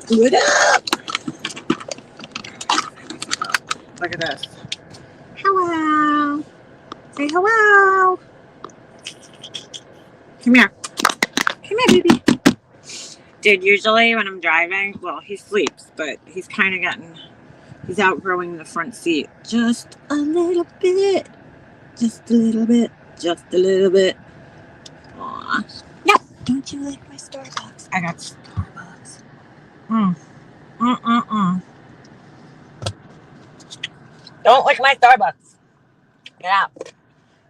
What up? Look at this. Hello. Say hello. Come here. Come here, baby. Dude, usually when I'm driving, well, he sleeps, but he's kind of he's outgrowing the front seat. Just a little bit. Just a little bit. Just a little bit. Aw. No, don't you like my Starbucks? I got Starbucks. Don't lick my Starbucks. Get out.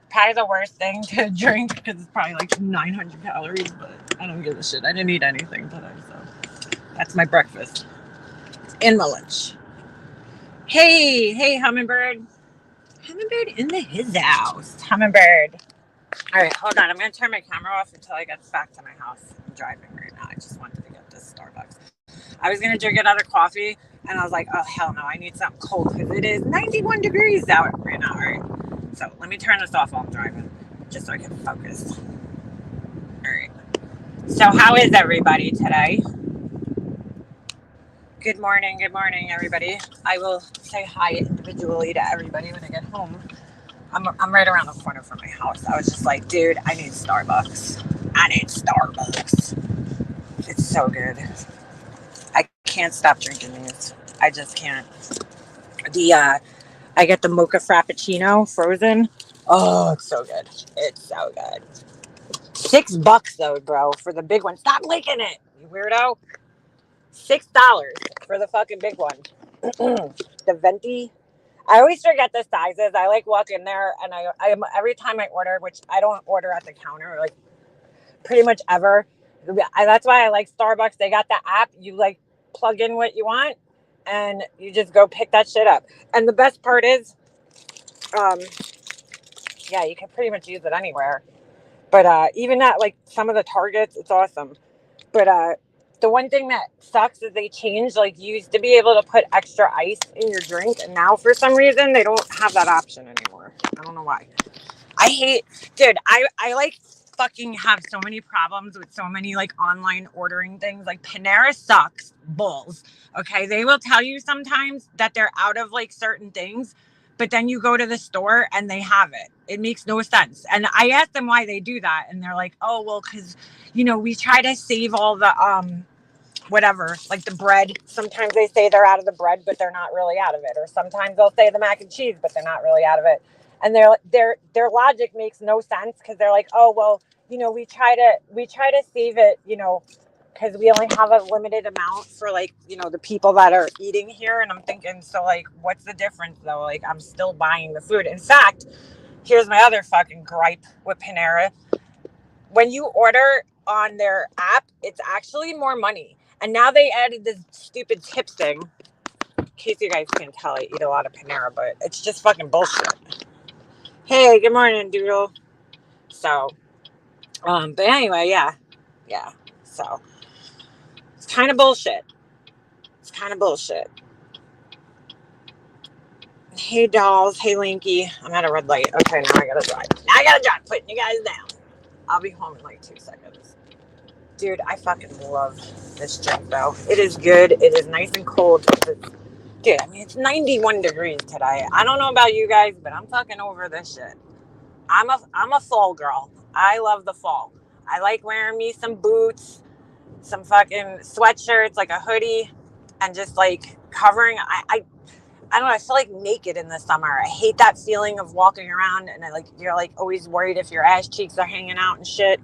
Probably the worst thing to drink because it's probably like 900 calories, but I don't give a shit. I didn't eat anything today, so that's my breakfast and my lunch. Hey, Hummingbird. Hummingbird in his house. Hummingbird. All right, hold on. I'm going to turn my camera off until I get back to my house. I'm driving right now. I just wanted to get this Starbucks. I was going to drink another coffee, and I was like, oh, hell no. I need something cold because it is 91 degrees out right now. All right. So let me turn this off while I'm driving, just so I can focus. All right. So how is everybody today? Good morning, everybody. I will say hi individually to everybody when I get home. I'm right around the corner from my house. I was just like, dude, I need Starbucks. It's so good. I can't stop drinking these. I just can't. I get the mocha frappuccino frozen. Oh, it's so good. It's so good. $6 though, bro, for the big one. Stop licking it, you weirdo. $6 for the fucking big one. The venti. I always forget the sizes. I like walk in there and I every time I order, which I don't order at the counter, like pretty much ever. That's why I like Starbucks. They got the app. You like plug in what you want and you just go pick that shit up. And the best part is, yeah, you can pretty much use it anywhere. But even at like some of the Targets, it's awesome. But the one thing that sucks is they changed. Like you used to be able to put extra ice in your drink, and now for some reason they don't have that option anymore. I don't know why. Dude, I like fucking have so many problems with so many like online ordering things. Like Panera sucks balls. Okay, they will tell you sometimes that they're out of like certain things, but then you go to the store and they have it. It makes no sense. And I asked them why they do that, and they're like, oh well, because we try to save all the whatever, like the bread. Sometimes they say they're out of the bread, but they're not really out of it. Or sometimes they'll say the mac and cheese, but they're not really out of it. And their logic makes no sense because they're like, oh well, we try to save it, because we only have a limited amount for like, the people that are eating here. And I'm thinking, so like, what's the difference though? Like, I'm still buying the food. In fact, here's my other fucking gripe with Panera. When you order on their app, it's actually more money. And now they added this stupid tip thing. In case you guys can't tell, I eat a lot of Panera, but it's just fucking bullshit. Hey, good morning, Doodle. So, but anyway, yeah. So, it's kind of bullshit. Hey, dolls. Hey, Linky. I'm at a red light. Okay, now I gotta drive. Putting you guys down. I'll be home in like 2 seconds. Dude, I fucking love this drink, though. It is good. It is nice and cold. Dude, I mean, it's 91 degrees today. I don't know about you guys, but I'm fucking over this shit. I'm a fall girl. I love the fall. I like wearing me some boots, some fucking sweatshirts, like a hoodie, and just like covering. I don't know. I feel like naked in the summer. I hate that feeling of walking around and you're like always worried if your ass cheeks are hanging out and shit.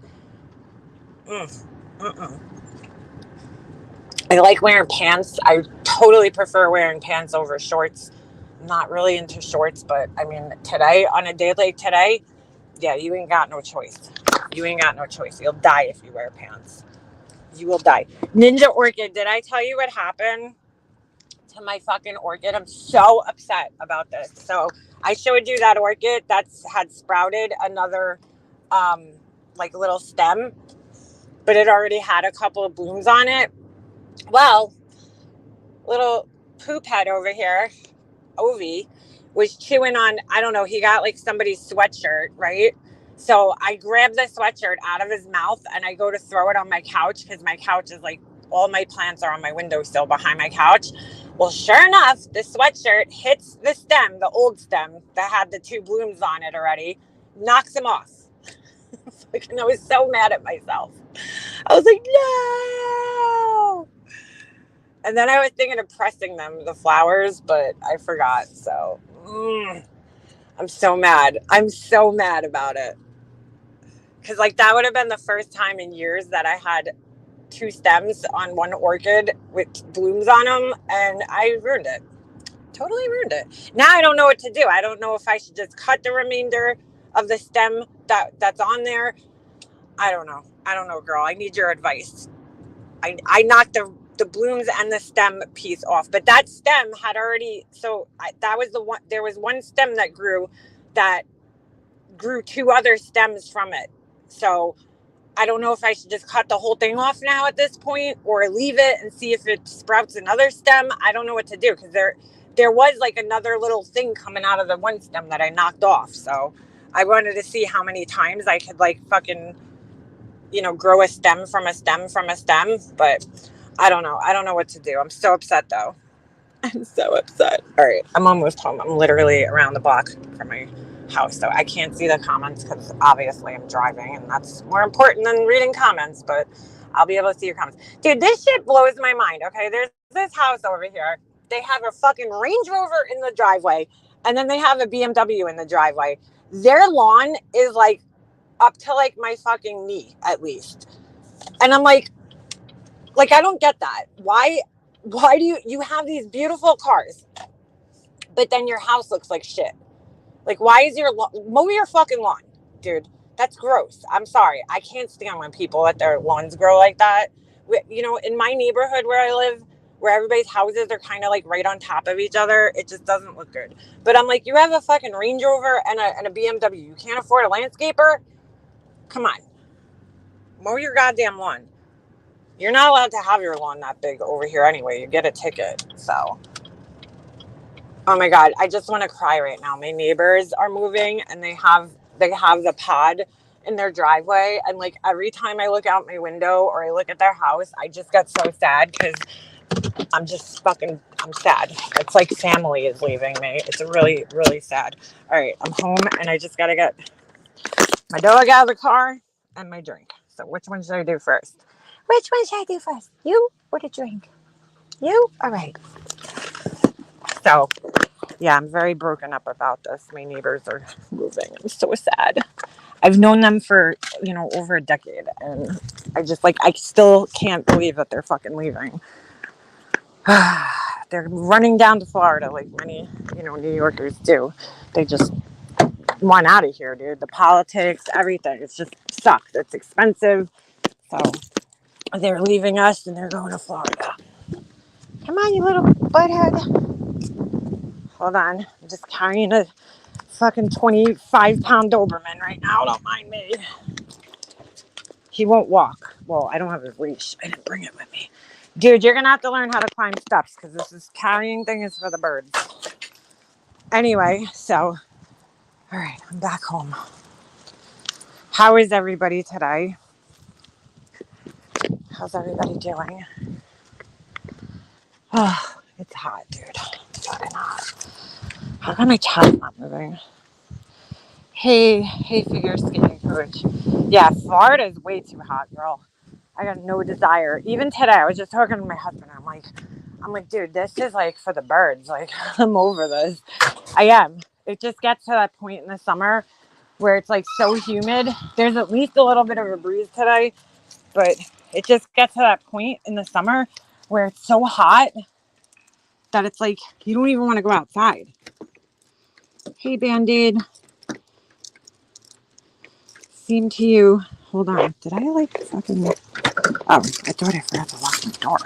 I like wearing pants. I totally prefer wearing pants over shorts. I'm not really into shorts, but I mean, today, on a day like today, yeah, you ain't got no choice. You'll die if you wear pants. You will die. Ninja Orchid, did I tell you what happened to my fucking orchid? I'm so upset about this. So I showed you that orchid that's had sprouted another like little stem, but it already had a couple of blooms on it. Well, little poop head over here, Ovi, was chewing on, I don't know, he got like somebody's sweatshirt, right? So I grabbed the sweatshirt out of his mouth and I go to throw it on my couch because my couch is like all my plants are on my windowsill behind my couch. Well, sure enough, the sweatshirt hits the stem, the old stem that had the 2 blooms on it already, knocks them off. And I was so mad at myself. I was like, no. And then I was thinking of pressing them, the flowers, but I forgot. So I'm so mad. I'm so mad about it. Because like that would have been the first time in years that I had 2 stems on one orchid with blooms on them, and I ruined it. Totally ruined it. Now I don't know what to do. I don't know if I should just cut the remainder of the stem that's on there. I don't know. I don't know, girl. I need your advice. I knocked the blooms and the stem piece off, but that stem had already, that was the one. There was one stem that grew 2 other stems from it. So I don't know if I should just cut the whole thing off now at this point, or leave it and see if it sprouts another stem. I don't know what to do, because there was like another little thing coming out of the one stem that I knocked off. So I wanted to see how many times I could like fucking, grow a stem from a stem from a stem. But I don't know. I don't know what to do. I'm so upset though. I'm so upset. All right. I'm almost home. I'm literally around the block from my house, so I can't see the comments because obviously I'm driving, and that's more important than reading comments, but I'll be able to see your comments. Dude, this shit blows my mind. Okay, there's this house over here. They have a fucking Range Rover in the driveway, and then they have a BMW in the driveway. Their lawn is like up to like my fucking knee at least. And I'm like I don't get that. Why do you have these beautiful cars, but then your house looks like shit? Like, why is mow your fucking lawn, dude? That's gross. I'm sorry. I can't stand when people let their lawns grow like that. In my neighborhood where I live, where everybody's houses are kind of like right on top of each other, it just doesn't look good. But I'm like, you have a fucking Range Rover and a BMW. You can't afford a landscaper? Come on. Mow your goddamn lawn. You're not allowed to have your lawn that big over here anyway. You get a ticket. So, oh my God, I just want to cry right now. My neighbors are moving, and they have the pod in their driveway. And like every time I look out my window or I look at their house, I just get so sad, because I'm sad. It's like family is leaving me. It's really, really sad. All right, I'm home, and I just got to get my dog out of the car and my drink. So which one should I do first? Which one should I do first? You or the drink? You? All right. So, yeah, I'm very broken up about this. My neighbors are moving. I'm so sad. I've known them for, over a decade. And I still can't believe that they're fucking leaving. They're running down to Florida like many, New Yorkers do. They just want out of here, dude. The politics, everything. It just sucks. It's expensive. So they're leaving us and they're going to Florida. Come on, you little butthead. Hold on. I'm just carrying a fucking 25-pound Doberman right now. Don't mind me. He won't walk. Well, I don't have his leash. I didn't bring it with me. Dude, you're going to have to learn how to climb steps, because this carrying thing is for the birds. Anyway, so, all right, I'm back home. How is everybody today? How's everybody doing? Oh, it's hot, dude. It's fucking hot. How come my child's not moving? Hey, figure skating coach. Yeah, Florida is way too hot, girl. I got no desire. Even today, I was just talking to my husband. I'm like, dude, this is like for the birds. Like, I'm over this. I am. It just gets to that point in the summer where it's like so humid. There's at least a little bit of a breeze today, but it just gets to that point in the summer where it's so hot that it's like you don't even want to go outside. Hey, Band-Aid. Seem to you. Hold on. Did I fucking... Oh, I thought I forgot to lock the door.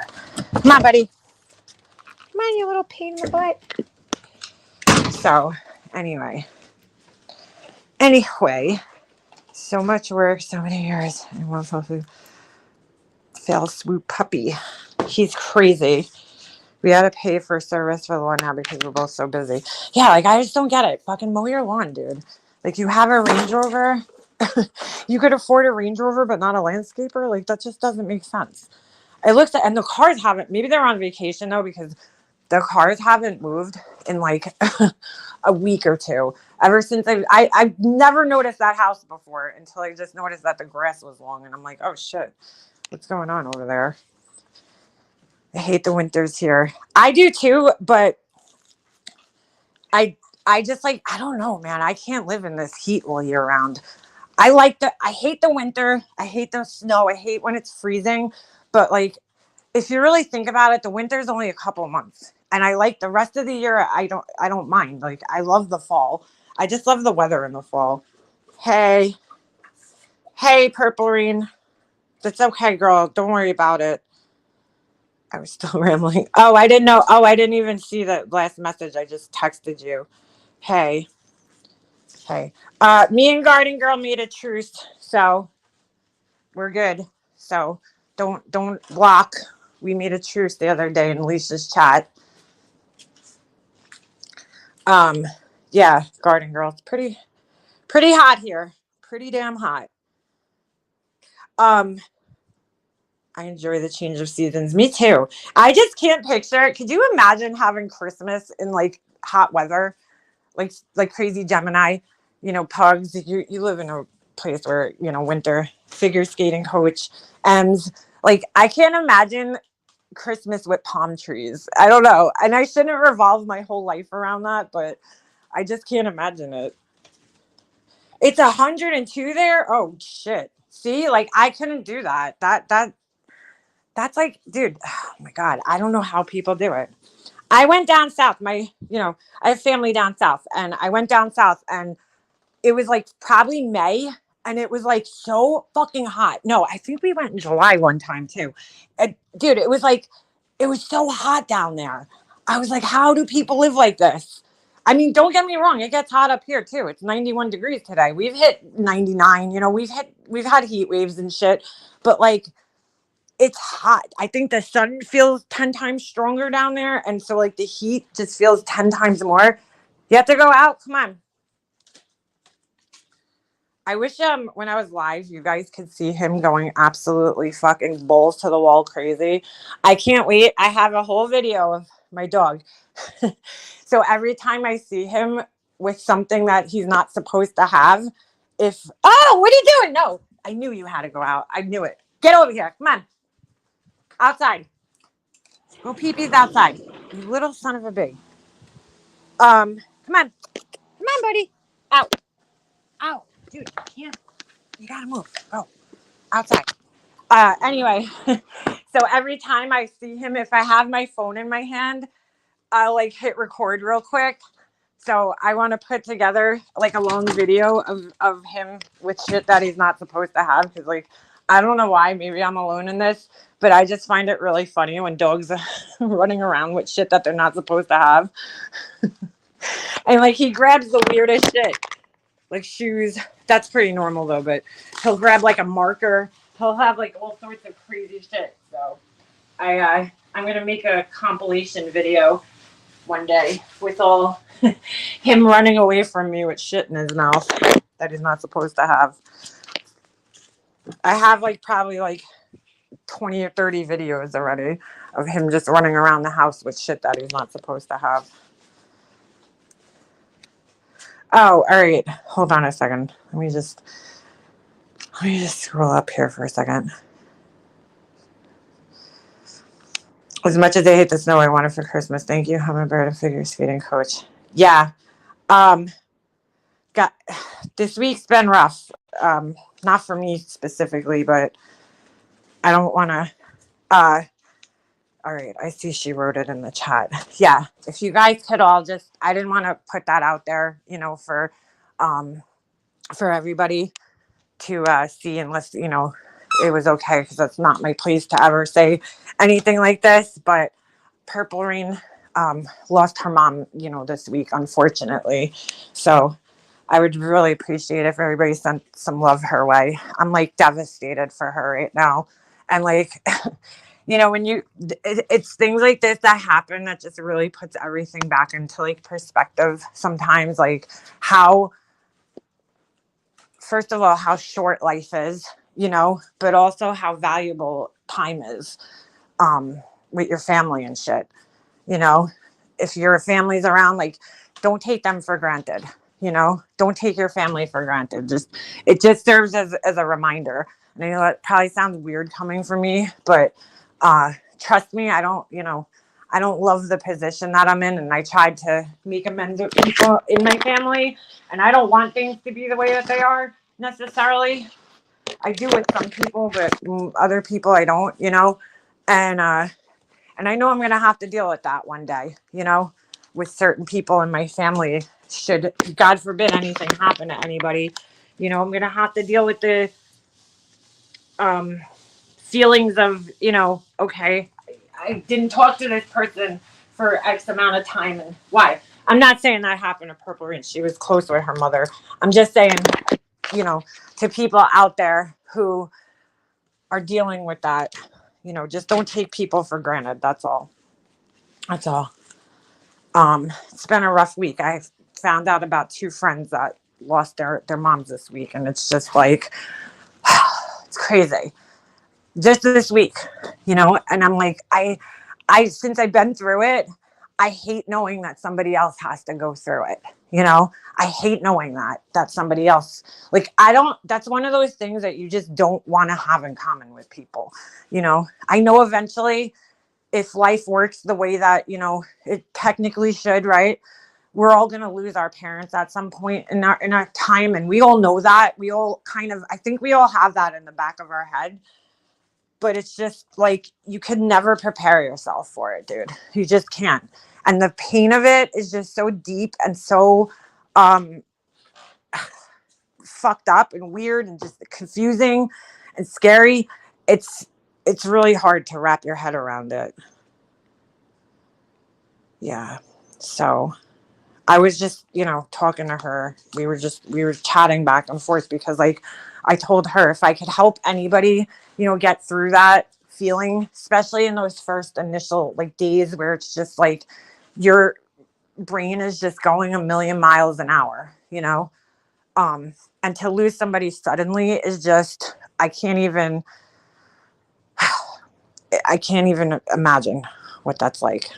Come on, buddy. Come on, you little pain in the butt. So, anyway, so much work, so many years, and one fail swoop puppy. He's crazy. We had to pay for service for the one now because we're both so busy. Yeah, I just don't get it. Fucking mow your lawn, dude. You have a Range Rover. You could afford a Range Rover, but not a landscaper. That just doesn't make sense. I looked at, and the cars haven't, maybe they're on vacation though, because the cars haven't moved in like a week or two. Ever since I've never noticed that house before until I just noticed that the grass was long, and I'm like, oh shit, what's going on over there? I hate the winters here. I do too, but I I just like, I don't know, man. I can't live in this heat all year round. I hate the winter. I hate the snow. I hate when it's freezing. But like, if you really think about it, the winter is only a couple months. And I like the rest of the year. I don't mind. Like, I love the fall. I just love the weather in the fall. Hey, hey, Purplerine. That's okay, girl. Don't worry about it. I was still rambling. Oh, I didn't know. Oh, I didn't even see the last message. I just texted you. Hey, hey. Me and Garden Girl made a truce, so we're good. So don't block. We made a truce the other day in Alicia's chat. Um, yeah, Garden Girl. It's pretty hot here. Pretty damn hot. Um, I enjoy the change of seasons. Me too. I just can't picture it. Could you imagine having Christmas in like hot weather? Like crazy Gemini, pugs. You live in a place where, winter, figure skating coach, M's. Like, I can't imagine Christmas with palm trees. I don't know. And I shouldn't revolve my whole life around that, but I just can't imagine it. It's 102 there. Oh shit. See, like I couldn't do that. That's like, dude, oh my God. I don't know how people do it. I went down south. I have family down south, and I went down south, and it was like probably May, and it was like so fucking hot. No, I think we went in July one time too. And, dude, it was so hot down there. I was like, how do people live like this? I mean, don't get me wrong, it gets hot up here too. It's 91 degrees today. We've hit 99, we've had heat waves and shit, but like it's hot. I think the sun feels 10 times stronger down there, and so like the heat just feels 10 times more. You have to go out. Come on. I wish when I was live, you guys could see him going absolutely fucking balls to the wall crazy. I can't wait. I have a whole video of my dog. So every time I see him with something that he's not supposed to have, what are you doing? No, I knew you had to go out. I knew it. Get over here. Come on. Outside. Go pee-pee's outside. You little son of a big. Come on. Come on, buddy. Out. Out. Dude, you can't. You gotta move. Go. Outside. Anyway, so every time I see him, if I have my phone in my hand, I'll like hit record real quick. So I want to put together like a long video of him with shit that he's not supposed to have. Cause like, I don't know why, maybe I'm alone in this, but I just find it really funny when dogs are running around with shit that they're not supposed to have. And like, he grabs the weirdest shit, like shoes. That's pretty normal though, but he'll grab like a marker. He'll have like all sorts of crazy shit. So I'm gonna make a compilation video one day with all him running away from me with shit in his mouth that he's not supposed to have. I have like probably like 20 or 30 videos already of him just running around the house with shit that he's not supposed to have. Oh, all right. Hold on a second. Let me just scroll up here for a second. As much as I hate the snow, I want it for Christmas. Thank you. I'm a bird, a figure skating coach. Yeah. Got this week's been rough. Not for me specifically, but I don't want to. All right. I see she wrote it in the chat. Yeah. If you guys could all just, I didn't want to put that out there, for everybody to see, unless it was okay, because that's not my place to ever say anything like this. But Purple Rain lost her mom this week, unfortunately, so I would really appreciate if everybody sent some love her way. I'm like devastated for her right now, and like when it's things like this that happen that just really puts everything back into like perspective sometimes, like how, first of all, how short life is, but also how valuable time is. with your family and shit. You know, if your family's around, like, don't take them for granted. You know, don't take your family for granted. Just, it just serves as a reminder. And I know that probably sounds weird coming from me, but trust me, I don't, you know, I don't love the position that I'm in, and I tried to make amends with people in my family, and I don't want things to be the way that they are necessarily. I do with some people, but other people I don't, you know, and I know I'm gonna have to deal with that one day, you know, with certain people in my family. Should God forbid anything happen to anybody, you know, I'm gonna have to deal with the um, feelings of, you know, okay, I didn't talk to this person for X amount of time, and why? I'm not saying that happened to Purple Rain. She was close with her mother. I'm just saying, you know, to people out there who are dealing with that, you know, just don't take people for granted. That's all. That's all. It's been a rough week. I found out about two friends that lost their moms this week, and it's just like, it's crazy. Just this week, you know, and I'm like, since I've been through it, I hate knowing that somebody else has to go through it. You know, I hate knowing that somebody else, like, I don't, that's one of those things that you just don't want to have in common with people. You know, I know eventually, if life works the way that, you know, it technically should, right? We're all going to lose our parents at some point in our time. And we all know that. We all kind of, I think we all have that in the back of our head. But it's just like, you can never prepare yourself for it, dude. You just can't. And the pain of it is just so deep and so um, fucked up and weird and just confusing and scary. It's really hard to wrap your head around it. Yeah. So I was just, you know, talking to her. We were chatting back and forth because, like, I told her if I could help anybody, you know, get through that feeling, especially in those first initial, like, days where it's just like your brain is just going a million miles an hour, you know? And to lose somebody suddenly is just, I can't even imagine what that's like.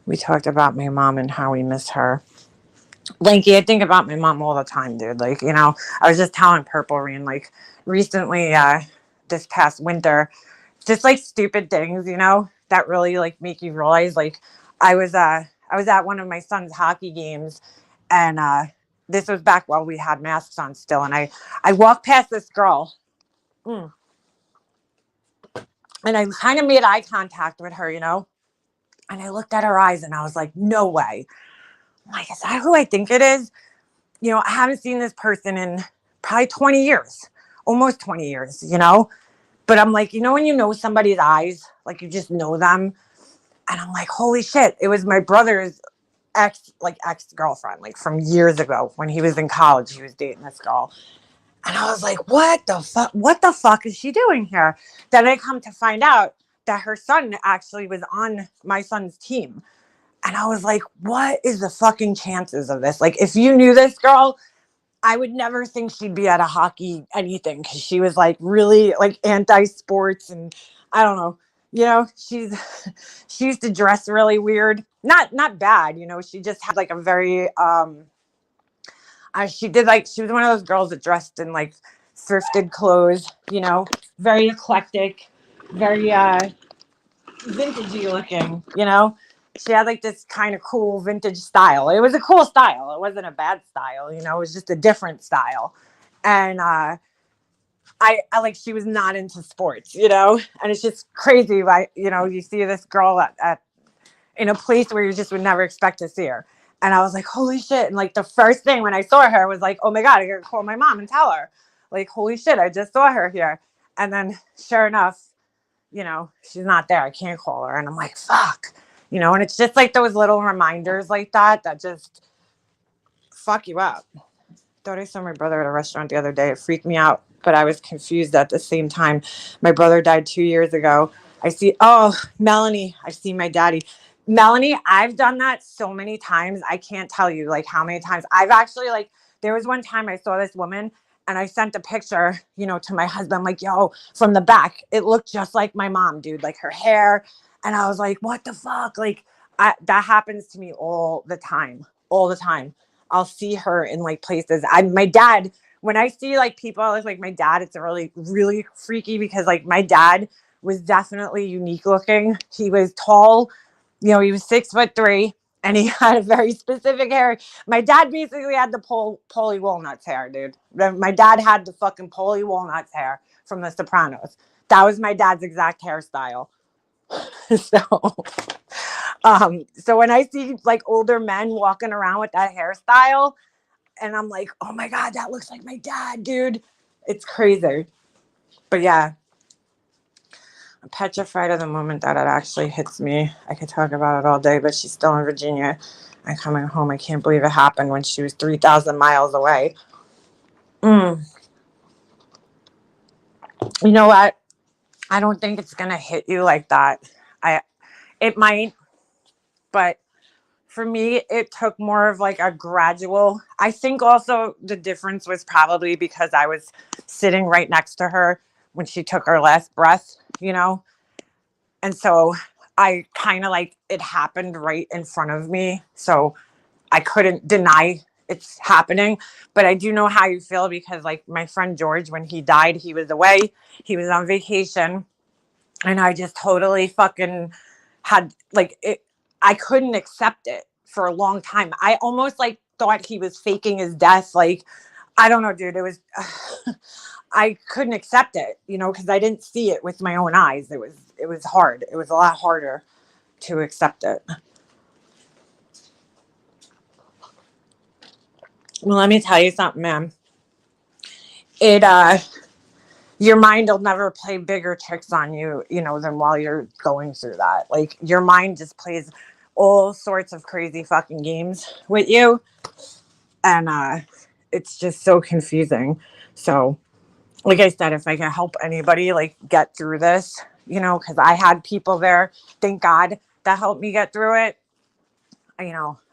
We talked about my mom and how we miss her. Lanky, I think about my mom all the time, dude. Like, you know, I was just telling Purple Rain, like, recently, this past winter, just like stupid things, you know, that really like make you realize, like, I was at one of my son's hockey games, and this was back while we had masks on still, and I walked past this girl, and I kind of made eye contact with her, you know, and I looked at her eyes, and I was like, no way. I'm like, is that who I think it is? You know, I haven't seen this person in probably 20 years, almost 20 years, you know? But I'm like, you know, when you know somebody's eyes, like, you just know them. And I'm like, holy shit. It was my brother's ex-girlfriend, like, from years ago when he was in college. He was dating this girl. And I was like, what the fuck? What the fuck is she doing here? Then I come to find out that her son actually was on my son's team. And I was like, what is the fucking chances of this? Like, if you knew this girl, I would never think she'd be at a hockey anything, because she was like really like anti-sports, and I don't know, you know, she used to dress really weird. Not bad, you know, she just had like a very she was one of those girls that dressed in like thrifted clothes, you know, very eclectic, very vintagey looking, you know. She had like this kind of cool vintage style. It was a cool style. It wasn't a bad style, you know, it was just a different style. And I like, she was not into sports, you know, and it's just crazy. Like, you know, you see this girl at in a place where you just would never expect to see her. And I was like, holy shit. And like the first thing when I saw her was like, oh my God, I gotta call my mom and tell her. Like, holy shit, I just saw her here. And then sure enough, you know, she's not there. I can't call her. And I'm like, fuck. You know, and it's just like those little reminders like that just fuck you up. Thought I saw my brother at a restaurant the other day. It freaked me out, but I was confused at the same time. My brother died 2 years ago. Melanie, I've seen my daddy. Melanie, I've done that so many times. I can't tell you like how many times I've actually, like, there was one time I saw this woman And I sent a picture, to my husband. I'm like, yo, from the back, it looked just like my mom, dude, like her hair. And I was like, what the fuck? Like, that happens to me all the time, all the time. I'll see her in like places. My dad, when I see like people like my dad, it's really, really freaky because like my dad was definitely unique looking. He was tall, he was 6'3", and he had a very specific hair. My dad basically had the Polly Walnuts hair, dude. My dad had the fucking Polly Walnuts hair from The Sopranos. That was my dad's exact hairstyle. So when I see like older men walking around with that hairstyle, and I'm like, oh my God, that looks like my dad, dude. It's crazy. But yeah, I'm petrified of the moment that it actually hits me. I could talk about it all day, but she's still in Virginia. I'm coming home. I can't believe it happened when she was 3,000 miles away. You know what? I don't think it's going to hit you like that. It might, but for me, it took more of like a gradual. I think also the difference was probably because I was sitting right next to her when she took her last breath, And so I kind of like it happened right in front of me. So I couldn't deny it's happening. But I do know how you feel because like my friend George, when he died, he was away. He was on vacation. And I just totally fucking had like it. I couldn't accept it for a long time. I almost like thought he was faking his death. Like, I don't know, dude. It was, I couldn't accept it, because I didn't see it with my own eyes. It was hard. It was a lot harder to accept it. Well, let me tell you something, man. Your mind will never play bigger tricks on you, than while you're going through that. Like, your mind just plays all sorts of crazy fucking games with you. And it's just so confusing. So, like I said, if I can help anybody, like, get through this, because I had people there, thank God, that helped me get through it,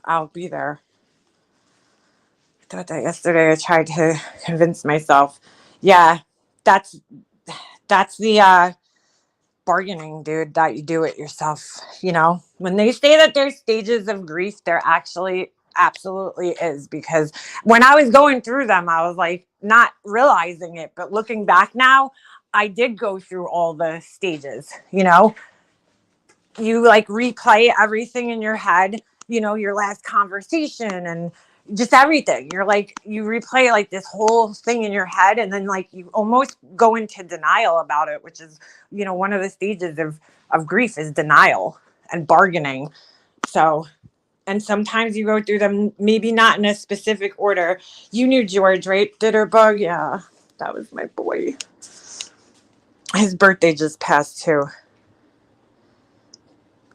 I'll be there. I thought that yesterday. I tried to convince myself. Yeah, that's the bargaining, dude, that you do it yourself. When they say that there's stages of grief, there actually absolutely is, because when I was going through them, I was like not realizing it, but looking back now, I did go through all the stages. You like replay everything in your head, your last conversation and just everything. You're like, you replay like this whole thing in your head, and then like you almost go into denial about it, which is, one of the stages of grief is denial and bargaining. So, and sometimes you go through them, maybe not in a specific order. You knew George, right? Ditterbug? Yeah, that was my boy. His birthday just passed too.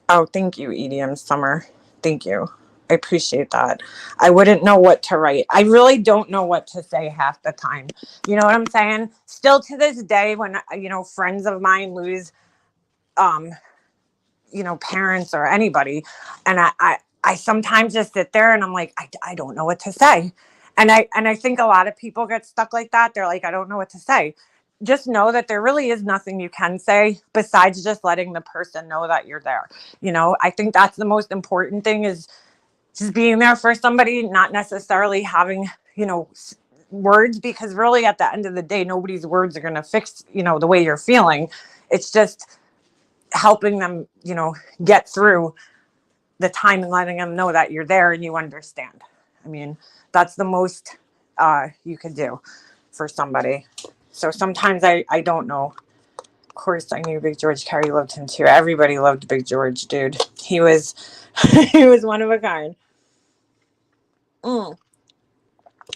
Oh, thank you, EDM Summer. Thank you. I appreciate that. I wouldn't know what to write. I really don't know what to say half the time. You know what I'm saying? Still to this day, when, friends of mine lose, parents or anybody, and I sometimes just sit there and I'm like, I don't know what to say. And I think a lot of people get stuck like that. They're like, I don't know what to say. Just know that there really is nothing you can say besides just letting the person know that you're there. I think that's the most important thing, is just being there for somebody, not necessarily having, words, because really at the end of the day, nobody's words are going to fix, the way you're feeling. It's just helping them, get through the time and letting them know that you're there and you understand. I mean, that's the most you could do for somebody. So sometimes I don't know. Of course, I knew Big George. Carrie loved him too. Everybody loved Big George, dude. He was he was one of a kind. But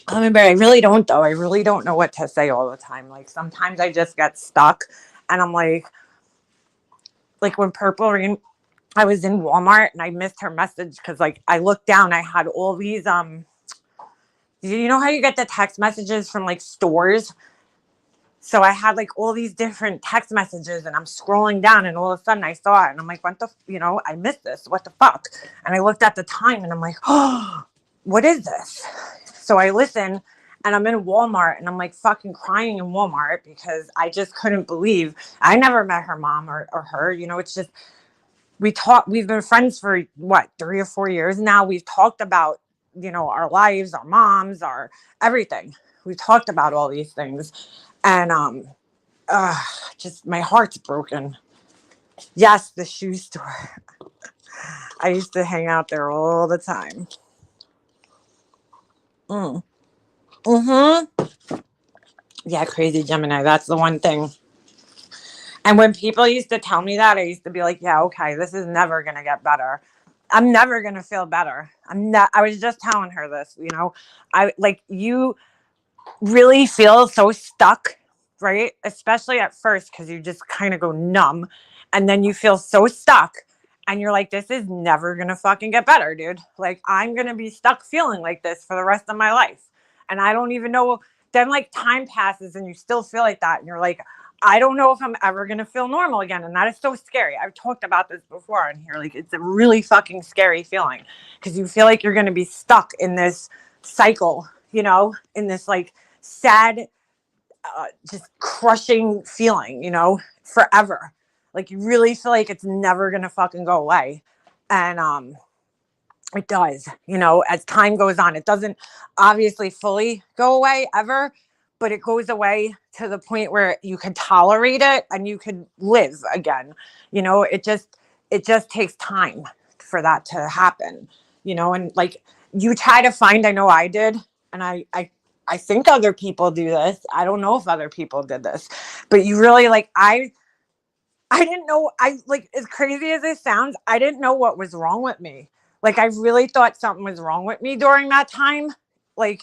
I really don't, though. I really don't know what to say all the time. Like, sometimes I just get stuck, and I'm like when Purple Rain, I was in Walmart and I missed her message because, like, I looked down, I had all these you know how you get the text messages from like stores? So I had like all these different text messages, and I'm scrolling down, and all of a sudden I saw it, and I'm like, what the, I missed this. What the fuck? And I looked at the time, and I'm like, oh, what is this? So I listen, and I'm in Walmart and I'm like fucking crying in Walmart because I just couldn't believe I never met her mom or her. It's just we've been friends for what, 3 or 4 years now. We've talked about, our lives, our moms, our everything. We've talked about all these things. And uh, just my heart's broken. Yes, the shoe store. I used to hang out there all the time. Mm. Mm-hmm. Yeah, crazy Gemini. That's the one thing. And when people used to tell me that, I used to be like, yeah, okay, this is never going to get better. I'm never going to feel better. I was just telling her this, you really feel so stuck, right? Especially at first, because you just kind of go numb and then you feel so stuck and you're like, this is never going to fucking get better, dude. Like, I'm going to be stuck feeling like this for the rest of my life. And I don't even know. Then like time passes and you still feel like that. And you're like, I don't know if I'm ever going to feel normal again. And that is so scary. I've talked about this before on here. Like, it's a really fucking scary feeling because you feel like you're going to be stuck in this cycle, in this like sad, just crushing feeling, forever. Like, you really feel like it's never going to fucking go away. And, it does, as time goes on. It doesn't obviously fully go away ever, but it goes away to the point where you can tolerate it and you can live again. It just takes time for that to happen, and like you try to find, I know I did, and I think other people do this. I don't know if other people did this, but you really like, I didn't know. I like, as crazy as it sounds, I didn't know what was wrong with me. Like, I really thought something was wrong with me during that time. Like,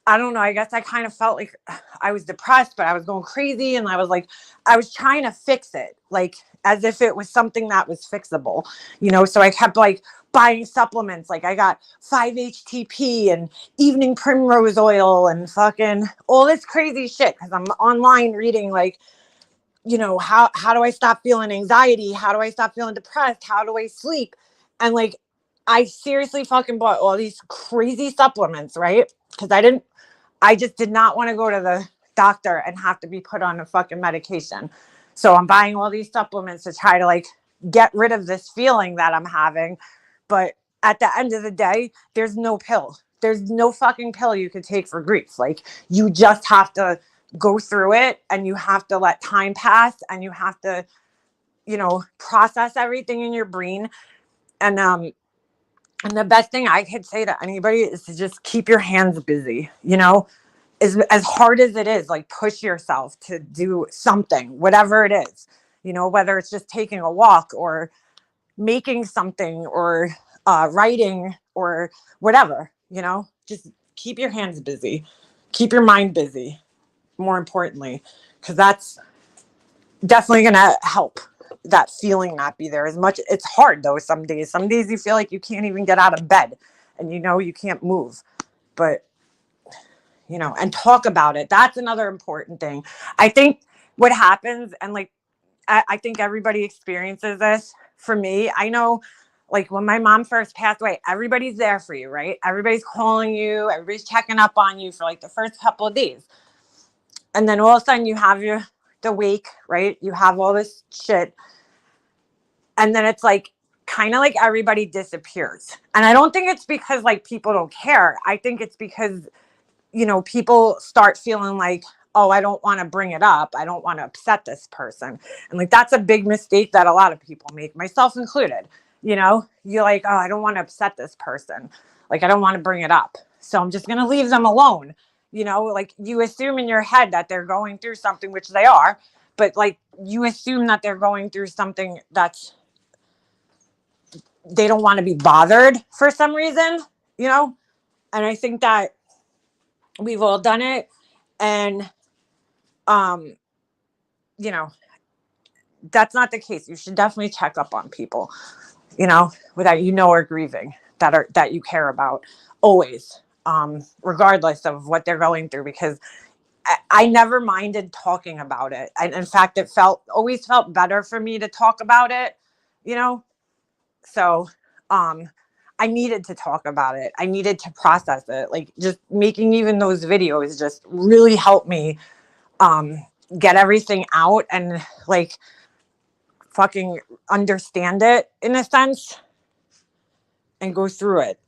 I don't know. I guess I kind of felt like I was depressed, but I was going crazy. And I was trying to fix it, like as if it was something that was fixable, So I kept like buying supplements. Like, I got 5-HTP and evening primrose oil and fucking all this crazy shit. Cause I'm online reading like, how do I stop feeling anxiety? How do I stop feeling depressed? How do I sleep? And like, I seriously fucking bought all these crazy supplements, right? Because I just did not want to go to the doctor and have to be put on a fucking medication. So I'm buying all these supplements to try to like get rid of this feeling that I'm having. But at the end of the day, there's no pill. There's no fucking pill you could take for grief. Like, you just have to go through it and you have to let time pass and you have to, process everything in your brain. And the best thing I could say to anybody is to just keep your hands busy, as hard as it is, like push yourself to do something, whatever it is, whether it's just taking a walk or making something or writing or whatever, just keep your hands busy, keep your mind busy, more importantly, because that's definitely going to help that feeling not be there as much. It's hard though. Some days you feel like you can't even get out of bed and you can't move, but and talk about it. That's another important thing. I think what happens, and like, I think everybody experiences this. For me, I know, like, when my mom first passed away, everybody's there for you, right? Everybody's calling you, everybody's checking up on you for like the first couple of days. And then all of a sudden you have the wake, right? You have all this shit. And then it's like, kind of like everybody disappears. And I don't think it's because like people don't care. I think it's because, people start feeling like, oh, I don't want to bring it up. I don't want to upset this person. And like, that's a big mistake that a lot of people make, myself included. You're like, oh, I don't want to upset this person. Like, I don't want to bring it up. So I'm just going to leave them alone. Like, you assume in your head that they're going through something, which they are, but like, you assume that they're going through something that's, they don't want to be bothered for some reason, and I think that we've all done it. And, um, that's not the case. You should definitely check up on people, without, are grieving, that you care about always, regardless of what they're going through, because I never minded talking about it. And in fact, it always felt better for me to talk about it, So, I needed to talk about it. I needed to process it. Like just making even those videos just really helped me get everything out and like fucking understand it in a sense and go through it.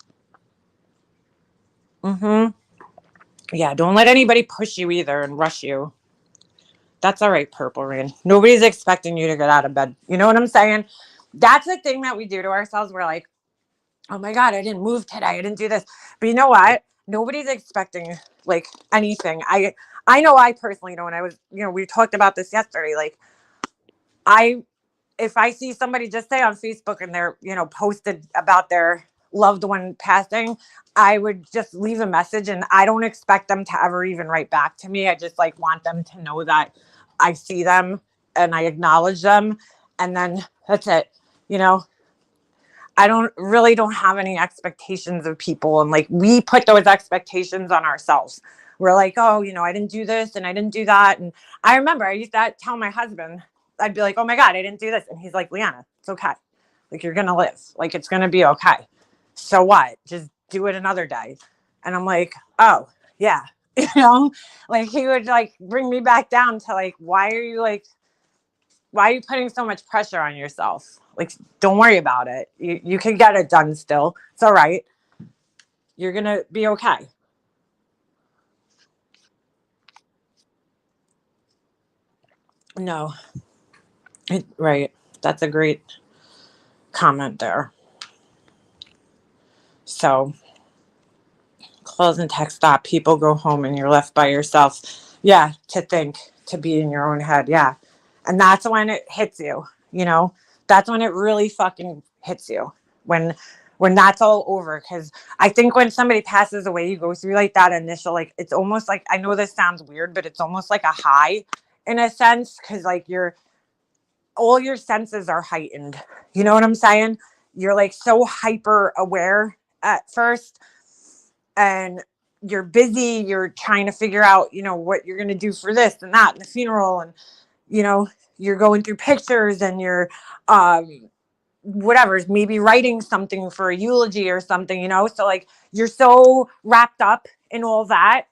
Mhm. Yeah, don't let anybody push you either and rush you. That's all right, Purple Rain. Nobody's expecting you to get out of bed. You know what I'm saying? That's the thing that we do to ourselves. We're like, oh my God, I didn't move today. I didn't do this. But you know what? Nobody's expecting like anything. I know I personally know when I was, we talked about this yesterday. Like I if I see somebody just say on Facebook and they're, posted about their loved one passing, I would just leave a message and I don't expect them to ever even write back to me. I just like want them to know that I see them and I acknowledge them. And then that's it. You know, I don't have any expectations of people. And like we put those expectations on ourselves. We're like, oh, I didn't do this and I didn't do that. And I remember I used to tell my husband, I'd be like, oh my God, I didn't do this. And he's like, Leanna, it's okay. Like you're going to live. Like it's going to be okay. So what? Just do it another day. And I'm like, oh, yeah. Like he would like bring me back down to like, why are you putting so much pressure on yourself? Like, don't worry about it. You can get it done still. It's all right. You're going to be okay. No. Right. That's a great comment there. So, close and text stop. People go home and you're left by yourself. Yeah, to think, to be in your own head. Yeah. And that's when it hits you, That's when it really fucking hits you. When that's all over. Because I think when somebody passes away, you go through like that initial, like, it's almost like, I know this sounds weird, but it's almost like a high in a sense. Because like all your senses are heightened. You know what I'm saying? You're like so hyper aware at first and you're busy, you're trying to figure out, what you're going to do for this and that and the funeral. And, you're going through pictures and you're, whatever, maybe writing something for a eulogy or something, So like, you're so wrapped up in all that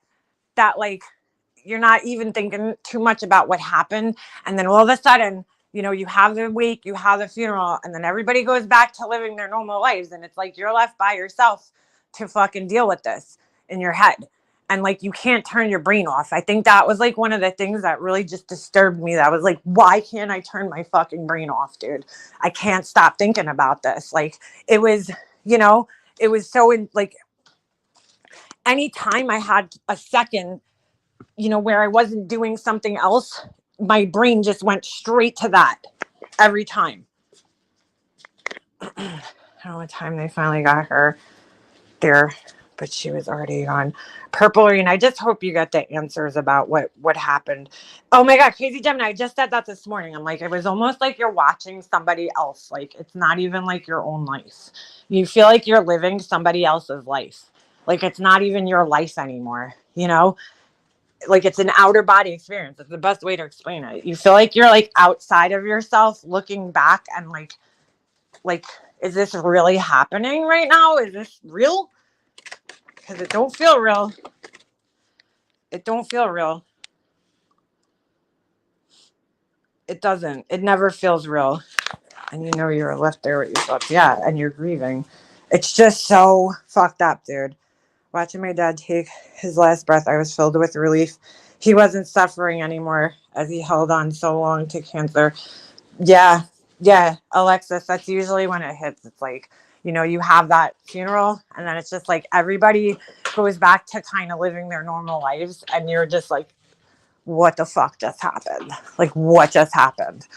like, you're not even thinking too much about what happened. And then all of a sudden, you have the wake, you have the funeral, and then everybody goes back to living their normal lives. And it's like, you're left by yourself to fucking deal with this in your head. And like, you can't turn your brain off. I think that was like one of the things that really just disturbed me. That was like, why can't I turn my fucking brain off, dude? I can't stop thinking about this. Like it was, it was so like anytime I had a second, where I wasn't doing something else, my brain just went straight to that every time. I don't know what time they finally got her there, but she was already gone. Purple Rain, I just hope you got the answers about what happened. Oh my God, Crazy Gemini, I just said that this morning. I'm like, it was almost like you're watching somebody else. Like, it's not even like your own life. You feel like you're living somebody else's life. Like, it's not even your life anymore, Like it's an outer body experience. That's the best way to explain it. You feel like you're like outside of yourself looking back and like, is this really happening right now? Is this real? Because it don't feel real. It don't feel real. It doesn't. It never feels real. And you're left there with your thoughts. Yeah, and you're grieving. It's just so fucked up, dude. Watching my dad take his last breath, I was filled with relief. He wasn't suffering anymore as he held on so long to cancer. Yeah, Alexis, that's usually when it hits. It's like, you have that funeral and then it's just like everybody goes back to kind of living their normal lives and you're just like, what the fuck just happened? Like, what just happened?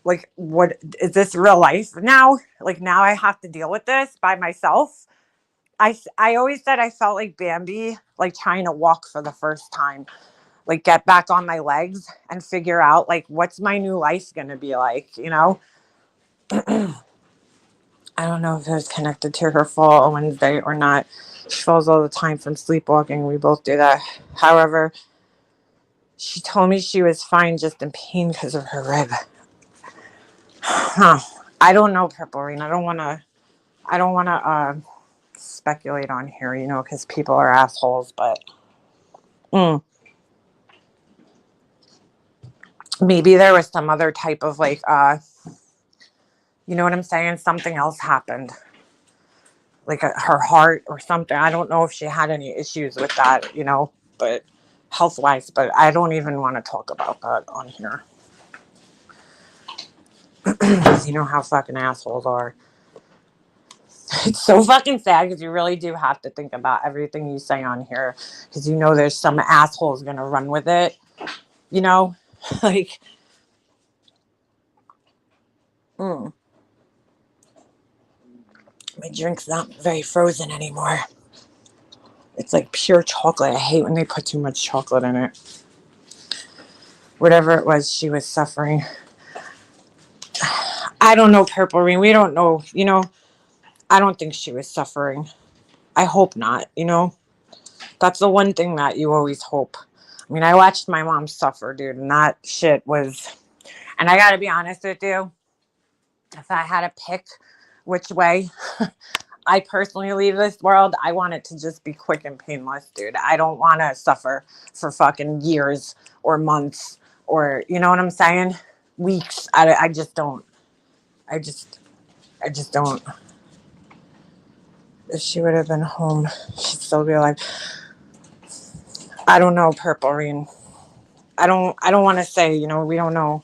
Like, what is this real life now? Like, now I have to deal with this by myself. I always said I felt like Bambi, like trying to walk for the first time, like get back on my legs and figure out like, what's my new life going to be like, I don't know if it was connected to her fall on Wednesday or not. She falls all the time from sleepwalking. We both do that. However, she told me she was fine, just in pain because of her rib. Huh. I don't know, Purple Rain. I don't want to I don't want to speculate on here, because people are assholes, but maybe there was some other type of like, you know what I'm saying? Something else happened, like her heart or something. I don't know if she had any issues with that, but health wise, but I don't even want to talk about that on here. Because you know how fucking assholes are. It's so fucking sad because you really do have to think about everything you say on here because there's some assholes gonna run with it, like, my drink's not very frozen anymore. It's like pure chocolate. I hate when they put too much chocolate in it. Whatever it was she was suffering. I don't know, Purple Rain. We don't know, I don't think she was suffering. I hope not, That's the one thing that you always hope. I mean, I watched my mom suffer, dude, and that shit was... And I gotta be honest with you, if I had to pick which way I personally leave this world, I want it to just be quick and painless, dude. I don't want to suffer for fucking years or months or, you know what I'm saying? Weeks. I just don't. I just don't. If she would have been home, she'd still be alive. I don't know, Purple Rain. I don't want to say, we don't know.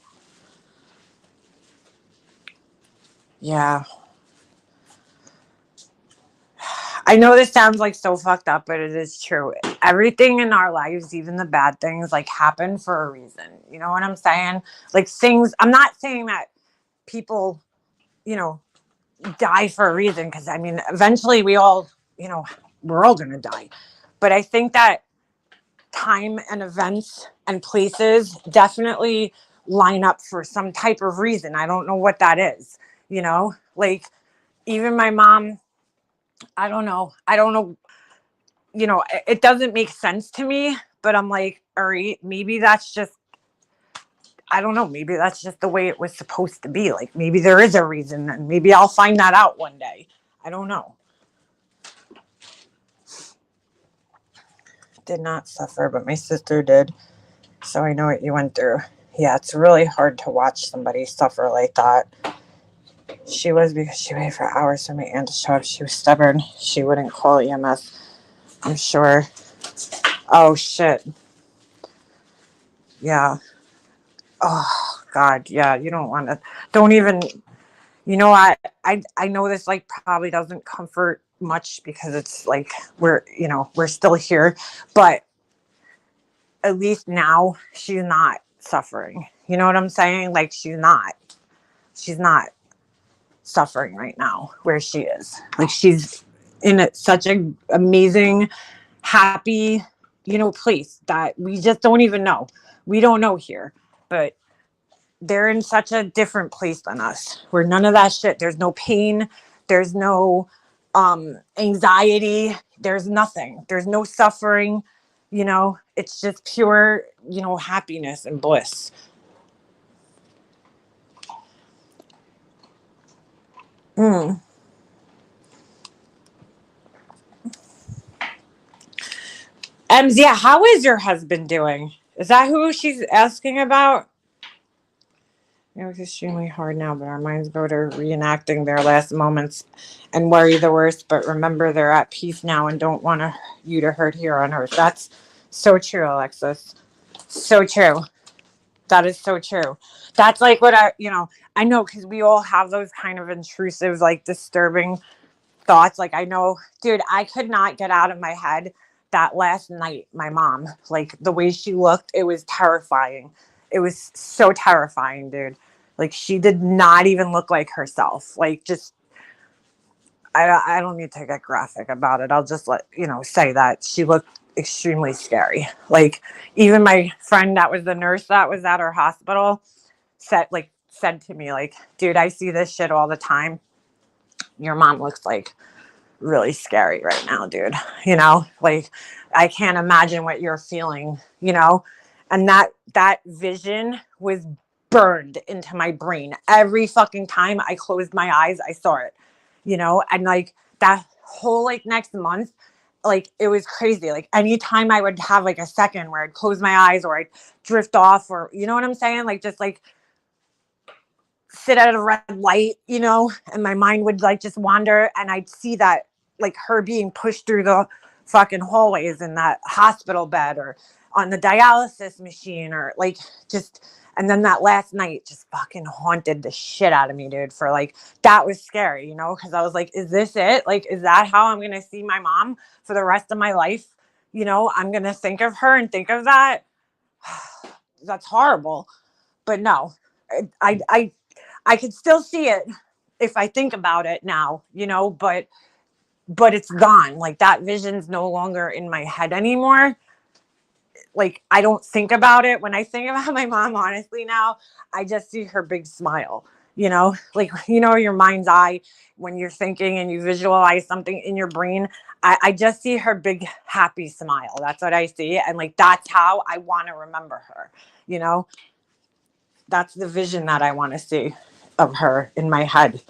Yeah. I know this sounds like so fucked up, but it is true. Everything in our lives, even the bad things, like happen for a reason. You know what I'm saying? Like things, I'm not saying that people, die for a reason. Because I mean, eventually we all, we're all going to die. But I think that time and events and places definitely line up for some type of reason. I don't know what that is, like even my mom, I don't know. It doesn't make sense to me, but I'm like, all right, maybe that's just, I don't know, maybe that's just the way it was supposed to be. Like maybe there is a reason and maybe I'll find that out one day. I don't know. Did not suffer, but my sister did. So I know what you went through. Yeah, it's really hard to watch somebody suffer like that. She was, because she waited for hours for my aunt to show up. She was stubborn. She wouldn't call EMS, I'm sure. Oh, shit. Yeah. Oh, God. Yeah, you don't want to. Don't even. I know this like probably doesn't comfort much because it's like we're still here. But at least now she's not suffering. You know what I'm saying? Like she's not suffering right now where she is. Like she's in such an amazing, happy, place that we just don't even know. We don't know here, but they're in such a different place than us where none of that shit, there's no pain, there's no anxiety, there's nothing, there's no suffering, it's just pure, happiness and bliss. Yeah, how is your husband doing? Is that who she's asking about? It's extremely hard now, but our minds go to reenacting their last moments and worry the worst. But remember, they're at peace now and don't want you to hurt here on earth. That's so true, Alexis. So true. That is so true. That's like what I know because we all have those kind of intrusive, like disturbing thoughts. Like I know, dude, I could not get out of my head that last night, my mom, like the way she looked, it was terrifying. It was so terrifying, dude. Like she did not even look like herself. Like just, I don't need to get graphic about it. I'll just say that she looked extremely scary. Like even my friend that was the nurse that was at her hospital said to me like, dude, I see this shit all the time. Your mom looks like really scary right now, dude. Like I can't imagine what you're feeling, and that vision was burned into my brain every fucking time I closed my eyes. I saw it, and like that whole like next month, like it was crazy. Like anytime I would have like a second where I'd close my eyes or I'd drift off, or you know what I'm saying? Like just like sit at a red light, and my mind would like just wander, and I'd see that like her being pushed through the fucking hallways in that hospital bed or on the dialysis machine or like just, and then that last night just fucking haunted the shit out of me, dude, for like, that was scary, because I was like, is this it? Like, is that how I'm going to see my mom for the rest of my life? I'm going to think of her and think of that. That's horrible. But no, I could still see it if I think about it now, but it's gone. Like that vision's no longer in my head anymore. Like I don't think about it. When I think about my mom, honestly, now I just see her big smile, like, your mind's eye when you're thinking and you visualize something in your brain. I just see her big, happy smile. That's what I see. And like, that's how I want to remember her, that's the vision that I want to see of her in my head.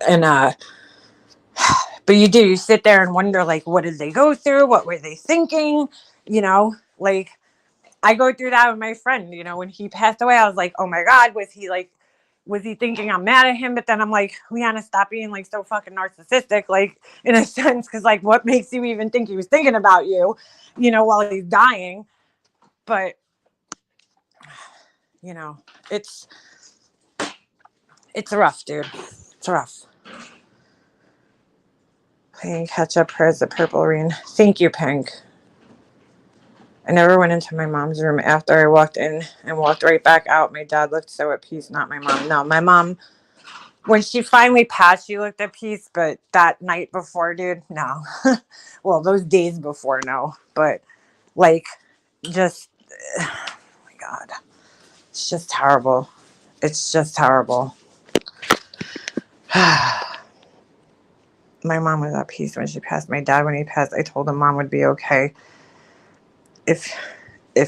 And but you sit there and wonder, like, what did they go through? What were they thinking? Like I go through that with my friend, when he passed away, I was like, oh my God, was he thinking I'm mad at him? But then I'm like, Leanna, stop being like so fucking narcissistic, like in a sense, because like what makes you even think he was thinking about you, while he's dying? But it's rough, dude. It's rough. Playing catch up prayers at Purple Rain. Thank you, Pink. I never went into my mom's room after I walked in and walked right back out. My dad looked so at peace, not my mom. No, my mom, when she finally passed, she looked at peace, but that night before, dude, no. Well, those days before, no. But like, just, oh my God. It's just terrible. It's just terrible. My mom was at peace when she passed. My dad, when he passed, I told him mom would be okay if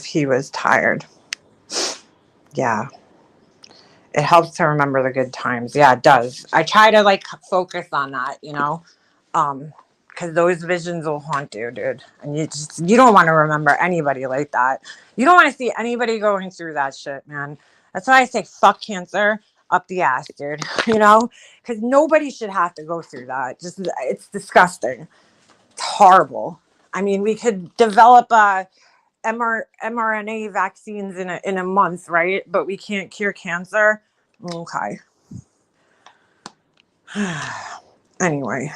he was tired. Yeah. It helps to remember the good times. Yeah, it does. I try to like focus on that, because those visions will haunt you, dude. And you don't want to remember anybody like that. You don't want to see anybody going through that shit, man. That's why I say fuck cancer up the ass, dude. Because nobody should have to go through that. Just, it's disgusting. It's horrible. I mean, we could develop mRNA vaccines in a month, right? But we can't cure cancer. Okay. Anyway,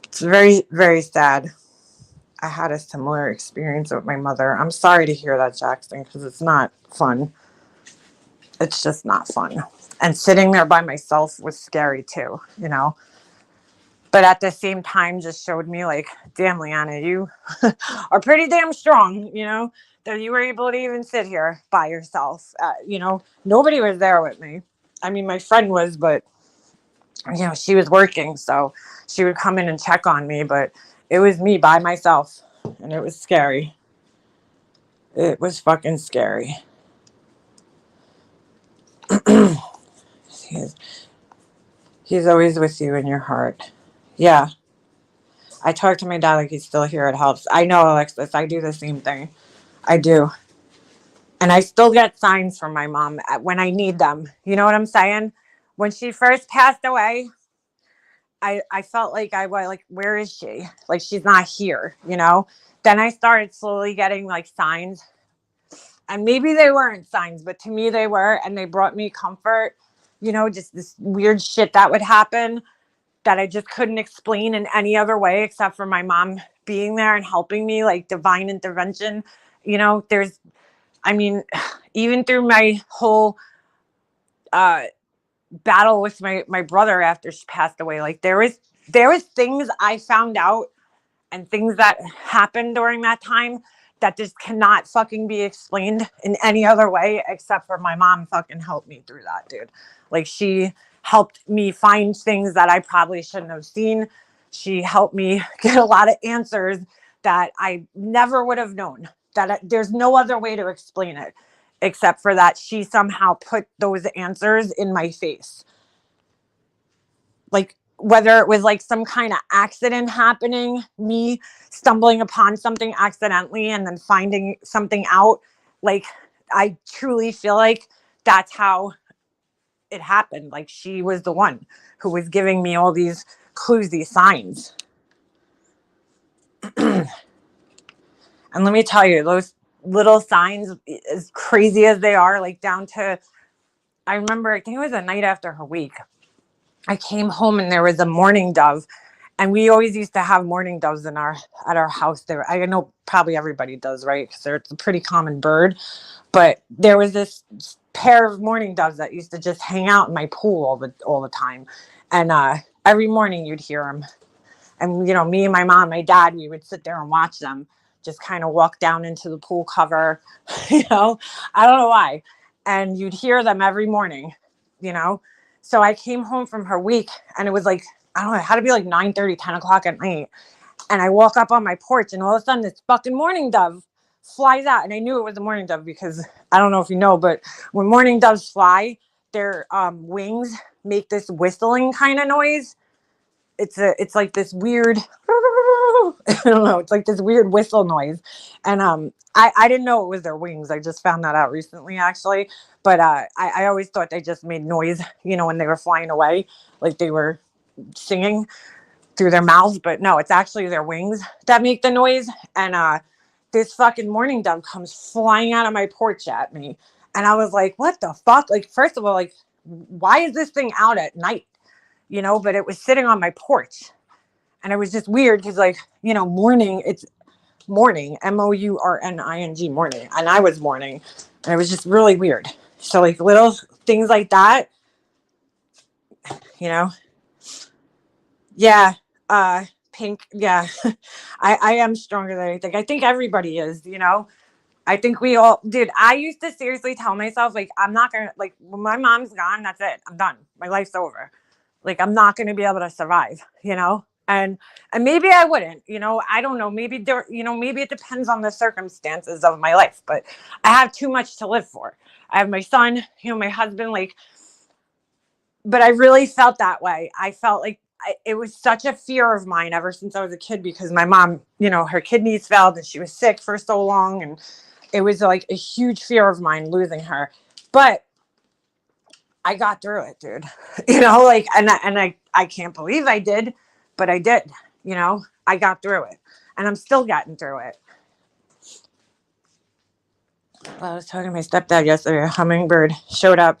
it's very, very sad. I had a similar experience with my mother. I'm sorry to hear that, Jackson, because it's not fun. It's just not fun. And sitting there by myself was scary too, But at the same time, just showed me like, damn, Leanna, you are pretty damn strong, that you were able to even sit here by yourself. Nobody was there with me. I mean, my friend was, but, she was working, so she would come in and check on me, but it was me by myself, and it was scary. It was fucking scary. He's always with you in your heart. Yeah. I talk to my dad like he's still here. It helps. I know, Alexis. I do the same thing. I do. And I still get signs from my mom when I need them. You know what I'm saying? When she first passed away, I felt like I was like, where is she? Like, she's not here, Then I started slowly getting like signs. And maybe they weren't signs, but to me they were. And they brought me comfort, just this weird shit that would happen that I just couldn't explain in any other way except for my mom being there and helping me, like divine intervention. Even through my whole battle with my brother after she passed away, like there was things I found out and things that happened during that time that just cannot fucking be explained in any other way except for my mom fucking helped me through that, dude. Like, she helped me find things that I probably shouldn't have seen. She helped me get a lot of answers that I never would have known, there's no other way to explain it except for that she somehow put those answers in my face. Like whether it was like some kind of accident happening, me stumbling upon something accidentally and then finding something out, like I truly feel like that's how it happened. Like she was the one who was giving me all these clues, these signs. And let me tell you, those little signs, as crazy as they are, like down to, I remember, I think it was a night after her week. I came home and there was a mourning dove, and we always used to have mourning doves at our house. There, I know probably everybody does, right? Because it's a pretty common bird. But there was this pair of mourning doves that used to just hang out in my pool all the time, and every morning you'd hear them. And me and my mom, my dad, we would sit there and watch them just kind of walk down into the pool cover. I don't know why, and you'd hear them every morning. So I came home from her week, and it was like, I don't know, it had to be like 9:30, 10 o'clock at night. And I walk up on my porch, and all of a sudden this fucking mourning dove flies out. And I knew it was a mourning dove because I don't know if you know, but when mourning doves fly, their wings make this whistling kind of noise. It's like this weird, I don't know, it's like this weird whistle noise. And I didn't know it was their wings. I just found that out recently, actually. But I always thought they just made noise, when they were flying away, like they were singing through their mouths. But no, it's actually their wings that make the noise. And this fucking mourning dove comes flying out of my porch at me. And I was like, what the fuck? Like, first of all, like, why is this thing out at night? But it was sitting on my porch. And it was just weird because, like, morning, it's morning, mourning, morning. And I was mourning. And it was just really weird. So, like, little things like that, Yeah. Pink. Yeah. I am stronger than I think. I think everybody is, I think we all, dude, I used to seriously tell myself, like, I'm not going to, like, when my mom's gone, that's it. I'm done. My life's over. Like, I'm not going to be able to survive, and maybe I wouldn't, I don't know. Maybe there, maybe it depends on the circumstances of my life, but I have too much to live for. I have my son, my husband, like, but I really felt that way. I felt like it was such a fear of mine ever since I was a kid because my mom, her kidneys failed and she was sick for so long. And it was like a huge fear of mine losing her. But I got through it, dude. Like, and I can't believe I did, but I did. I got through it, and I'm still getting through it. Well, I was talking to my stepdad yesterday. A hummingbird showed up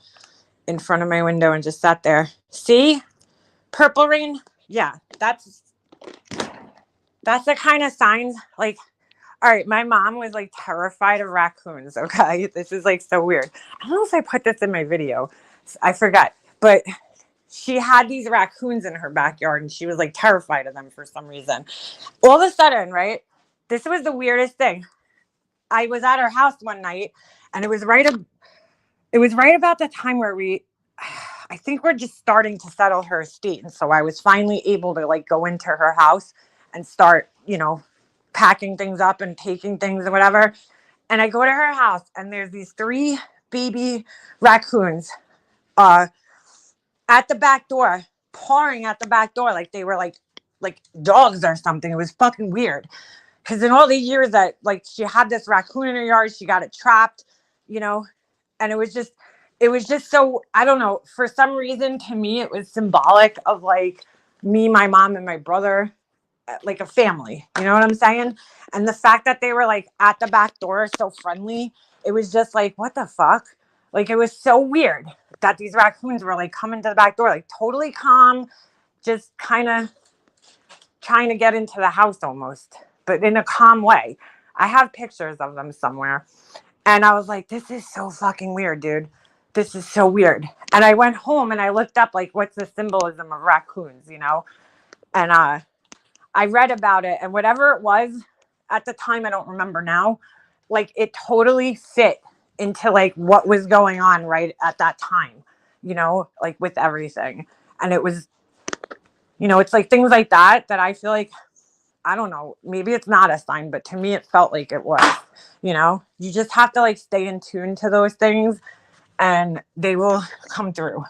in front of my window and just sat there. See, purple rain. Yeah, that's the kind of signs. Like, all right, my mom was like terrified of raccoons. Okay, this is like so weird. I don't know if I put this in my video. I forgot, but she had these raccoons in her backyard and she was like terrified of them for some reason. All of a sudden, right? This was the weirdest thing. I was at her house one night and it was right about the time where I think we're just starting to settle her estate. And so I was finally able to like go into her house and start, packing things up and taking things or whatever. And I go to her house and there's these 3 baby raccoons at the back door, pawing at the back door like they were like dogs or something. It was fucking weird. Because in all the years that like she had this raccoon in her yard, she got it trapped, and it was just so, I don't know, for some reason to me it was symbolic of like me, my mom, and my brother, like a family. You know what I'm saying? And the fact that they were like at the back door so friendly, it was just like, what the fuck? Like, it was so weird that these raccoons were like coming to the back door, like totally calm, just kind of trying to get into the house almost, but in a calm way. I have pictures of them somewhere. And I was like, this is so fucking weird, dude. This is so weird. And I went home and I looked up like what's the symbolism of raccoons, And I read about it, and whatever it was at the time, I don't remember now, like it totally fit into like what was going on right at that time, like with everything. And it was, it's like things like that I feel like I don't know, maybe it's not a sign, but to me it felt like it was. You just have to like stay in tune to those things and they will come through.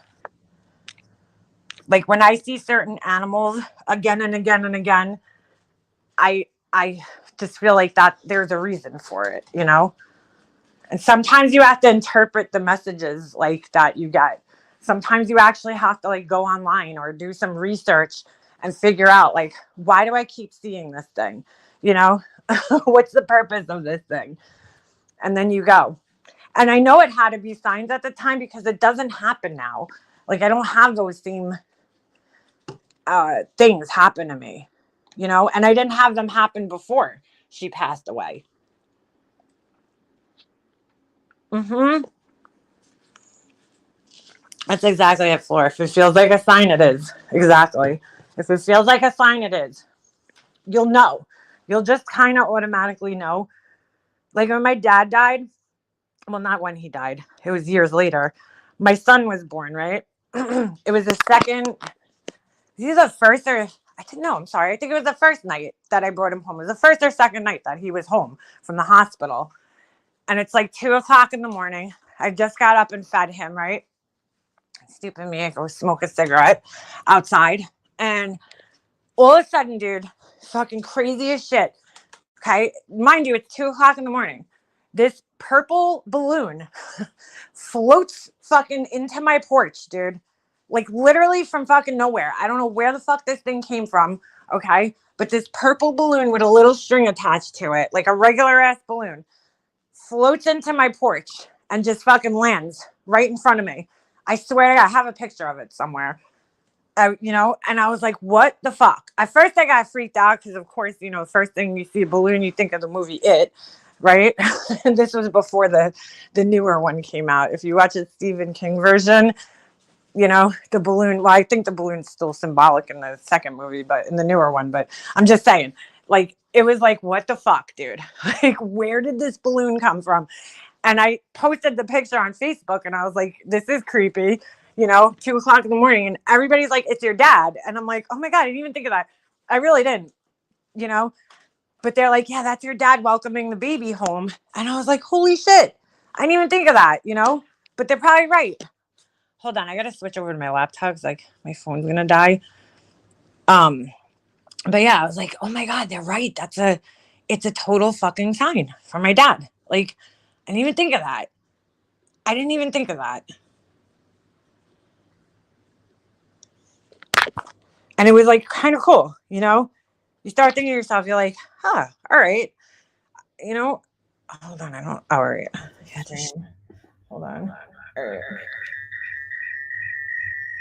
Like when I see certain animals again and again and again, I just feel like that there's a reason for it. And sometimes you have to interpret the messages like that you get. Sometimes you actually have to like go online or do some research and figure out like, why do I keep seeing this thing? You know, what's the purpose of this thing? And then you go. And I know it had to be signs at the time because it doesn't happen now. Like I don't have those same things happen to me, and I didn't have them happen before she passed away. Mm-hmm. That's exactly it, Flora. If it feels like a sign, it is. Exactly. If it feels like a sign, it is. You'll know. You'll just kind of automatically know. Like when my dad died, well, not when he died, it was years later. My son was born, right? It was the second, either the first or, I didn't know, I'm sorry. I think it was the first night that I brought him home. It was the first or second night that he was home from the hospital. And it's like 2 o'clock in the morning. I just got up and fed him, right? Stupid me, I go smoke a cigarette outside. And all of a sudden, dude, fucking crazy as shit. Okay. Mind you, it's 2 o'clock in the morning. This purple balloon floats fucking into my porch, dude. Like literally from fucking nowhere. I don't know where the fuck this thing came from. Okay. But this purple balloon with a little string attached to it, like a regular ass balloon, floats into my porch and just fucking lands right in front of me. I swear to God, I have a picture of it somewhere. And I was like, what the fuck? At first I got freaked out because of course, first thing you see a balloon, you think of the movie It, right? And this was before the newer one came out. If you watch a Stephen King version, the balloon, well, I think the balloon's still symbolic in the second movie, but in the newer one, but I'm just saying, like, it was like, what the fuck, dude? Like, where did this balloon come from? And I posted the picture on Facebook and I was like, this is creepy, 2 o'clock in the morning. And everybody's like, it's your dad. And I'm like, oh my God, I didn't even think of that. I really didn't, you know, but they're like, yeah, that's your dad welcoming the baby home. And I was like, holy shit. I didn't even think of that, but they're probably right. Hold on. I got to switch over to my laptop because like my phone's going to die. But yeah, I was like, oh my God, they're right. It's a total fucking sign for my dad. Like, I didn't even think of that. I didn't even think of that. And it was like kind of cool. You start thinking to yourself, you're like, huh, all right. Hold on, I don't, all right. Yeah, hold on. All right.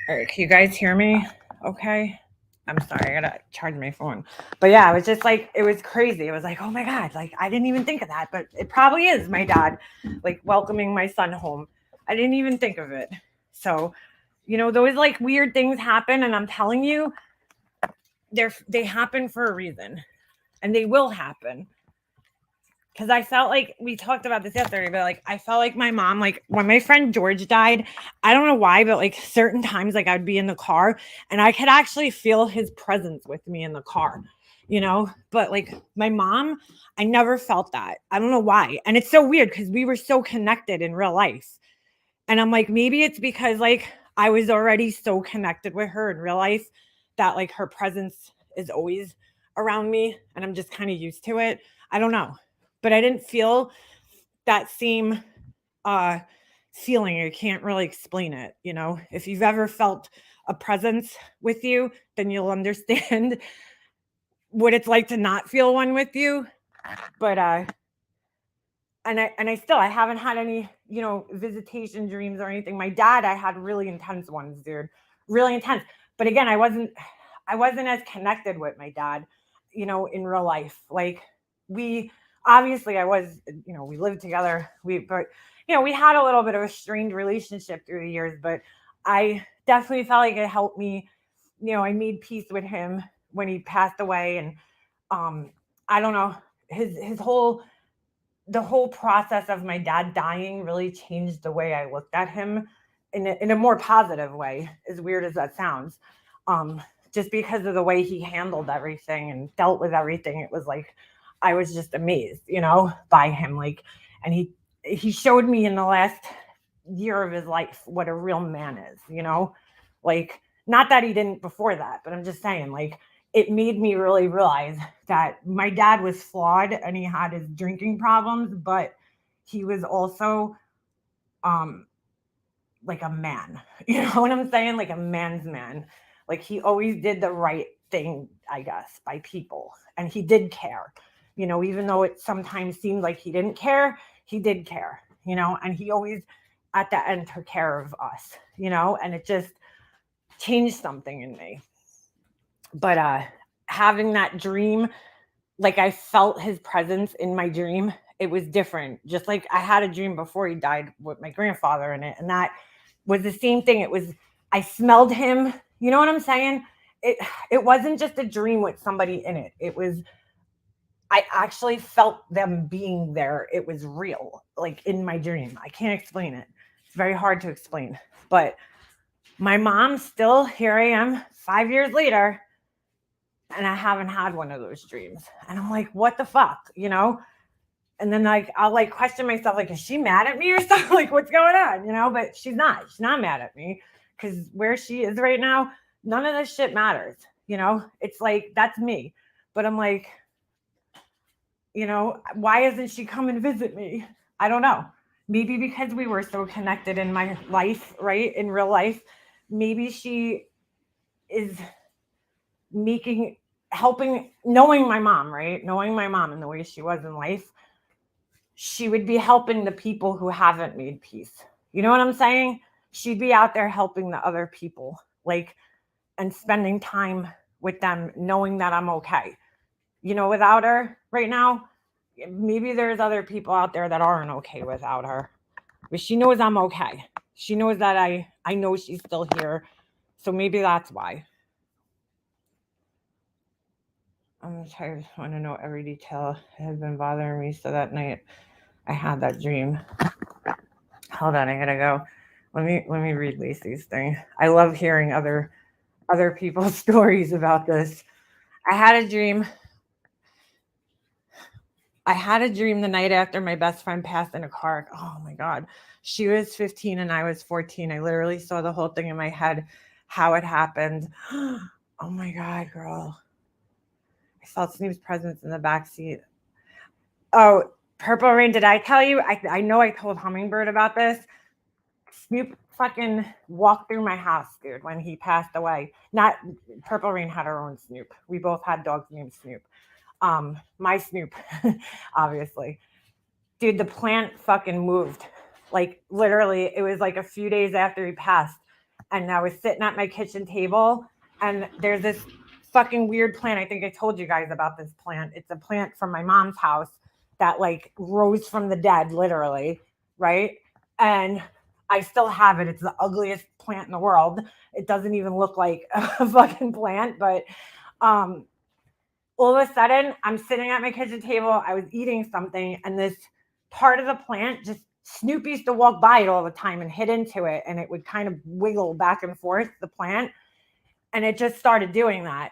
All right, can you guys hear me? Okay. I'm sorry, I gotta charge my phone. But yeah, it was just like, it was crazy. It was like, oh my God, like I didn't even think of that, but it probably is my dad, like welcoming my son home. I didn't even think of it. So, those like weird things happen, and I'm telling you, they happen for a reason, and they will happen. Because I felt like we talked about this yesterday, but like I felt like my mom, like when my friend George died, I don't know why, but like certain times, like I'd be in the car and I could actually feel his presence with me in the car. But like my mom, I never felt that. I don't know why. And it's so weird because we were so connected in real life. And I'm like, maybe it's because like I was already so connected with her in real life that like her presence is always around me and I'm just kind of used to it. I don't know. But I didn't feel that same uh feeling. I can't really explain it. If you've ever felt a presence with you, then you'll understand what it's like to not feel one with you. But I haven't had any, visitation dreams or anything. My dad, I had really intense ones, dude. Really intense. But again, I wasn't as connected with my dad, in real life. Like we obviously I was, we lived together. But we had a little bit of a strained relationship through the years, but I definitely felt like it helped me. I made peace with him when he passed away. And I don't know, the whole process of my dad dying really changed the way I looked at him in a more positive way, as weird as that sounds. just because of the way he handled everything and dealt with everything. It was like I was just amazed, by him. Like, and he showed me in the last year of his life what a real man is. Like, not that he didn't before that, but I'm just saying, like, it made me really realize that my dad was flawed and he had his drinking problems, but he was also um like a man. You know what I'm saying? Like a man's man. Like he always did the right thing, I guess, by people. And he did care. Even though it sometimes seemed like he didn't care, he did care, and he always at the end took care of us, and it just changed something in me. But having that dream, like I felt his presence in my dream. It was different. Just like I had a dream before he died with my grandfather in it, and that was the same thing. It was, I smelled him. You know what I'm saying? It wasn't just a dream with somebody in it. It was, I actually felt them being there. It was real, like in my dream. I can't explain it. It's very hard to explain. But my mom still, here I am 5 years later, and I haven't had one of those dreams. And I'm like, what the fuck, And then like I'll like question myself, like, is she mad at me or something? Like, what's going on? But she's not. She's not mad at me, because where she is right now, none of this shit matters. It's like that's me. But I'm like, why isn't she come and visit me? I don't know. Maybe because we were so connected in my life, right? In real life. Maybe she is helping, knowing my mom, right? Knowing my mom and the way she was in life, she would be helping the people who haven't made peace. You know what I'm saying? She'd be out there helping the other people, like, and spending time with them, knowing that I'm okay. Without her right now, maybe there's other people out there that aren't okay without her. But she knows I'm okay. She knows that I know she's still here. So maybe that's why. I'm tired. I want to know every detail that has been bothering me. So that night I had that dream. Hold on, I gotta go. Let me read Lacey's thing. I love hearing other people's stories about this. I had a dream. The night after my best friend passed in a car. Oh my God. She was 15 and I was 14. I literally saw the whole thing in my head, how it happened. Oh my God, girl. I felt Snoop's presence in the back seat. Oh, Purple Rain, did I tell you? I know I told Hummingbird about this. Snoop fucking walked through my house, dude, when he passed away. Not Purple Rain had her own Snoop. We both had dogs named Snoop. My Snoop, obviously. Dude, the plant fucking moved. Like literally, it was like a few days after he passed. And I was sitting at my kitchen table, and there's this fucking weird plant. I think I told you guys about this plant. It's a plant from my mom's house that like rose from the dead, literally, right? And I still have it. It's the ugliest plant in the world. It doesn't even look like a fucking plant, but all of a sudden, I'm sitting at my kitchen table. I was eating something, and this part of the plant, just Snoop used to walk by it all the time and hit into it, and it would kind of wiggle back and forth, the plant. And it just started doing that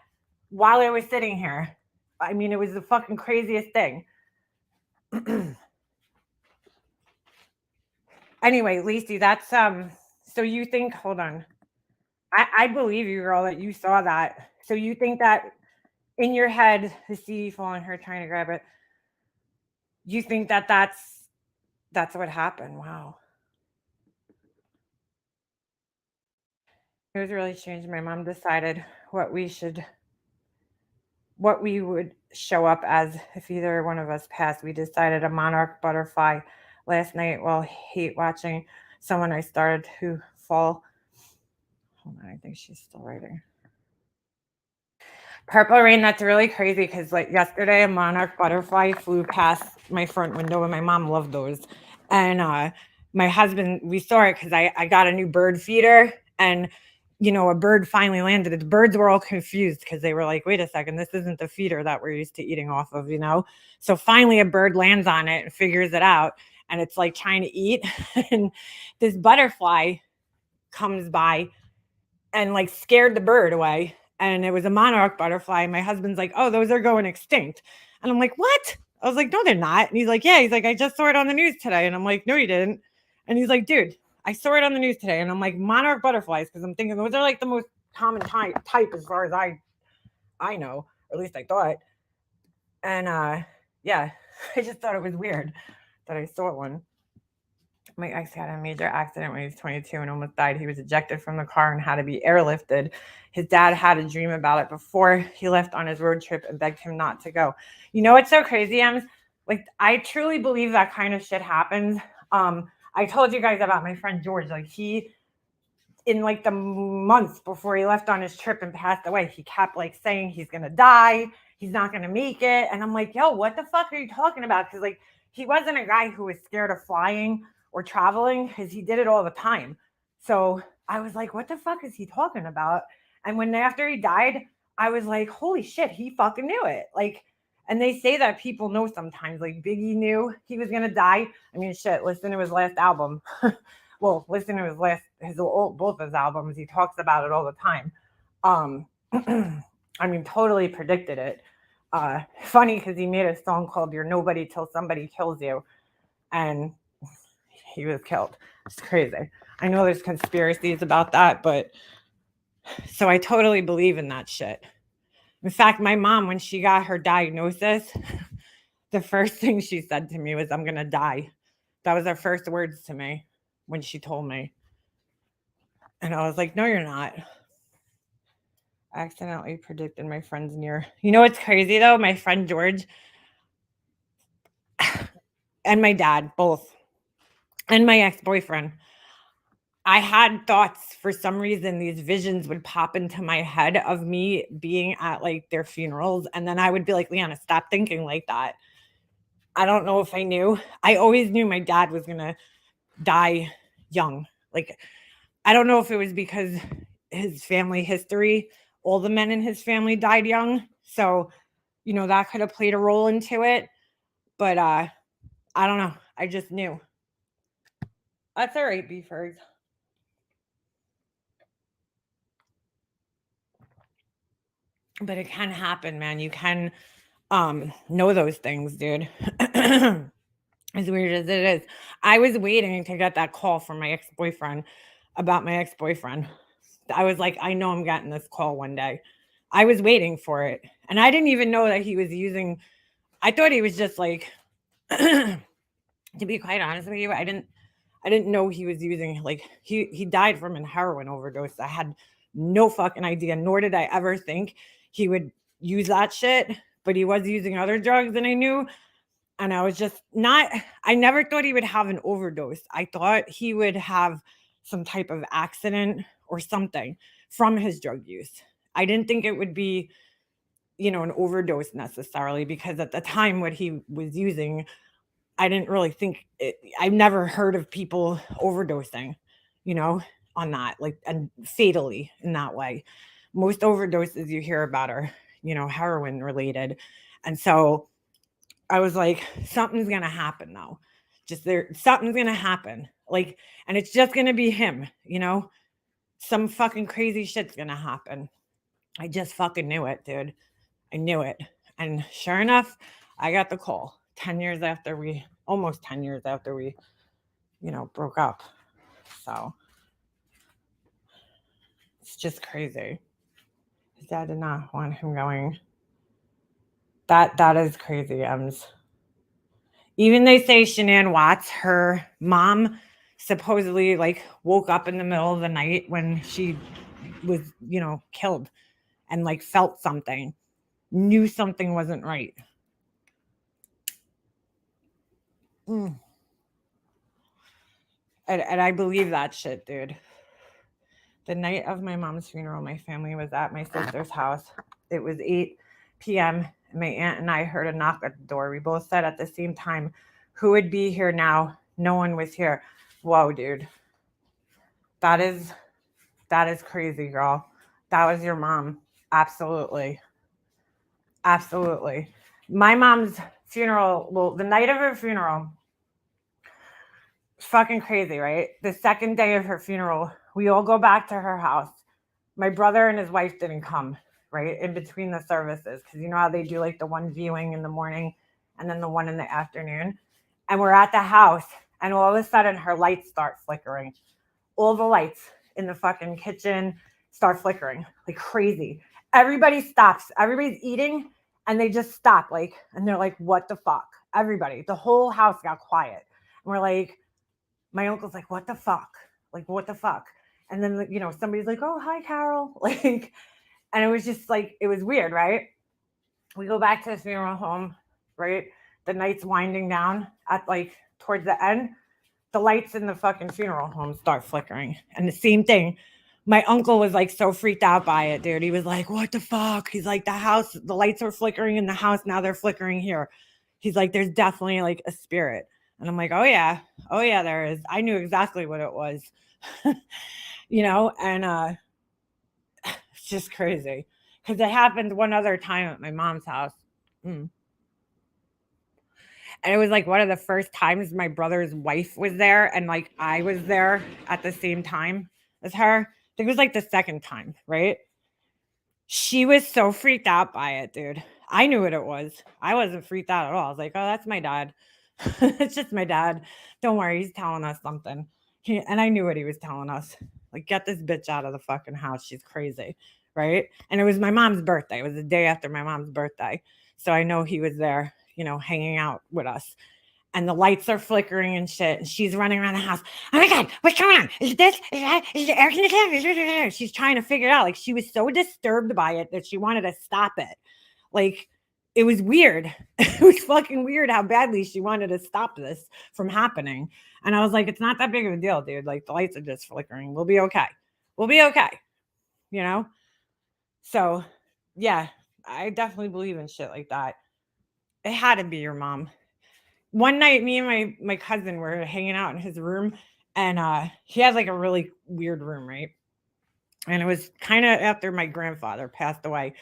while I was sitting here. I mean, it was the fucking craziest thing. Anyway, Lacey, that's so you think, hold on. I believe you, girl, that you saw that. So you think that in your head, the CD falling, her trying to grab it, you think that that's what happened. Wow. It was really strange. My mom decided what we would show up as if either one of us passed. We decided a monarch butterfly last night while hate watching someone I started who fall. Hold on, I think she's still writing. Purple Rain, that's really crazy because like yesterday a monarch butterfly flew past my front window and my mom loved those. And my husband, we saw it because I got a new bird feeder, and a bird finally landed. The birds were all confused because they were like, wait a second, this isn't the feeder that we're used to eating off of, So finally a bird lands on it and figures it out, and it's like trying to eat. And this butterfly comes by and like scared the bird away. and it was a monarch butterfly. And my husband's like, oh, those are going extinct. And I'm like, what? I was like, no, they're not. And he's like, yeah. He's like, I just saw it on the news today. And I'm like, no, you didn't. And he's like, dude, I saw it on the news today. And I'm like, monarch butterflies, because I'm thinking those are like the most common type as far as I know, or at least I thought. And yeah, I just thought it was weird that I saw one. My ex had a major accident when he was 22 and almost died. He was ejected from the car and had to be airlifted. His dad had a dream about it before he left on his road trip and begged him not to go. You know what's so crazy, Ems? Like, I truly believe that kind of shit happens. I told you guys about my friend George. Like, he, in like the months before he left on his trip and passed away, he kept like saying he's gonna die, he's not gonna make it. And I'm like, yo, what the fuck are you talking about? Because like, he wasn't a guy who was scared of flying or traveling, because he did it all the time. So I was like, what the fuck is he talking about? And when after he died, I was like, holy shit, he fucking knew it. Like, and they say that people know sometimes. Like Biggie knew he was gonna die. I mean, shit, listen to his last album. Well, listen to both his albums. He talks about it all the time. I mean, totally predicted it. Funny because he made a song called "You're Nobody Till Somebody Kills You," and he was killed. It's crazy. I know there's conspiracies about that, but so I totally believe in that shit. In fact, my mom, when she got her diagnosis, the first thing she said to me was, I'm going to die. That was her first words to me when she told me. And I was like, no, you're not. I accidentally predicted my friend's near. You know what's crazy though? My friend George and my dad, both, and my ex-boyfriend, I had thoughts for some reason. These visions would pop into my head of me being at like their funerals. And then I would be like, Leanna, stop thinking like that. I don't know if I knew. I always knew my dad was going to die young. Like, I don't know if it was because his family history, all the men in his family died young. So, you know, that could have played a role into it. But I don't know. I just knew. That's all right, beefers. But it can happen, man. You can know those things, dude. As weird as it is. I was waiting to get that call from my ex-boyfriend about my ex-boyfriend. I was like, I know I'm getting this call one day. I was waiting for it. And I didn't even know that he was using, I thought he was just like, to be quite honest with you, I didn't know he was using, like, he died from a heroin overdose. I had no fucking idea, nor did I ever think he would use that shit, but he was using other drugs and I knew. And I was just not, I never thought he would have an overdose. I thought he would have some type of accident or something from his drug use. I didn't think it would be, you know, an overdose necessarily, because at the time what he was using, I didn't really think it, I've never heard of people overdosing, you know, on that, like, and fatally in that way. Most overdoses you hear about are, you know, heroin related. And so I was like, something's gonna happen though. Just there, something's gonna happen. Like, and it's just gonna be him, you know? Some fucking crazy shit's gonna happen. I just fucking knew it, dude. I knew it. And sure enough, I got the call 10 years after we, almost 10 years after we, you know, broke up. So it's just crazy. His dad did not want him going. That is crazy, Ems. Even they say Shanann Watts, her mom, supposedly like woke up in the middle of the night when she was, you know, killed, and like felt something, knew something wasn't right. Mm. And I believe that shit, dude. The night of my mom's funeral, my family was at my sister's house. It was 8 p.m. and my aunt and I heard a knock at the door. We both said at the same time, who would be here now? No one was here. Whoa, dude. That is crazy, girl. That was your mom. Absolutely. Absolutely. My mom's funeral, well, the night of her funeral, fucking crazy, right? The second day of her funeral, we all go back to her house. My brother and his wife didn't come. right? In between the services. Because you know how they do like the one viewing in the morning and then the one in the afternoon. And we're at the house and all of a sudden her lights start flickering. All the lights in the fucking kitchen start flickering like crazy. Everybody stops. Everybody's eating and they just stop like, and they're like, what the fuck? Everybody, the whole house got quiet. And we're like, my uncle's like, what the fuck? Like, what the fuck? And then, you know, somebody's like, oh, hi, Carol. Like, and it was just like, it was weird, right? We go back to the funeral home, right? The night's winding down at like towards the end. The lights in the fucking funeral home start flickering. And the same thing. My uncle was like so freaked out by it, dude. He was like, what the fuck? He's like, the lights are flickering in the house. Now they're flickering here. He's like, there's definitely like a spirit. And I'm like, oh yeah, there is. I knew exactly what it was, you know, and it's just crazy because it happened one other time at my mom's house. And it was like one of the first times my brother's wife was there and like I was there at the same time as her. I think it was like the second time, right? She was so freaked out by it, dude. I knew what it was. I wasn't freaked out at all. I was like, oh, that's my dad. It's just my dad. Don't worry, he's telling us something. And I knew what he was telling us. Like, get this bitch out of the fucking house. She's crazy. Right? And it was my mom's birthday. It was the day after my mom's birthday. So I know he was there, you know, hanging out with us. And the lights are flickering and shit. And she's running around the house. Oh my God, what's going on? Is it this? Is that? Is it air conditioning? She's trying to figure it out. Like, she was so disturbed by it that she wanted to stop it. Like, it was weird. It was fucking weird how badly she wanted to stop this from happening. And I was like, it's not that big of a deal, dude. Like, the lights are just flickering. We'll be okay. We'll be okay. You know? So, yeah, I definitely believe in shit like that. It had to be your mom. One night, me and my cousin were hanging out in his room, and he has like a really weird room, right? And it was kind of after my grandfather passed away,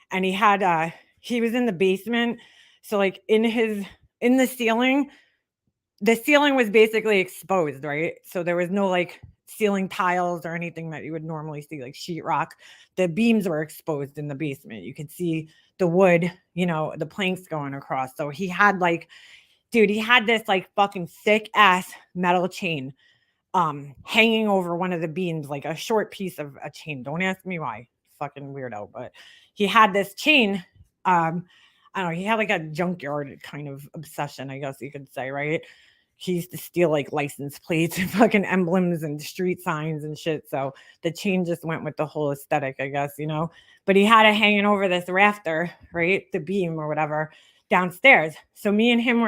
and he was in the basement, so like in the ceiling, the ceiling was basically exposed, right? So there was no like ceiling tiles or anything that you would normally see, like sheetrock. The beams were exposed in the basement. You could see the wood, you know, the planks going across. So he had like, dude, he had this like fucking thick ass metal chain hanging over one of the beams, like a short piece of a chain. Don't ask me why. Fucking weirdo. But he had this chain. I don't know, he had like a junkyard kind of obsession, I guess you could say, right? He used to steal like license plates and fucking emblems and street signs and shit. So the chain just went with the whole aesthetic, I guess, you know. But he had it hanging over this rafter, right? The beam or whatever downstairs. So me and him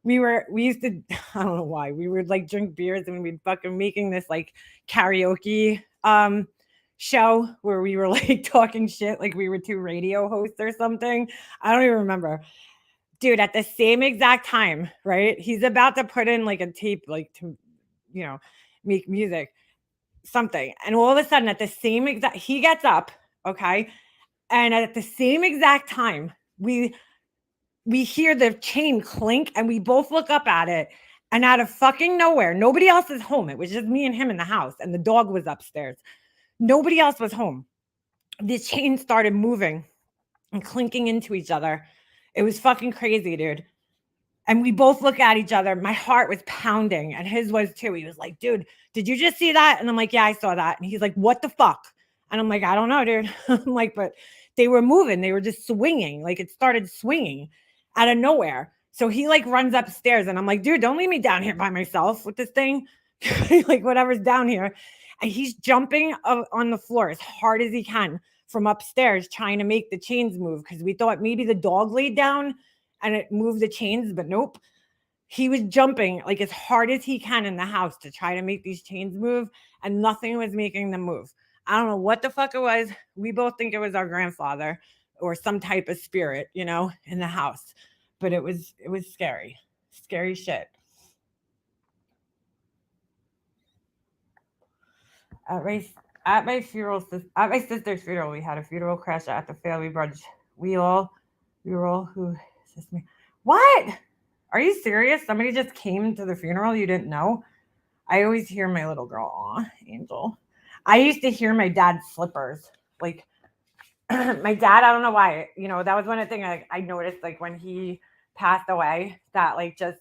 we used to, I don't know why, we would like drink beers and we'd fucking making this like karaoke show where we were like talking shit like we were two radio hosts or something. I don't even remember. Dude, at the same exact time, right? He's about to put in like a tape, like to, you know, make music, something. And all of a sudden, at the same exact, he gets up, okay? And at the same exact time, we hear the chain clink and we both look up at it. And out of fucking nowhere, nobody else is home. It was just me and him in the house, and the dog was upstairs. Nobody else was home. The chain started moving and clinking into each other. It was fucking crazy, dude. And we both look at each other. My heart was pounding, and his was too. He was like, dude, did you just see that? And I'm like, yeah, I saw that. And he's like, what the fuck? And I'm like, I don't know, dude. I'm like, but they were moving. They were just swinging. Like, it started swinging out of nowhere. So he like runs upstairs, and I'm like, dude, don't leave me down here by myself with this thing. Like, whatever's down here. And he's jumping on the floor as hard as he can from upstairs, trying to make the chains move, because we thought maybe the dog laid down and it moved the chains, but nope. He was jumping like as hard as he can in the house to try to make these chains move, and nothing was making them move. I don't know what the fuck it was. We both think it was our grandfather or some type of spirit, you know, in the house. But it was scary. Scary shit. At my sister's funeral, we had a funeral crash at the family brunch. We all who is this me? What? Are you serious? Somebody just came to the funeral you didn't know? I always hear my little girl, aw, Angel. I used to hear my dad's slippers. Like, My dad, I don't know why, that was one of the things I noticed, like when he passed away, that like just,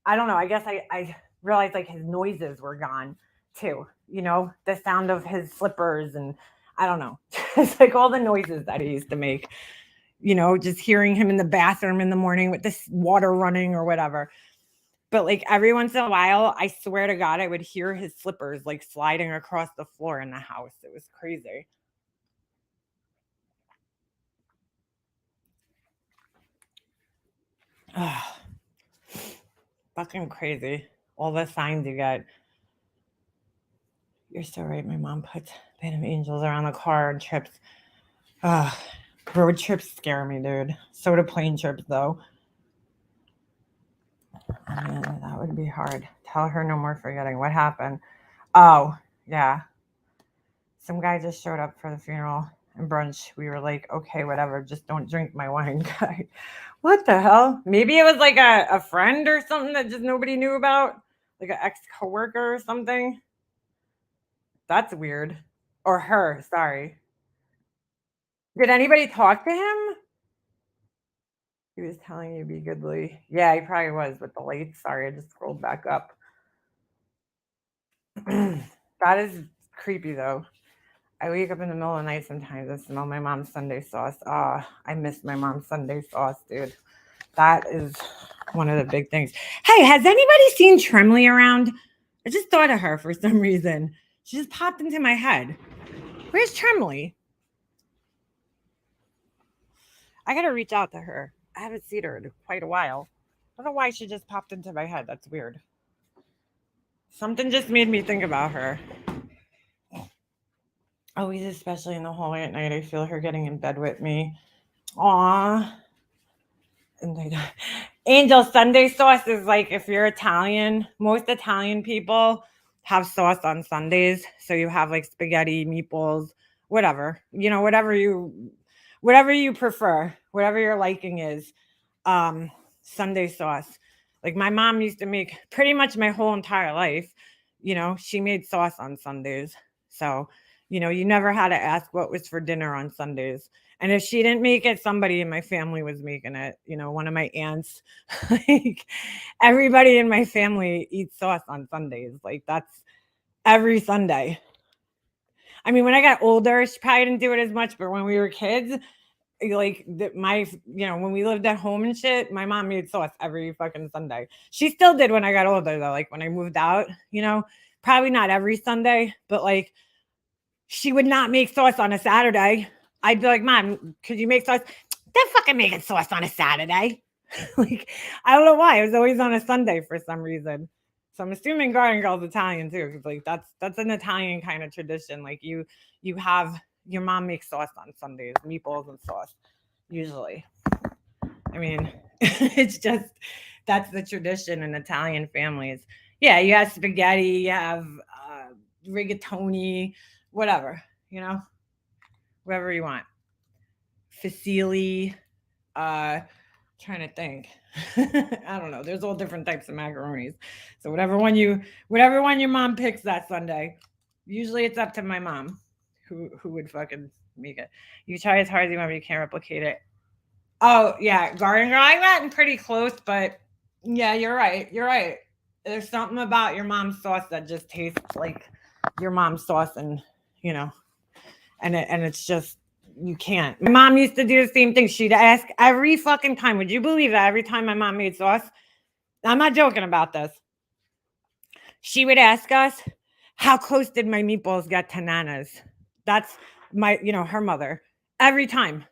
I don't know, I guess I realized like his noises were gone too, the sound of his slippers and I don't know, it's like all the noises that he used to make, just hearing him in the bathroom in the morning with this water running or whatever. But like every once in a while, I swear to God, I would hear his slippers like sliding across the floor in the house. It was crazy. Ugh, fucking crazy. All the signs you get. You're so right. My mom puts Phantom Angels around the car and trips. Ugh, road trips scare me, dude. So do plane trips, though. Man, that would be hard. Tell her no more forgetting. What happened? Oh, yeah. Some guy just showed up for the funeral and brunch. We were like, okay, whatever. Just don't drink my wine, guy. What the hell? Maybe it was like a friend or something that just nobody knew about, like an ex coworker or something. That's weird. Or her, sorry. Did anybody talk to him? He was telling you be goodly. Yeah, he probably was with the lights. Sorry, I just scrolled back up. That is creepy though. I wake up in the middle of the night sometimes and smell my mom's Sunday sauce. Ah, I miss my mom's Sunday sauce, dude. That is one of the big things. Hey, has anybody seen Tremley around? I just thought of her for some reason. She just popped into my head. Where's Tremley? I gotta reach out to her. I haven't seen her in quite a while. I don't know why she just popped into my head. That's weird. Something just made me think about her. Always, especially in the hallway at night, I feel her getting in bed with me. Aw. And Angel, Sunday sauce is like if you're Italian, most Italian people have sauce on Sundays. So you have like spaghetti, meatballs, whatever. Whatever you prefer, whatever your liking is. Sunday sauce. Like my mom used to make pretty much my whole entire life. She made sauce on Sundays. So, you never had to ask what was for dinner on Sundays. And if she didn't make it, somebody in my family was making it. One of my aunts. Like everybody in my family eats sauce on Sundays. Like that's every Sunday. I mean, when I got older, she probably didn't do it as much, but when we were kids, like when we lived at home and shit, my mom made sauce every fucking Sunday. She still did when I got older though. Like when I moved out, probably not every Sunday, but like she would not make sauce on a Saturday. I'd be like, Mom, could you make sauce? They're fucking making sauce on a Saturday. Like, I don't know why. It was always on a Sunday for some reason. So I'm assuming Garden Girl's Italian too, because like that's an Italian kind of tradition. Like you have your mom makes sauce on Sundays, meatballs and sauce, usually. I mean, it's just that's the tradition in Italian families. Yeah, you have spaghetti, you have rigatoni, whatever, whatever you want. Fusilli, trying to think. I don't know. There's all different types of macaronis. So whatever one your mom picks that Sunday. Usually it's up to my mom who would fucking make it. You try as hard as you want, but you can't replicate it. Oh yeah, Garden Girl. I gotten pretty close, but yeah, you're right. You're right. There's something about your mom's sauce that just tastes like your mom's sauce, and you know, and it's just you can't. My mom used to do the same thing. She'd ask every fucking time. Would you believe that? Every time my mom made sauce, I'm not joking about this. She would ask us, "How close did my meatballs get to Nana's?" That's her mother. Every time.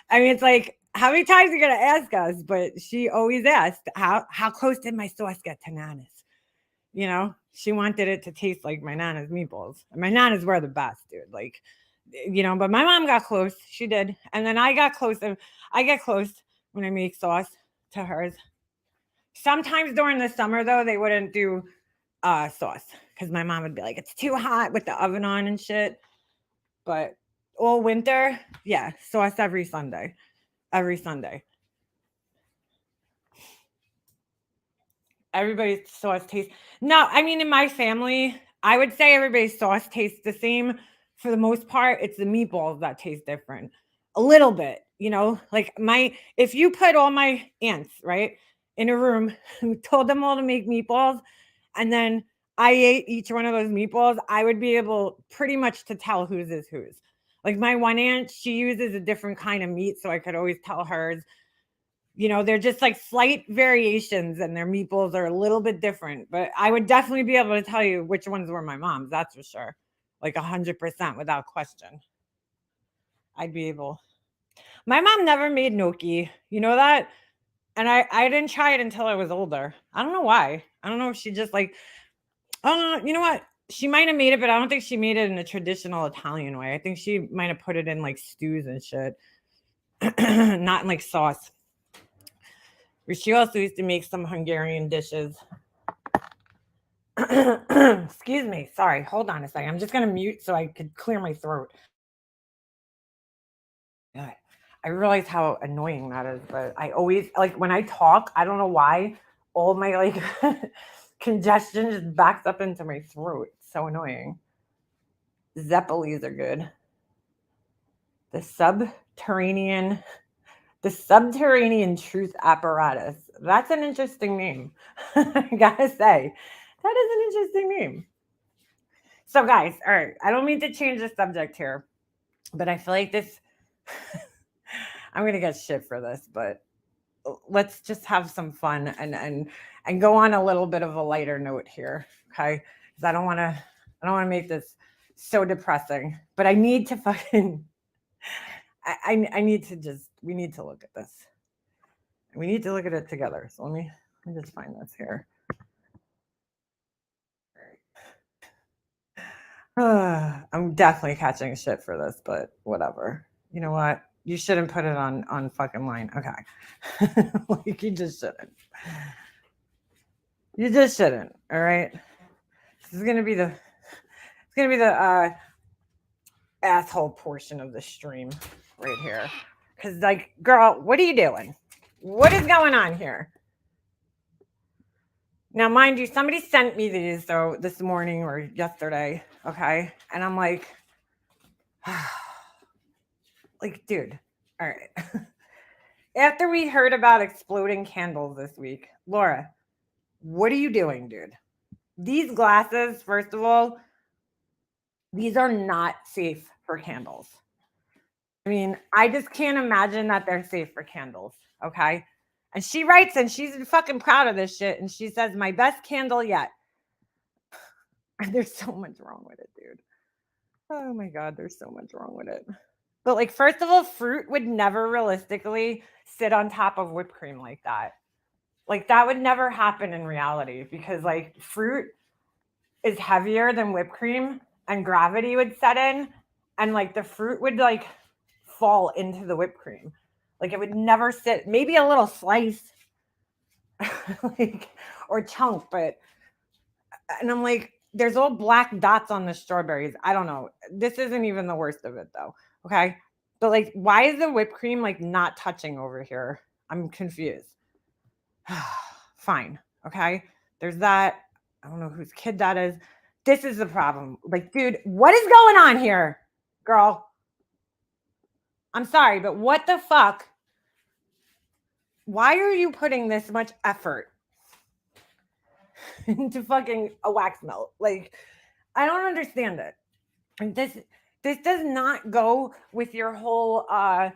I mean, it's like, how many times are you gonna ask us? But she always asked, how close did my sauce get to Nana's? She wanted it to taste like my Nana's meatballs. And my Nana's were the best, dude. Like, but my mom got close. She did. And then I got close. And I get close when I make sauce to hers. Sometimes during the summer, though, they wouldn't do sauce because my mom would be like, it's too hot with the oven on and shit. But all winter, yeah, sauce every Sunday. Every Sunday. Everybody's sauce tastes. No, I mean, in my family, I would say everybody's sauce tastes the same, for the most part, it's the meatballs that taste different. A little bit, like if you put all my aunts, right, in a room, told them all to make meatballs, and then I ate each one of those meatballs, I would be able pretty much to tell whose is whose. Like my one aunt, she uses a different kind of meat, so I could always tell hers. They're just like slight variations, and their meatballs are a little bit different, but I would definitely be able to tell you which ones were my mom's. That's for sure. Like 100% without question. I'd be able. My mom never made gnocchi. You know that? And I didn't try it until I was older. I don't know why. I don't know if she just like, I don't know. You know what? She might have made it, but I don't think she made it in a traditional Italian way. I think she might have put it in like stews and shit, not in like sauce. But she also used to make some Hungarian dishes. Excuse me. Sorry. Hold on a second. I'm just going to mute so I could clear my throat. God, I realize how annoying that is, but I always like when I talk, I don't know why all my like congestion just backs up into my throat. It's so annoying. Zeppelis are good. The subterranean truth apparatus. That's an interesting name. I gotta say, that is an interesting name. So, guys, all right, I don't mean to change the subject here, but I feel like this. I'm gonna get shit for this, but let's just have some fun and go on a little bit of a lighter note here, okay? Because I don't want to make this so depressing. But I need to fucking. I need to just. We need to look at this. We need to look at it together. So let me just find this here. I'm definitely catching shit for this, but whatever. You know what? You shouldn't put it on fucking line. Okay. Like you just shouldn't. You just shouldn't. All right. This is gonna be the asshole portion of the stream right here. Cause like, girl, what are you doing? What is going on here? Now, mind you, somebody sent me these though this morning or yesterday. Okay. And I'm like, like, dude, all right. After we heard about exploding candles this week, Laura, what are you doing, dude? These glasses, first of all, these are not safe for candles. I mean, I just can't imagine that they're safe for candles. Okay. And she writes, and she's fucking proud of this shit. And she says, my best candle yet. And there's so much wrong with it, dude. Oh my God, there's so much wrong with it. But like, first of all, fruit would never realistically sit on top of whipped cream like that. Like that would never happen in reality because like fruit is heavier than whipped cream and gravity would set in and like the fruit would like fall into the whipped cream. Like it would never sit, maybe a little slice like or chunk, but and I'm like, there's all black dots on the strawberries. I don't know. This isn't even the worst of it though. Okay. But like, why is the whipped cream like not touching over here? I'm confused. Fine. Okay. There's that. I don't know whose kid that is. This is the problem. Like, dude, what is going on here, girl? I'm sorry, but what the fuck? Why are you putting this much effort into fucking a wax melt? Like, I don't understand it. And this does not go with your whole I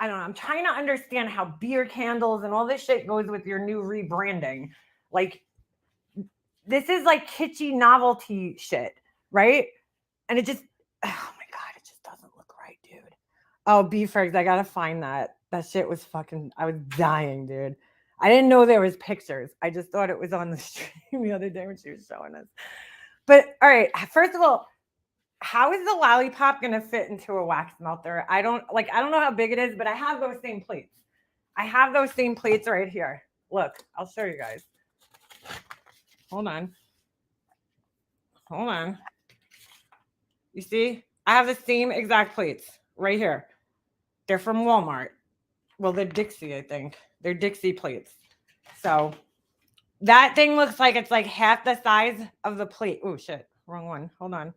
don't know. I'm trying to understand how beer candles and all this shit goes with your new rebranding. Like, this is like kitschy novelty shit, right? And it just, oh my God, it just doesn't look right, dude. Oh, Beefregs, I gotta find that. That shit was fucking, I was dying, dude. I didn't know there was pictures. I just thought it was on the stream the other day when she was showing us. But all right, first of all, how is the lollipop going to fit into a wax melter? I don't know how big it is, but I have those same plates. I have those same plates right here. Look, I'll show you guys. Hold on. You see, I have the same exact plates right here. They're from Walmart. Well, they're Dixie, I think. They're Dixie plates. So that thing looks like it's like half the size of the plate. Oh, shit. Wrong one. Hold on.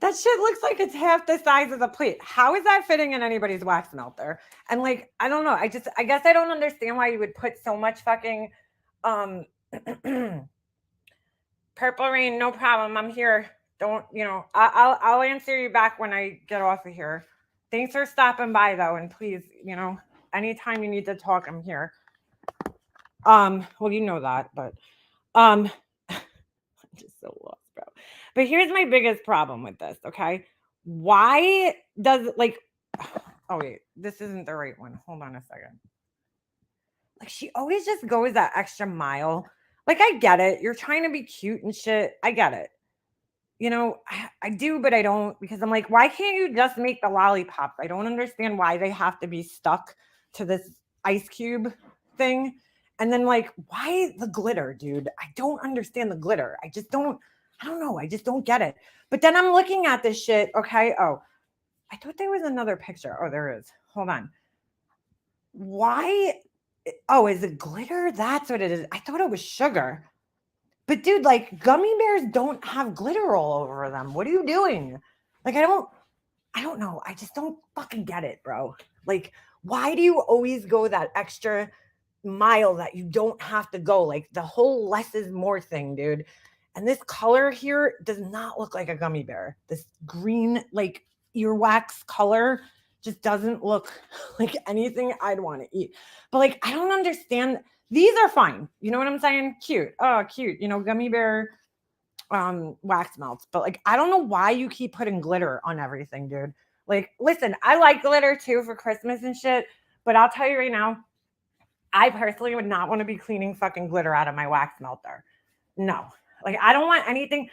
That shit looks like it's half the size of the plate. How is that fitting in anybody's wax melter? And like, I don't know. I guess I don't understand why you would put so much fucking, um, Purple Rain. No problem. I'm here. Don't, I'll answer you back when I get off of here. Thanks for stopping by though. And please, anytime you need to talk, I'm here. Well, you know that, but, I'm just so lost, bro. But here's my biggest problem with this, okay? Why does like oh wait, this isn't the right one. Hold on a second. Like she always just goes that extra mile. Like I get it. You're trying to be cute and shit. I get it. I do, but I don't because I'm like, why can't you just make the lollipops? I don't understand why they have to be stuck to this ice cube thing. And then like, why the glitter, dude? I don't understand the glitter. I don't know. I just don't get it. But then I'm looking at this shit. Okay. Oh, I thought there was another picture. Oh, there is. Hold on. Why? Oh, is it glitter? That's what it is. I thought it was sugar. But dude, like gummy bears don't have glitter all over them. What are you doing? Like I don't know. I just don't fucking get it, bro. Like why do you always go that extra mile that you don't have to go? Like the whole less is more thing, dude. And this color here does not look like a gummy bear. This green like earwax color just doesn't look like anything I'd want to eat. But like I don't understand. These are fine. You know what I'm saying? Cute. Oh, cute. Gummy bear wax melts. But like I don't know why you keep putting glitter on everything, dude. Like, listen, I like glitter too for Christmas and shit. But I'll tell you right now, I personally would not want to be cleaning fucking glitter out of my wax melter. No. Like I don't want anything.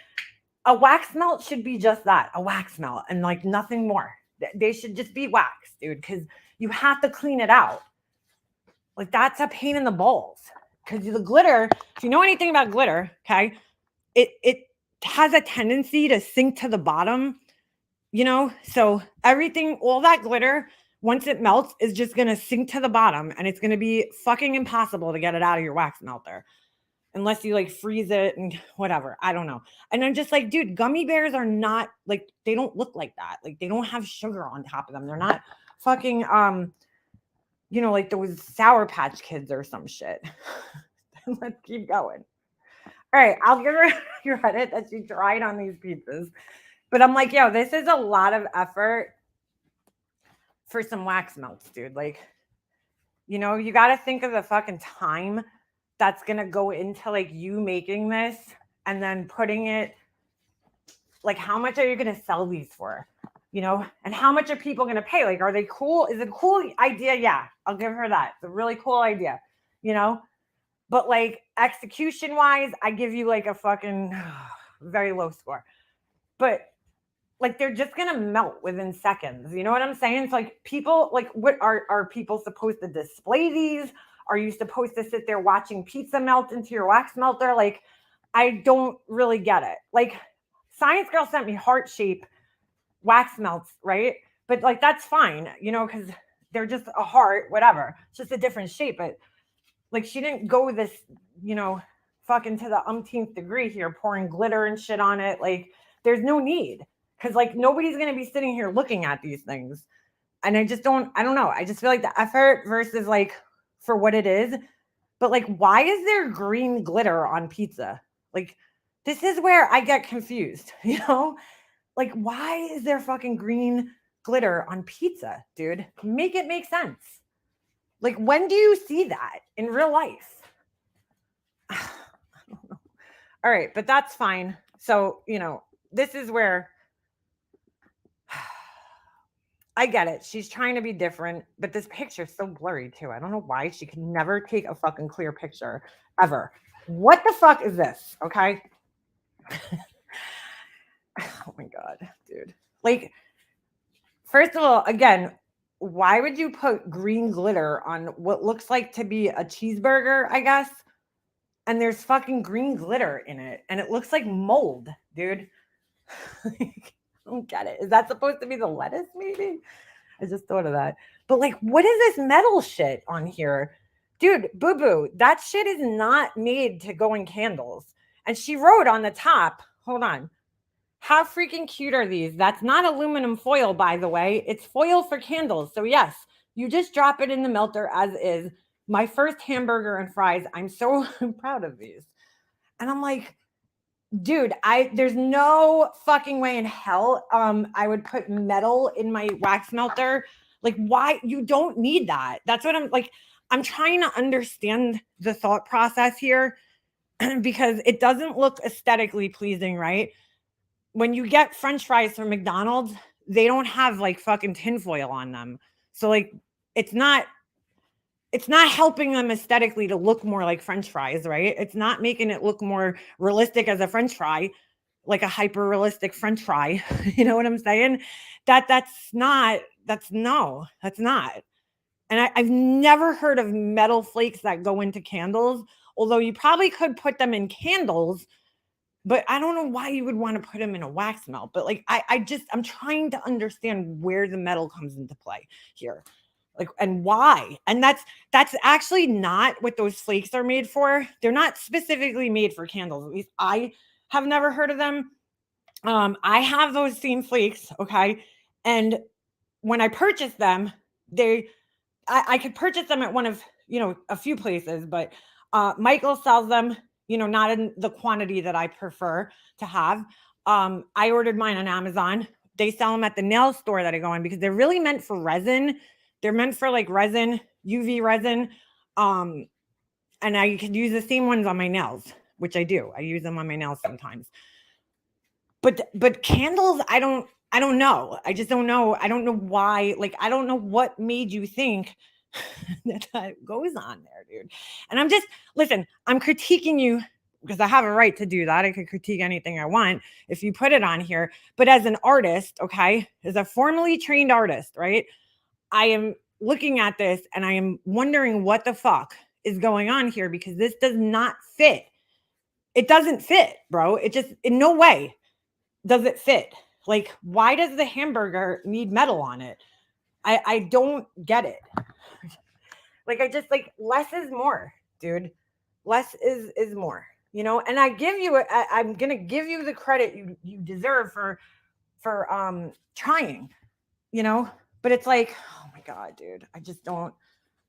A wax melt should be just that, a wax melt, and like nothing more. They should just be wax, dude, because you have to clean it out. Like that's a pain in the balls. Because the glitter, if you know anything about glitter, okay, it has a tendency to sink to the bottom, So everything, all that glitter, once it melts, is just gonna sink to the bottom, and it's gonna be fucking impossible to get it out of your wax melter. Unless you like freeze it and whatever. I don't know. And I'm just like, dude, gummy bears are not like, they don't look like that. Like they don't have sugar on top of them. They're not fucking, like those Sour Patch Kids or some shit. Let's keep going. All right. I'll give her your credit that she tried on these pizzas. But I'm like, yo, this is a lot of effort for some wax melts, dude. Like, you got to think of the fucking time that's going to go into like you making this and then putting it, like how much are you going to sell these for, and how much are people going to pay? Like, are they cool? Is it a cool idea? Yeah, I'll give her that. It's a really cool idea, but like execution wise, I give you like a fucking very low score, but like they're just going to melt within seconds. You know what I'm saying? It's like people, like what are people supposed to display these? Are you supposed to sit there watching pizza melt into your wax melter? Like, I don't really get it. Like, Science Girl sent me heart shape wax melts, right? But like, that's fine, because they're just a heart, whatever. It's just a different shape. But like, she didn't go this, fucking to the umpteenth degree here, pouring glitter and shit on it. Like, there's no need. Because like, nobody's going to be sitting here looking at these things. And I don't know. I just feel like the effort versus like, for what it is, but like why is there green glitter on pizza? Like this is where I get confused, like why is there fucking green glitter on pizza, dude? Make it make sense. Like when do you see that in real life? I don't know. All right, but that's fine. So this is where I get it. She's trying to be different, but this picture's so blurry too. I don't know why she can never take a fucking clear picture ever. What the fuck is this? Okay. Oh my God, dude. Like, first of all, again, why would you put green glitter on what looks like to be a cheeseburger, I guess? And there's fucking green glitter in it. And it looks like mold, dude. I don't get it. Is that supposed to be the lettuce, maybe? I just thought of that. But like, what is this metal shit on here? Dude, boo-boo, that shit is not made to go in candles. And she wrote on the top, hold on. How freaking cute are these? That's not aluminum foil, by the way. It's foil for candles. So, yes, you just drop it in the melter as is. My first hamburger and fries. I'm so proud of these. And I'm like, dude, there's no fucking way in hell I would put metal in my wax melter. Like, why? You don't need that. That's what I'm like. I'm trying to understand the thought process here because it doesn't look aesthetically pleasing, right? When you get French fries from McDonald's, they don't have like fucking tinfoil on them. So like it's not it's not helping them aesthetically to look more like French fries, right? It's not making it look more realistic as a French fry, like a hyper realistic French fry. You know what I'm saying? That's not. And I've never heard of metal flakes that go into candles, although you probably could put them in candles, but I don't know why you would want to put them in a wax melt. But like I'm trying to understand where the metal comes into play here. Like and why? And that's actually not what those flakes are made for. They're not specifically made for candles. At least I have never heard of them. I have those same flakes, okay? And when I purchased them, I could purchase them at one of, a few places, but Michael sells them, not in the quantity that I prefer to have. I ordered mine on Amazon. They sell them at the nail store that I go in because they're really meant for resin. They're meant for like resin, UV resin. And I could use the same ones on my nails, which I do. I use them on my nails sometimes. But candles, I don't know. I just don't know. I don't know why. Like, I don't know what made you think that goes on there, dude. And listen, I'm critiquing you because I have a right to do that. I could critique anything I want if you put it on here. But as an artist, okay, as a formally trained artist, right, I am looking at this and I am wondering what the fuck is going on here because this does not fit. It doesn't fit, bro. It just, in no way does it fit. Like, why does the hamburger need metal on it? I don't get it. Like, I just like less is more, dude. Less is more, and I'm gonna give you the credit you deserve for trying, but it's like, oh my God, dude, I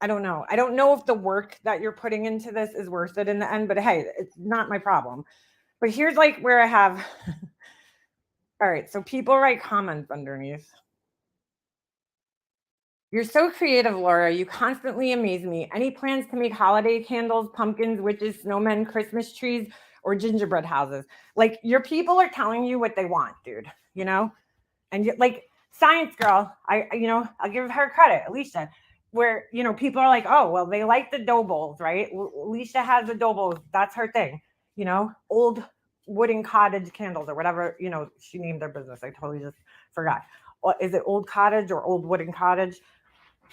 don't know. I don't know if the work that you're putting into this is worth it in the end, but hey, it's not my problem. But here's like where I have all right, so people write comments underneath. You're so creative, Laura. You constantly amaze me. Any plans to make holiday candles, pumpkins, witches, snowmen, Christmas trees, or gingerbread houses? Like, your people are telling you what they want, dude, And like Science Girl, I'll give her credit, Alicia, where, people are like, oh, well, they like the dough bowls, right? Alicia has the dough bowls. That's her thing, old wooden cottage candles or whatever, she named their business. I totally just forgot. Is it old cottage or old wooden cottage?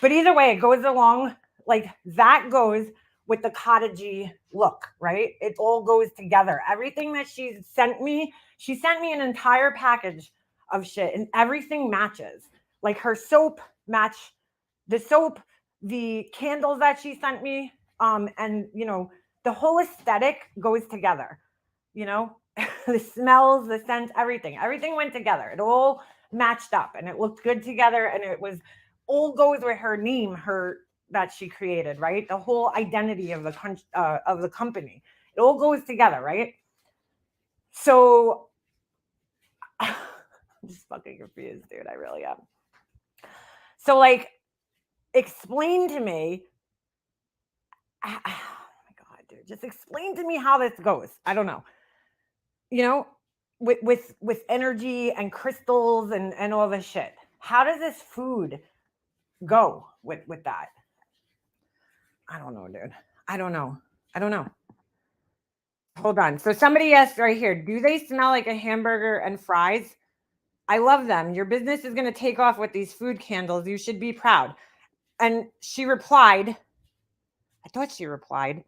But either way, it goes along like that goes with the cottagey look, right? It all goes together. Everything that she sent me an entire package of shit and everything matches. Like her soap match the soap, the candles that she sent me, and the whole aesthetic goes together, the smells, the scents, everything went together. It all matched up and it looked good together and it was all goes with her name, that she created, right? The whole identity of the company. It all goes together, right? So I'm just fucking confused, dude. I really am. So like, explain to me. Oh my God, dude. Just explain to me how this goes. I don't know. With energy and crystals and all this shit. How does this food go with that? I don't know, dude. I don't know. Hold on. So somebody asked right here, do they smell like a hamburger and fries? I love them. Your business is going to take off with these food candles. You should be proud. And she replied, I thought she replied,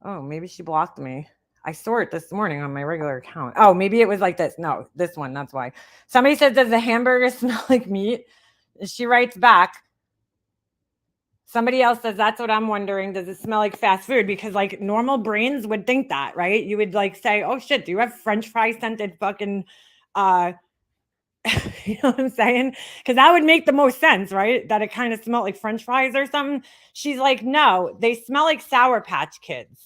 oh, maybe she blocked me. I saw it this morning on my regular account. Oh, maybe it was like this. No, this one. That's why. Somebody says, does the hamburger smell like meat? She writes back. Somebody else says, that's what I'm wondering. Does it smell like fast food? Because like normal brains would think that, right? You would like say, oh shit, do you have French fry scented fucking You know what I'm saying? Because that would make the most sense, right? That it kind of smelled like French fries or something. She's like, no, they smell like Sour Patch Kids.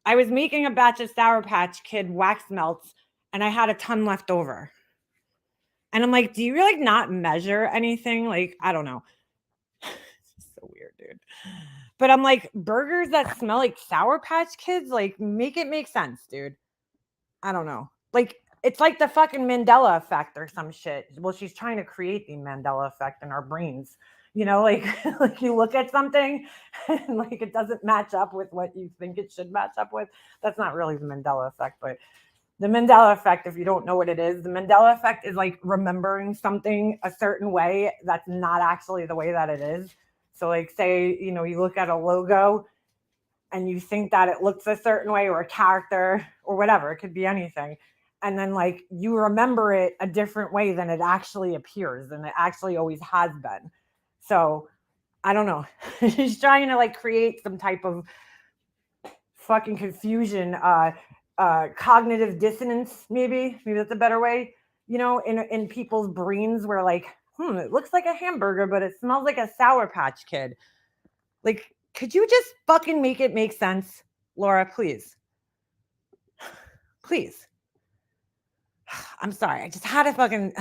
I was making a batch of Sour Patch Kid wax melts and I had a ton left over. And I'm like, do you like not measure anything? Like, I don't know. It's so weird, dude. But I'm like, burgers that smell like Sour Patch Kids, like, make it make sense, dude. I don't know. Like, it's like the fucking Mandela effect or some shit. Well, she's trying to create the Mandela effect in our brains. You know, like, like you look at something and like it doesn't match up with what you think it should match up with. That's not really the Mandela effect, but the Mandela effect, if you don't know what it is, the Mandela effect is like remembering something a certain way that's not actually the way that it is. So, like, say, you know, you look at a logo and you think that it looks a certain way or a character or whatever, it could be anything. And then, like, you remember it a different way than it actually appears and it actually always has been. So, I don't know. She's trying to like create some type of fucking confusion, cognitive dissonance, maybe that's a better way, you know, in people's brains where like, it looks like a hamburger, but it smells like a Sour Patch Kid. Like, could you just fucking make it make sense, Laura, please? Please. I'm sorry. I just had to fucking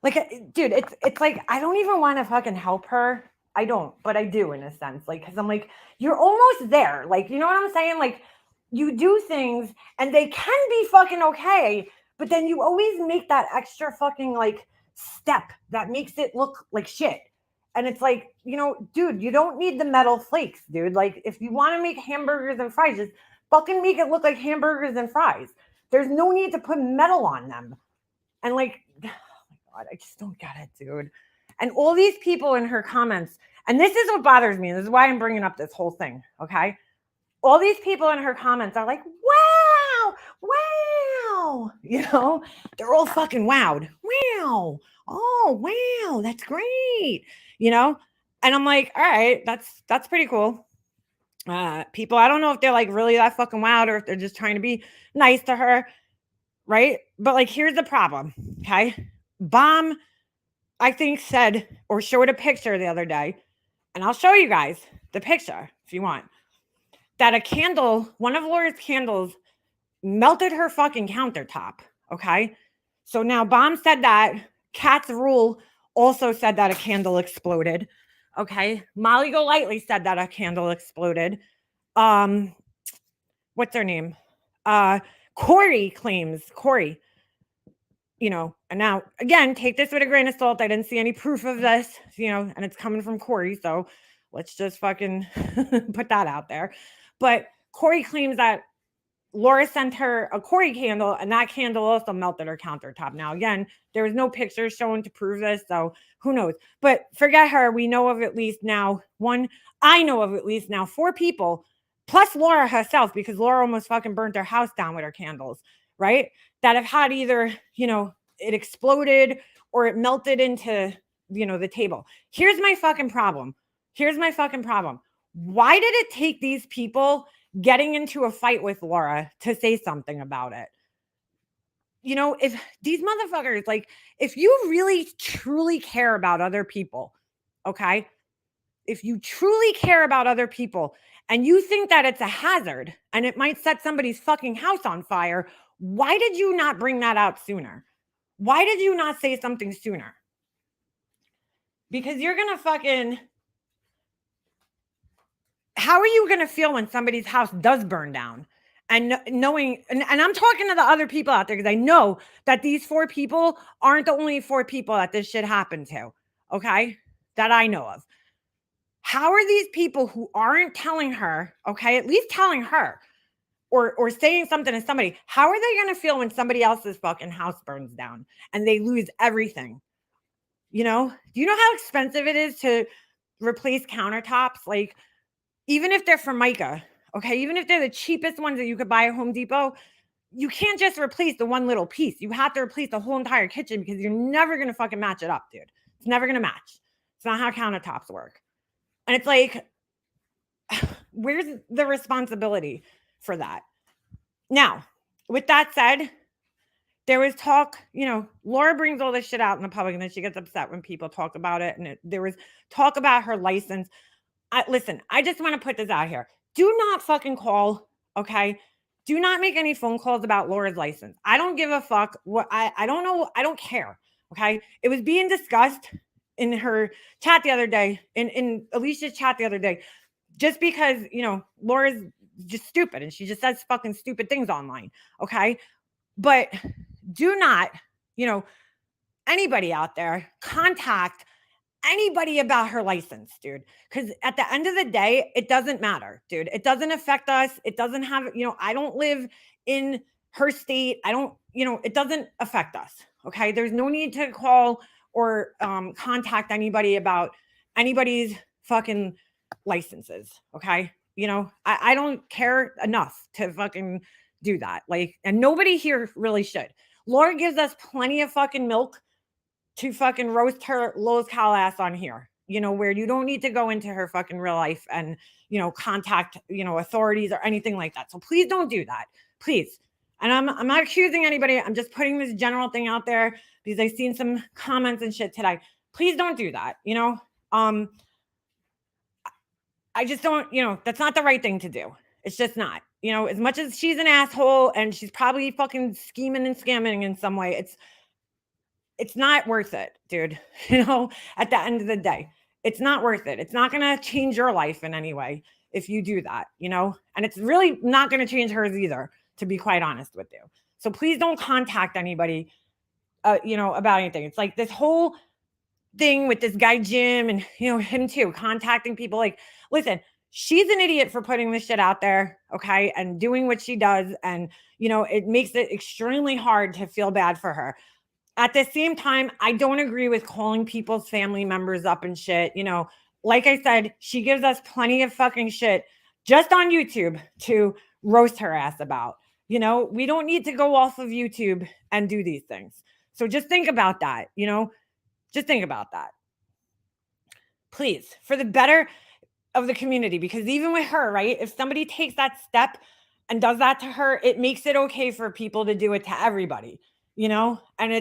like, dude, it's like I don't even want to fucking help her. I don't, but I do in a sense. Like, because I'm like, you're almost there. Like, you know what I'm saying? Like, you do things and they can be fucking okay, but then you always make that extra fucking like step that makes it look like shit. And it's like, you know, dude, you don't need the metal flakes, dude. Like, if you want to make hamburgers and fries, just fucking make it look like hamburgers and fries. There's no need to put metal on them. And like, oh my God, I just don't get it, dude. And all these people in her comments, and this is what bothers me. This is why I'm bringing up this whole thing, okay? All these people in her comments are like, wow, wow. You know, they're all fucking wowed. Wow. Oh, wow. That's great. You know? And I'm like, all right, that's pretty cool. People, I don't know if they're like really that fucking wowed or if they're just trying to be nice to her. Right. But like, here's the problem. Okay. Bomb, I think, said or showed a picture the other day, and I'll show you guys the picture if you want. That a candle, one of Laura's candles, melted her fucking countertop. Okay. So now Bomb said that. Cat's Rule also said that a candle exploded. Okay. Molly Golightly said that a candle exploded. What's her name? Corey claims, you know, and now again, take this with a grain of salt. I didn't see any proof of this, you know, and it's coming from Corey. So let's just fucking put that out there. But Corey claims that Laura sent her a Corey candle and that candle also melted her countertop. Now, again, there was no pictures shown to prove this. So who knows? But forget her. We know of at least now I know of at least now 4 people, plus Laura herself, because Laura almost fucking burnt her house down with her candles, right? That have had either, you know, it exploded or it melted into, you know, the table. Here's my fucking problem. Why did it take these people getting into a fight with Laura to say something about it? You know, if these motherfuckers, like, if you really truly care about other people, okay? If you truly care about other people and you think that it's a hazard and it might set somebody's fucking house on fire, why did you not bring that out sooner? Why did you not say something sooner? Because you're going to fucking, how are you going to feel when somebody's house does burn down? And knowing, and I'm talking to the other people out there because I know that these 4 people aren't the only 4 people that this shit happened to, okay? That I know of. How are these people who aren't telling her, okay, at least telling her or saying something to somebody, how are they going to feel when somebody else's fucking house burns down and they lose everything? You know, do you know how expensive it is to replace countertops? Like, even if they're from Mica, okay, even if they're the cheapest ones that you could buy at Home Depot, you can't just replace the one little piece. You have to replace the whole entire kitchen because you're never going to fucking match it up, dude. It's never going to match. It's not how countertops work. And it's like, where's the responsibility for that? Now, with that said, there was talk, Laura brings all this shit out in the public and then she gets upset when people talk about it. And there was talk about her license. Listen, I just want to put this out here. Do not fucking call, okay? Do not make any phone calls about Laura's license. I don't give a fuck. I don't know. I don't care, okay? It was being discussed in her chat the other day, in Alicia's chat the other day, just because, Laura's just stupid and she just says fucking stupid things online, okay? But do not, anybody out there contact anybody about her license, dude. Because at the end of the day, it doesn't matter, dude. It doesn't affect us. It doesn't have, I don't live in her state. I don't, it doesn't affect us. Okay. There's no need to call or contact anybody about anybody's fucking licenses. Okay. I don't care enough to fucking do that. Like, and nobody here really should. Laura gives us plenty of fucking milk to fucking roast her low-cal ass on here, where you don't need to go into her fucking real life and, contact, authorities or anything like that. So please don't do that. Please. And I'm not accusing anybody. I'm just putting this general thing out there because I've seen some comments and shit today. Please don't do that. I just don't, that's not the right thing to do. It's just not, as much as she's an asshole and she's probably fucking scheming and scamming in some way, it's not worth it, dude. At the end of the day, it's not worth it. It's not going to change your life in any way if you do that, and it's really not going to change hers either, to be quite honest with you. So please don't contact anybody, about anything. It's like this whole thing with this guy, Jim, and, him too, contacting people. Like, listen, she's an idiot for putting this shit out there. Okay. And doing what she does. And, it makes it extremely hard to feel bad for her. At the same time, I don't agree with calling people's family members up and shit. Like I said, she gives us plenty of fucking shit just on YouTube to roast her ass about. We don't need to go off of YouTube and do these things. So just think about that, just think about that. Please, for the better of the community, because even with her, right, if somebody takes that step and does that to her, it makes it okay for people to do it to everybody. And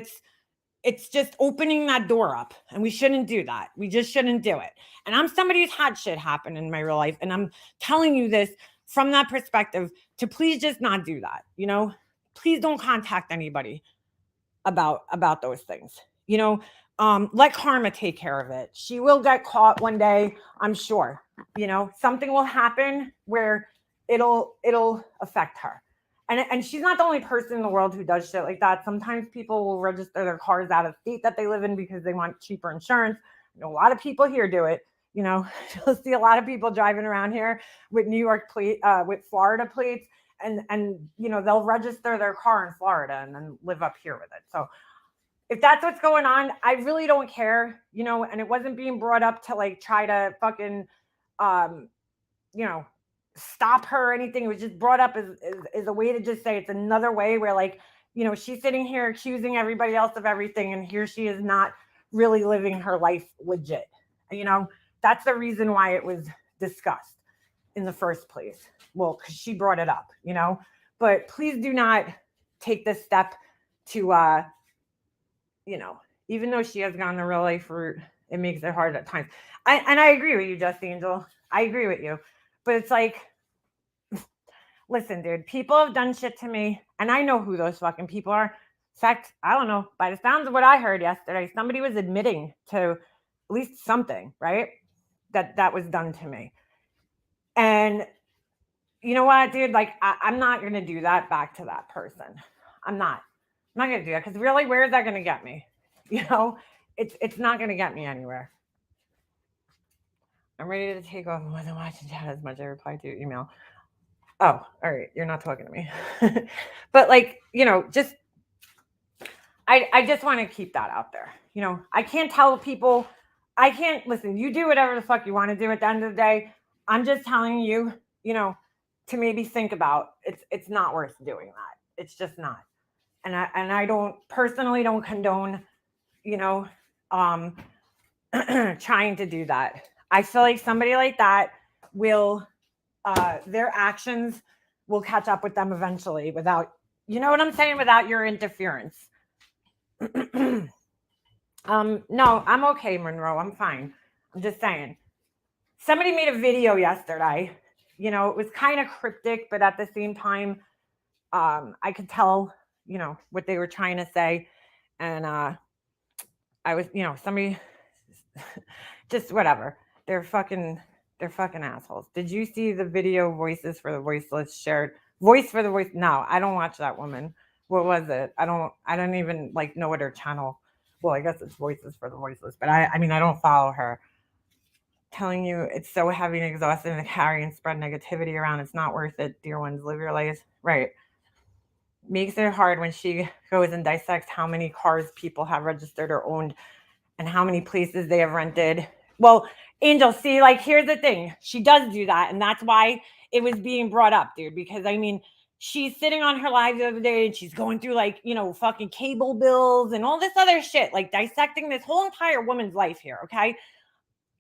it's just opening that door up, and we shouldn't do that. We just shouldn't do it. And I'm somebody who's had shit happen in my real life, and I'm telling you this from that perspective to please just not do that. Please don't contact anybody about those things. Let karma take care of it. She will get caught one day, I'm sure. Something will happen where it'll affect her. And she's not the only person in the world who does shit like that. Sometimes people will register their cars out of state that they live in because they want cheaper insurance. A lot of people here do it. You'll see a lot of people driving around here with New York plate, with Florida plates, and they'll register their car in Florida and then live up here with it. So if that's what's going on, I really don't care, and it wasn't being brought up to like try to fucking, stop her or anything. It was just brought up as a way to just say it's another way where, like, she's sitting here accusing everybody else of everything, and here she is not really living her life legit. That's the reason why it was discussed in the first place. Well, because she brought it up, but please do not take this step to, even though she has gone the real life route, it makes it hard at times. I agree with you, Just Angel. I agree with you. But it's like, listen, dude, people have done shit to me, and I know who those fucking people are. In fact, I don't know. By the sounds of what I heard yesterday, somebody was admitting to at least something, right? That was done to me. And you know what, dude? Like, I'm not going to do that back to that person. I'm not going to do that, because really, where is that going to get me? It's not going to get me anywhere. I'm ready to take off. I wasn't watching chat as much. I replied to your email. Oh, all right. You're not talking to me. But like, just, I just want to keep that out there. I can't tell people, listen, you do whatever the fuck you want to do at the end of the day. I'm just telling you, to maybe think about, it's not worth doing that. It's just not. And I don't condone, trying to do that. I feel like somebody like that will, their actions will catch up with them eventually without You know what I'm saying? Without your interference. No, I'm okay, Monroe. I'm fine. I'm just saying. Somebody made a video yesterday. It was kind of cryptic, but at the same time, I could tell, what they were trying to say. And I was, somebody just whatever. They're fucking assholes. Did you see the video Voices for the Voiceless shared? Voice for the Voice. No, I don't watch that woman. What was it? I don't even like know what her channel. Well, I guess it's Voices for the Voiceless, but I mean I don't follow her. Telling you it's so heavy and exhausting to carry and spread negativity around. It's not worth it, dear ones. Live your lives. Right. Makes it hard when she goes and dissects how many cars people have registered or owned and how many places they have rented. Well, Angel, see, like, here's the thing. She does do that, and that's why it was being brought up, dude, because, I mean, she's sitting on her live the other day, and she's going through, like, fucking cable bills and all this other shit, like, dissecting this whole entire woman's life here, okay?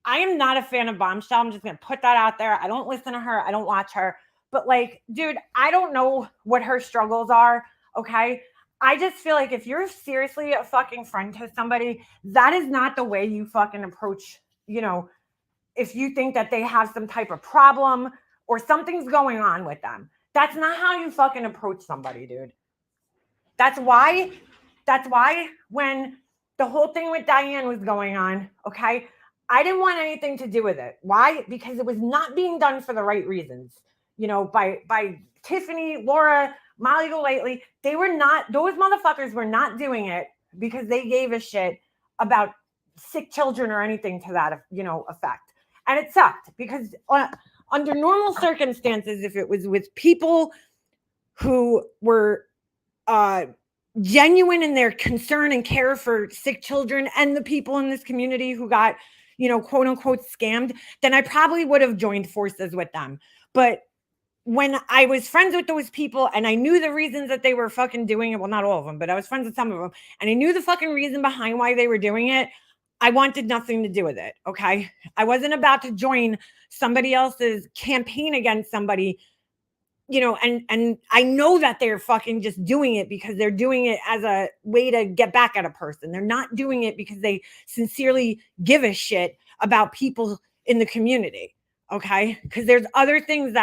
I am not a fan of Bombshell. I'm just going to put that out there. I don't listen to her. I don't watch her. But, like, dude, I don't know what her struggles are, okay? I just feel like if you're seriously a fucking friend to somebody, that is not the way you fucking approach, if you think that they have some type of problem or something's going on with them. That's not how you fucking approach somebody, dude. That's why when the whole thing with Diane was going on, okay, I didn't want anything to do with it. Why? Because it was not being done for the right reasons. By Tiffany, Laura, Molly Golightly, those motherfuckers were not doing it because they gave a shit about sick children or anything to that, effect. And it sucked because under normal circumstances, if it was with people who were genuine in their concern and care for sick children and the people in this community who got, quote unquote scammed, then I probably would have joined forces with them. But when I was friends with those people and I knew the reasons that they were fucking doing it, well, not all of them, but I was friends with some of them, and I knew the fucking reason behind why they were doing it, I wanted nothing to do with it, okay? I wasn't about to join somebody else's campaign against somebody, and I know that they're fucking just doing it because they're doing it as a way to get back at a person. They're not doing it because they sincerely give a shit about people in the community, okay? Because there's other things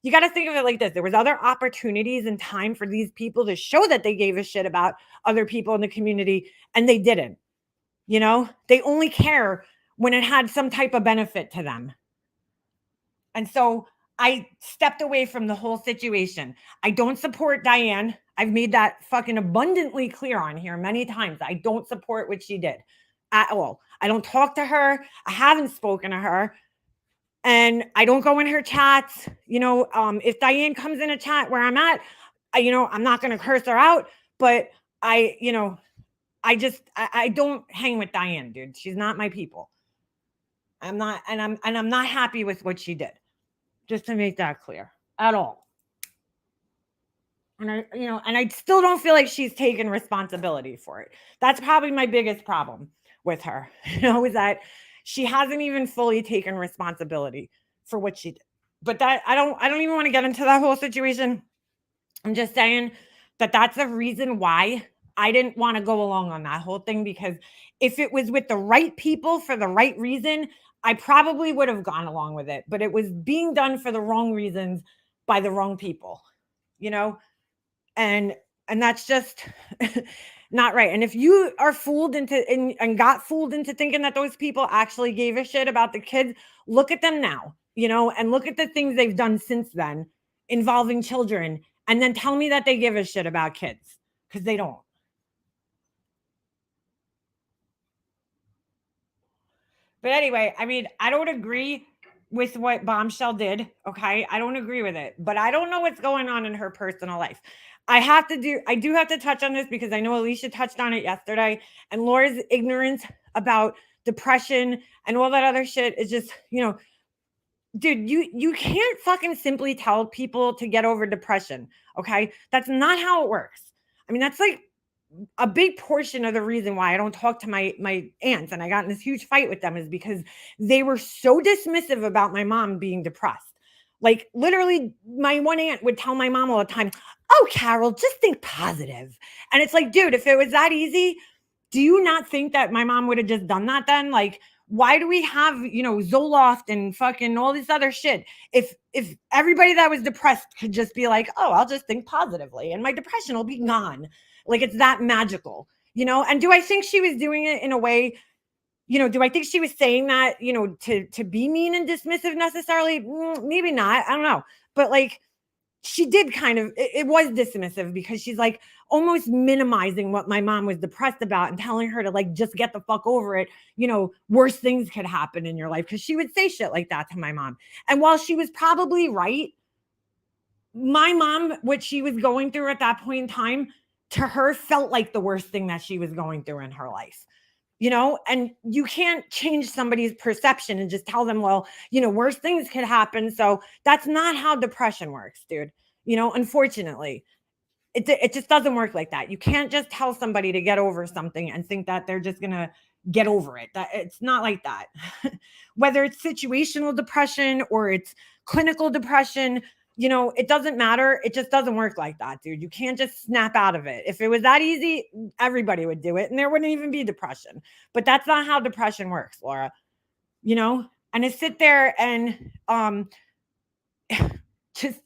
you got to think of it like this. There was other opportunities and time for these people to show that they gave a shit about other people in the community, and they didn't. They only care when it had some type of benefit to them. And so I stepped away from the whole situation. I don't support Diane. I've made that fucking abundantly clear on here many times. I don't support what she did at all. I don't talk to her. I haven't spoken to her. And I don't go in her chats. If Diane comes in a chat where I'm at, I'm not going to curse her out. But I don't hang with Diane, dude. She's not my people. I'm not, and I'm not happy with what she did. Just to make that clear at all. And I still don't feel like she's taken responsibility for it. That's probably my biggest problem with her, is that she hasn't even fully taken responsibility for what she did. But that I don't even want to get into that whole situation. I'm just saying that's the reason why I didn't want to go along on that whole thing, because if it was with the right people for the right reason, I probably would have gone along with it, but it was being done for the wrong reasons by the wrong people, and that's just not right. And if you are fooled and got fooled into thinking that those people actually gave a shit about the kids, look at them now, and look at the things they've done since then involving children, and then tell me that they give a shit about kids, because they don't. But anyway, I mean, I don't agree with what Bombshell did. Okay. I don't agree with it, but I don't know what's going on in her personal life. I do have to touch on this because I know Alicia touched on it yesterday, and Laura's ignorance about depression and all that other shit is just, dude, you can't fucking simply tell people to get over depression. Okay. That's not how it works. I mean, that's like a big portion of the reason why I don't talk to my aunts, and I got in this huge fight with them, is because they were so dismissive about my mom being depressed. Like, literally, my one aunt would tell my mom all the time, oh, Carol, just think positive. And it's like, dude, if it was that easy, do you not think that my mom would have just done that then? Like, why do we have, Zoloft and fucking all this other shit? If everybody that was depressed could just be like, oh, I'll just think positively and my depression will be gone. Like, it's that magical, And do I think she was doing it in a way, do I think she was saying that, to be mean and dismissive necessarily? Maybe not. I don't know. But like, she did kind of, it was dismissive because she's like almost minimizing what my mom was depressed about and telling her to like just get the fuck over it. Worse things could happen in your life, because she would say shit like that to my mom. And while she was probably right, my mom, what she was going through at that point in time, to her felt like the worst thing that she was going through in her life. And you can't change somebody's perception and just tell them, well, worse things could happen. So that's not how depression works, dude. Unfortunately, it just doesn't work like that. You can't just tell somebody to get over something and think that they're just going to get over it. That it's not like that. Whether it's situational depression or it's clinical depression, it doesn't matter. It just doesn't work like that, dude. You can't just snap out of it. If it was that easy, everybody would do it and there wouldn't even be depression. But that's not how depression works, Laura. And to sit there and just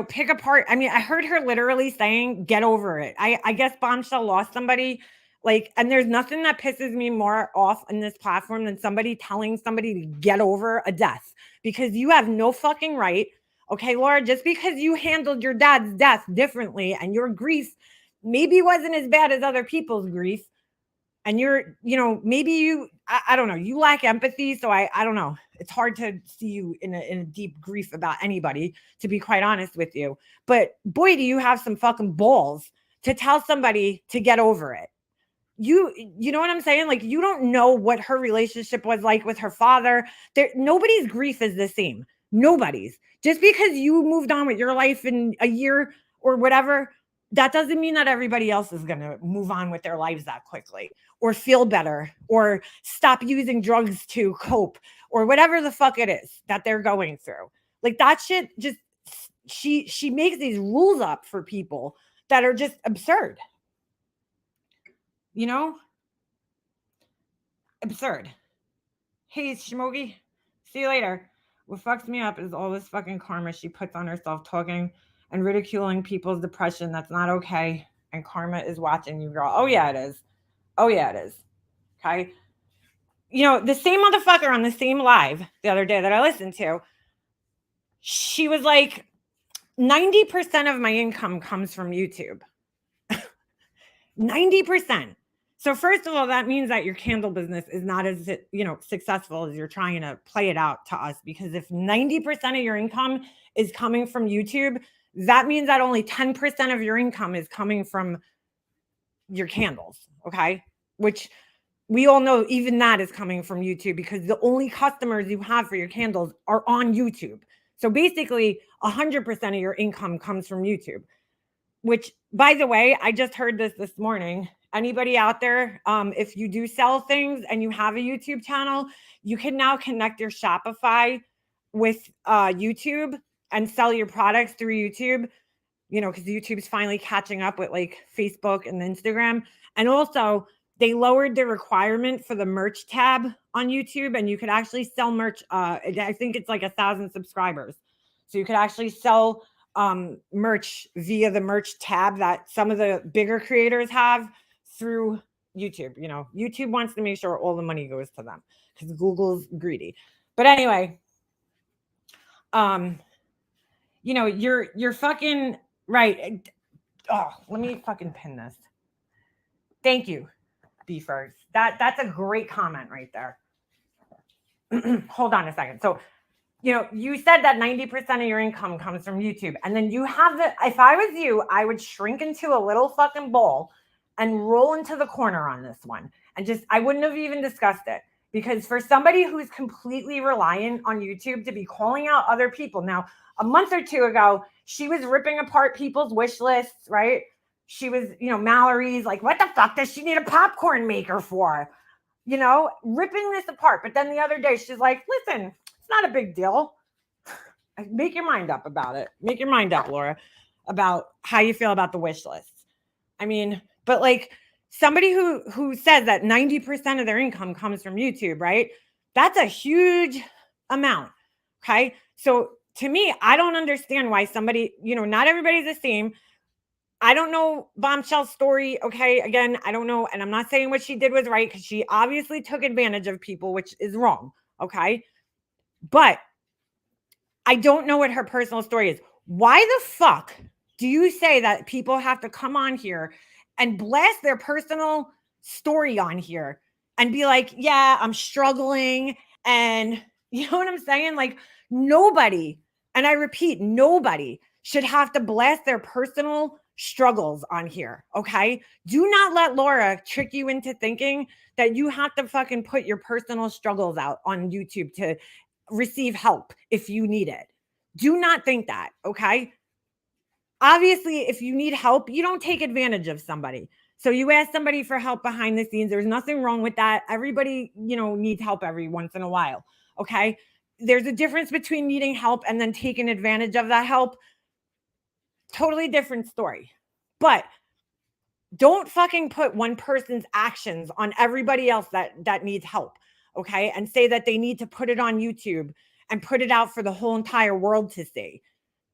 pick apart. I mean, I heard her literally saying, get over it. I guess Bombshell lost somebody. Like, and there's nothing that pisses me more off on this platform than somebody telling somebody to get over a death, because you have no fucking right. Okay, Laura, just because you handled your dad's death differently and your grief maybe wasn't as bad as other people's grief, and you're, maybe you, I don't know, you lack empathy. So I don't know. It's hard to see you in a deep grief about anybody, to be quite honest with you. But boy, do you have some fucking balls to tell somebody to get over it. You know what I'm saying? Like, you don't know what her relationship was like with her father. Nobody's grief is the same. Nobody's. Just because you moved on with your life in a year or whatever, that doesn't mean that everybody else is going to move on with their lives that quickly, or feel better, or stop using drugs to cope, or whatever the fuck it is that they're going through. Like, that shit just, she makes these rules up for people that are just absurd. Absurd. Hey, Shmogi, see you later. What fucks me up is all this fucking karma she puts on herself, talking and ridiculing people's depression. That's not okay. And karma is watching you, girl. Oh, yeah, it is. Oh, yeah, it is. Okay. The same motherfucker on the same live the other day that I listened to, she was like, 90% of my income comes from YouTube. 90%. So first of all, that means that your candle business is not as, successful as you're trying to play it out to us. Because if 90% of your income is coming from YouTube, that means that only 10% of your income is coming from your candles. Okay. Which we all know, even that is coming from YouTube, because the only customers you have for your candles are on YouTube. So basically 100% of your income comes from YouTube. Which, by the way, I just heard this morning. Anybody out there, if you do sell things and you have a YouTube channel, you can now connect your Shopify with YouTube and sell your products through YouTube, because YouTube's finally catching up with like Facebook and Instagram. And also, they lowered the requirement for the merch tab on YouTube, and you could actually sell merch. I think it's like 1,000 subscribers. So you could actually sell merch via the merch tab that some of the bigger creators have through YouTube. YouTube wants to make sure all the money goes to them because Google's greedy. But anyway, you're fucking right. Oh, let me fucking pin this. Thank you, Beefers. That's a great comment right there. Hold on a second. So, you said that 90% of your income comes from YouTube. And then you have if I was you, I would shrink into a little fucking bowl and roll into the corner on this one. And I wouldn't have even discussed it. Because for somebody who's completely reliant on YouTube to be calling out other people. Now, a month or two ago, she was ripping apart people's wish lists, right? She was, Mallory's like, what the fuck does she need a popcorn maker for? Ripping this apart. But then the other day, she's like, listen, it's not a big deal. Make your mind up about it. Make your mind up, Laura. about how you feel about the wish list. I mean, but like somebody who says that 90% of their income comes from YouTube, right? That's a huge amount. Okay. So to me, I don't understand why somebody, not everybody's the same. I don't know Bombshell's story. Okay. Again, I don't know. And I'm not saying what she did was right because she obviously took advantage of people, which is wrong. Okay. But I don't know what her personal story is. Why the fuck do you say that people have to come on here and blast their personal story on here and be like, yeah, I'm struggling. And you know what I'm saying? Like, nobody, and I repeat, nobody should have to blast their personal struggles on here. Okay. Do not let Laura trick you into thinking that you have to fucking put your personal struggles out on YouTube to receive help if you need it. Do not think that, okay? Obviously, if you need help, you don't take advantage of somebody. So you ask somebody for help behind the scenes. There's nothing wrong with that. Everybody, needs help every once in a while, okay? There's a difference between needing help and then taking advantage of that help. Totally different story. But don't fucking put one person's actions on everybody else that needs help, okay? And say that they need to put it on YouTube and put it out for the whole entire world to see,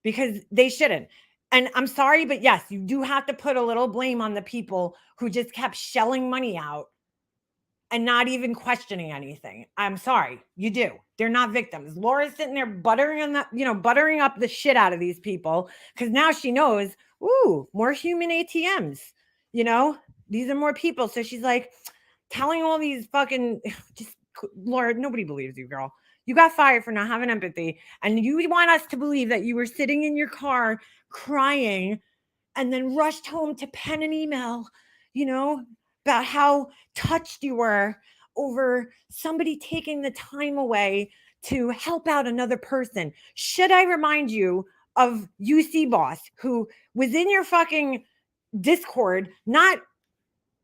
because they shouldn't. And I'm sorry, but yes, you do have to put a little blame on the people who just kept shelling money out and not even questioning anything. I'm sorry, you do. They're not victims. Laura's sitting there buttering up the shit out of these people because now she knows, ooh, more human ATMs. These are more people. So she's like telling all these fucking just Laura, nobody believes you, girl. You got fired for not having empathy. And you want us to believe that you were sitting in your car crying and then rushed home to pen an email, about how touched you were over somebody taking the time away to help out another person. Should I remind you of UC Boss, who was in your fucking Discord, not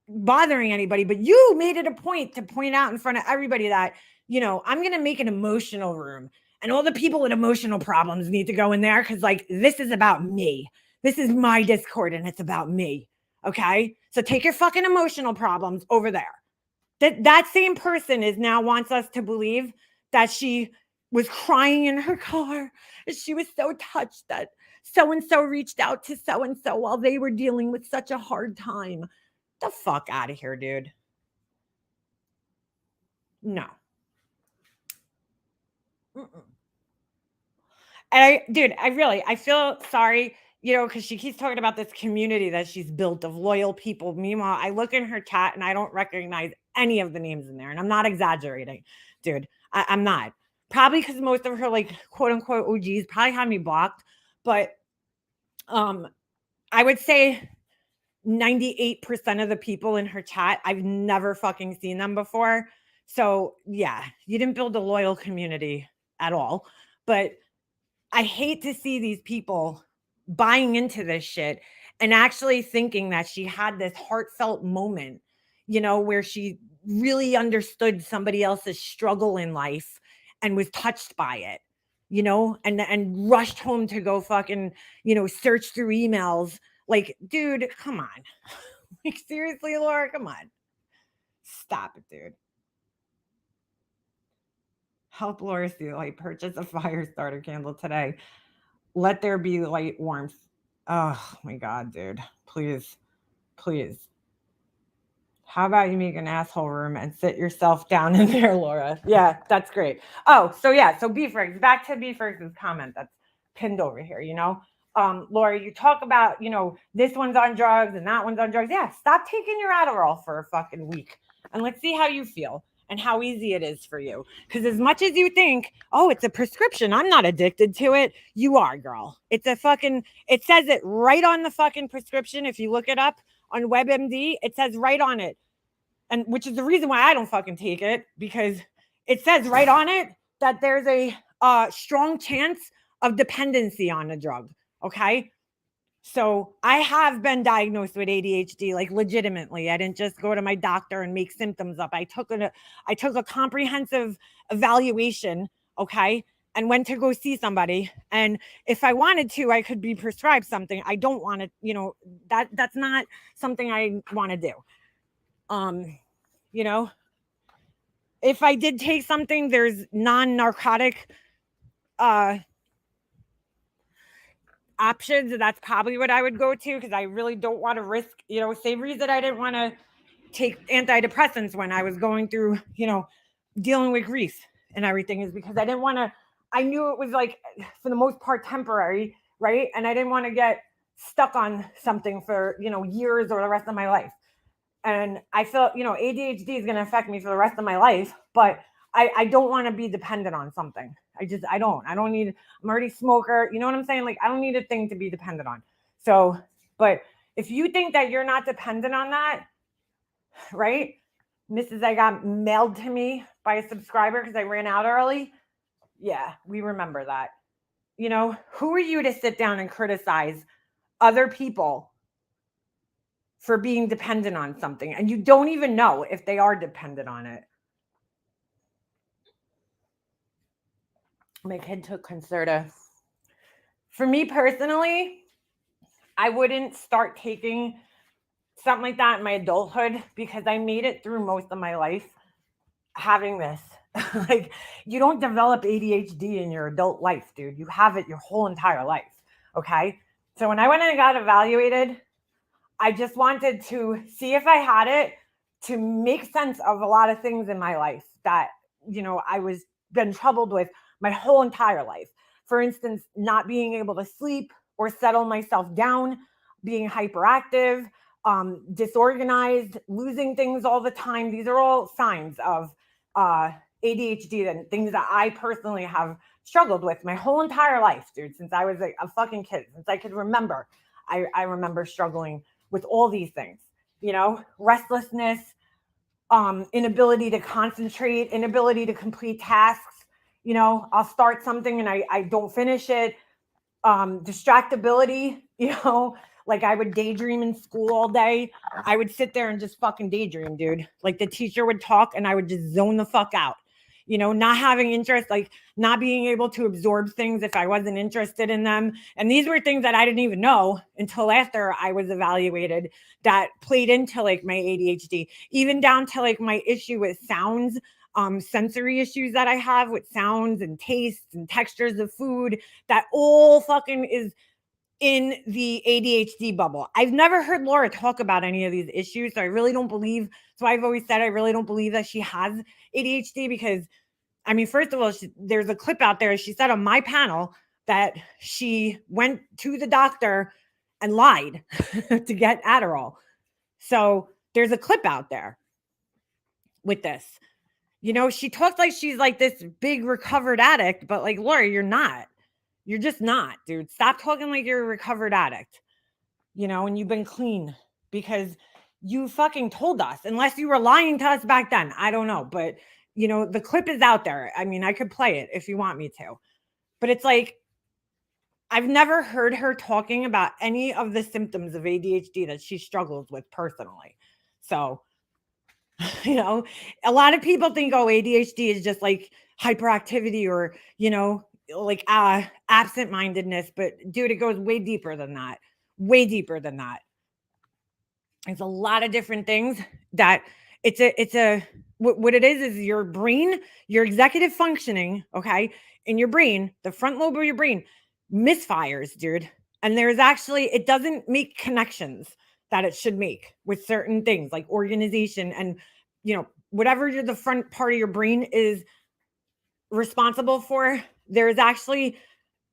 bothering anybody, but you made it a point to point out in front of everybody that, I'm going to make an emotional room and all the people with emotional problems need to go in there because, like, this is about me. This is my Discord and it's about me. Okay. So take your fucking emotional problems over there. That same person now wants us to believe that she was crying in her car. She was so touched that so-and-so reached out to so-and-so while they were dealing with such a hard time. The fuck out of here, dude. No. Mm-mm. And I feel sorry, because she keeps talking about this community that she's built of loyal people. Meanwhile, I look in her chat and I don't recognize any of the names in there. And I'm not exaggerating, dude. I'm not. Probably because most of her, like, quote unquote OGs probably have me blocked. But I would say 98% of the people in her chat, I've never fucking seen them before. So yeah, you didn't build a loyal community at all. But I hate to see these people buying into this shit and actually thinking that she had this heartfelt moment, where she really understood somebody else's struggle in life and was touched by it, and rushed home to go fucking, search through emails. Like, dude, come on. Like, seriously, Laura, come on. Stop it, dude. Help Laura see light. Purchase a fire starter candle today. Let there be light warmth. Oh my God, dude. Please. Please. How about you make an asshole room and sit yourself down in there, Laura? Yeah, that's great. Oh, so yeah, so Beefrix, back to Beefrix's comment that's pinned over here, Laura, you talk about, this one's on drugs and that one's on drugs. Yeah, stop taking your Adderall for a fucking week and let's see how you feel and how easy it is for you. Because as much as you think, oh, it's a prescription, I'm not addicted to it, you are, girl. It says it right on the fucking prescription. If you look it up on WebMD, it says right on it. And which is the reason why I don't fucking take it, because it says right on it that there's a strong chance of dependency on a drug. Okay. So I have been diagnosed with ADHD, like legitimately. I didn't just go to my doctor and make symptoms up. I took a comprehensive evaluation. Okay. and when to go see somebody. And if I wanted to, I could be prescribed something. I don't want to, that's not something I want to do. You know, if I did take something, there's non-narcotic options. That's probably what I would go to, because I really don't want to risk, same reason I didn't want to take antidepressants when I was going through, dealing with grief and everything, is because I didn't want to, I knew it was like, for the most part, temporary, right? And I didn't want to get stuck on something for, years or the rest of my life. And I felt, ADHD is going to affect me for the rest of my life, but I don't want to be dependent on something. I don't need, I'm already a smoker. You know what I'm saying? Like, I don't need a thing to be dependent on. So, but if you think that you're not dependent on that, right? Mrs. I got mailed to me by a subscriber because I ran out early. Yeah, we remember that. Who are you to sit down and criticize other people for being dependent on something, and you don't even know if they are dependent on it? My kid took Concerta. For me personally, I wouldn't start taking something like that in my adulthood, because I made it through most of my life having this. Like, you don't develop ADHD in your adult life, dude. You have it your whole entire life. Okay. So when I went and got evaluated, I just wanted to see if I had it, to make sense of a lot of things in my life that, I was been troubled with my whole entire life. For instance, not being able to sleep or settle myself down, being hyperactive, disorganized, losing things all the time. These are all signs of ADHD and things that I personally have struggled with my whole entire life, dude, since I was a fucking kid, since I could remember. I remember struggling with all these things, restlessness, inability to concentrate, inability to complete tasks. I'll start something and I don't finish it. Distractibility, like I would daydream in school all day. I would sit there and just fucking daydream, dude. Like, the teacher would talk and I would just zone the fuck out. Not having interest, like not being able to absorb things if I wasn't interested in them. And these were things that I didn't even know until after I was evaluated, that played into like my ADHD, even down to like my issue with sounds, sensory issues that I have with sounds and tastes and textures of food. That all fucking is in the ADHD bubble. I've never heard Laura talk about any of these issues, so I really don't believe. So I've always said I really don't believe that she has ADHD, because, I mean, first of all, there's a clip out there. She said on my panel that she went to the doctor and lied to get Adderall. So there's a clip out there with this. She talks like she's like this big recovered addict, but like, Laura, you're not. You're just not, dude. Stop talking like you're a recovered addict, and you've been clean, because you fucking told us, unless you were lying to us back then. I don't know, but the clip is out there. I mean, I could play it if you want me to, but it's like, I've never heard her talking about any of the symptoms of ADHD that she struggles with personally. So, a lot of people think, oh, ADHD is just like hyperactivity or, like absent-mindedness, but dude, it goes way deeper than that. Way deeper than that. There's a lot of different things that what it is your brain, your executive functioning, okay, in your brain, the front lobe of your brain misfires, dude. And it doesn't make connections that it should make with certain things like organization and, whatever the front part of your brain is responsible for. There's actually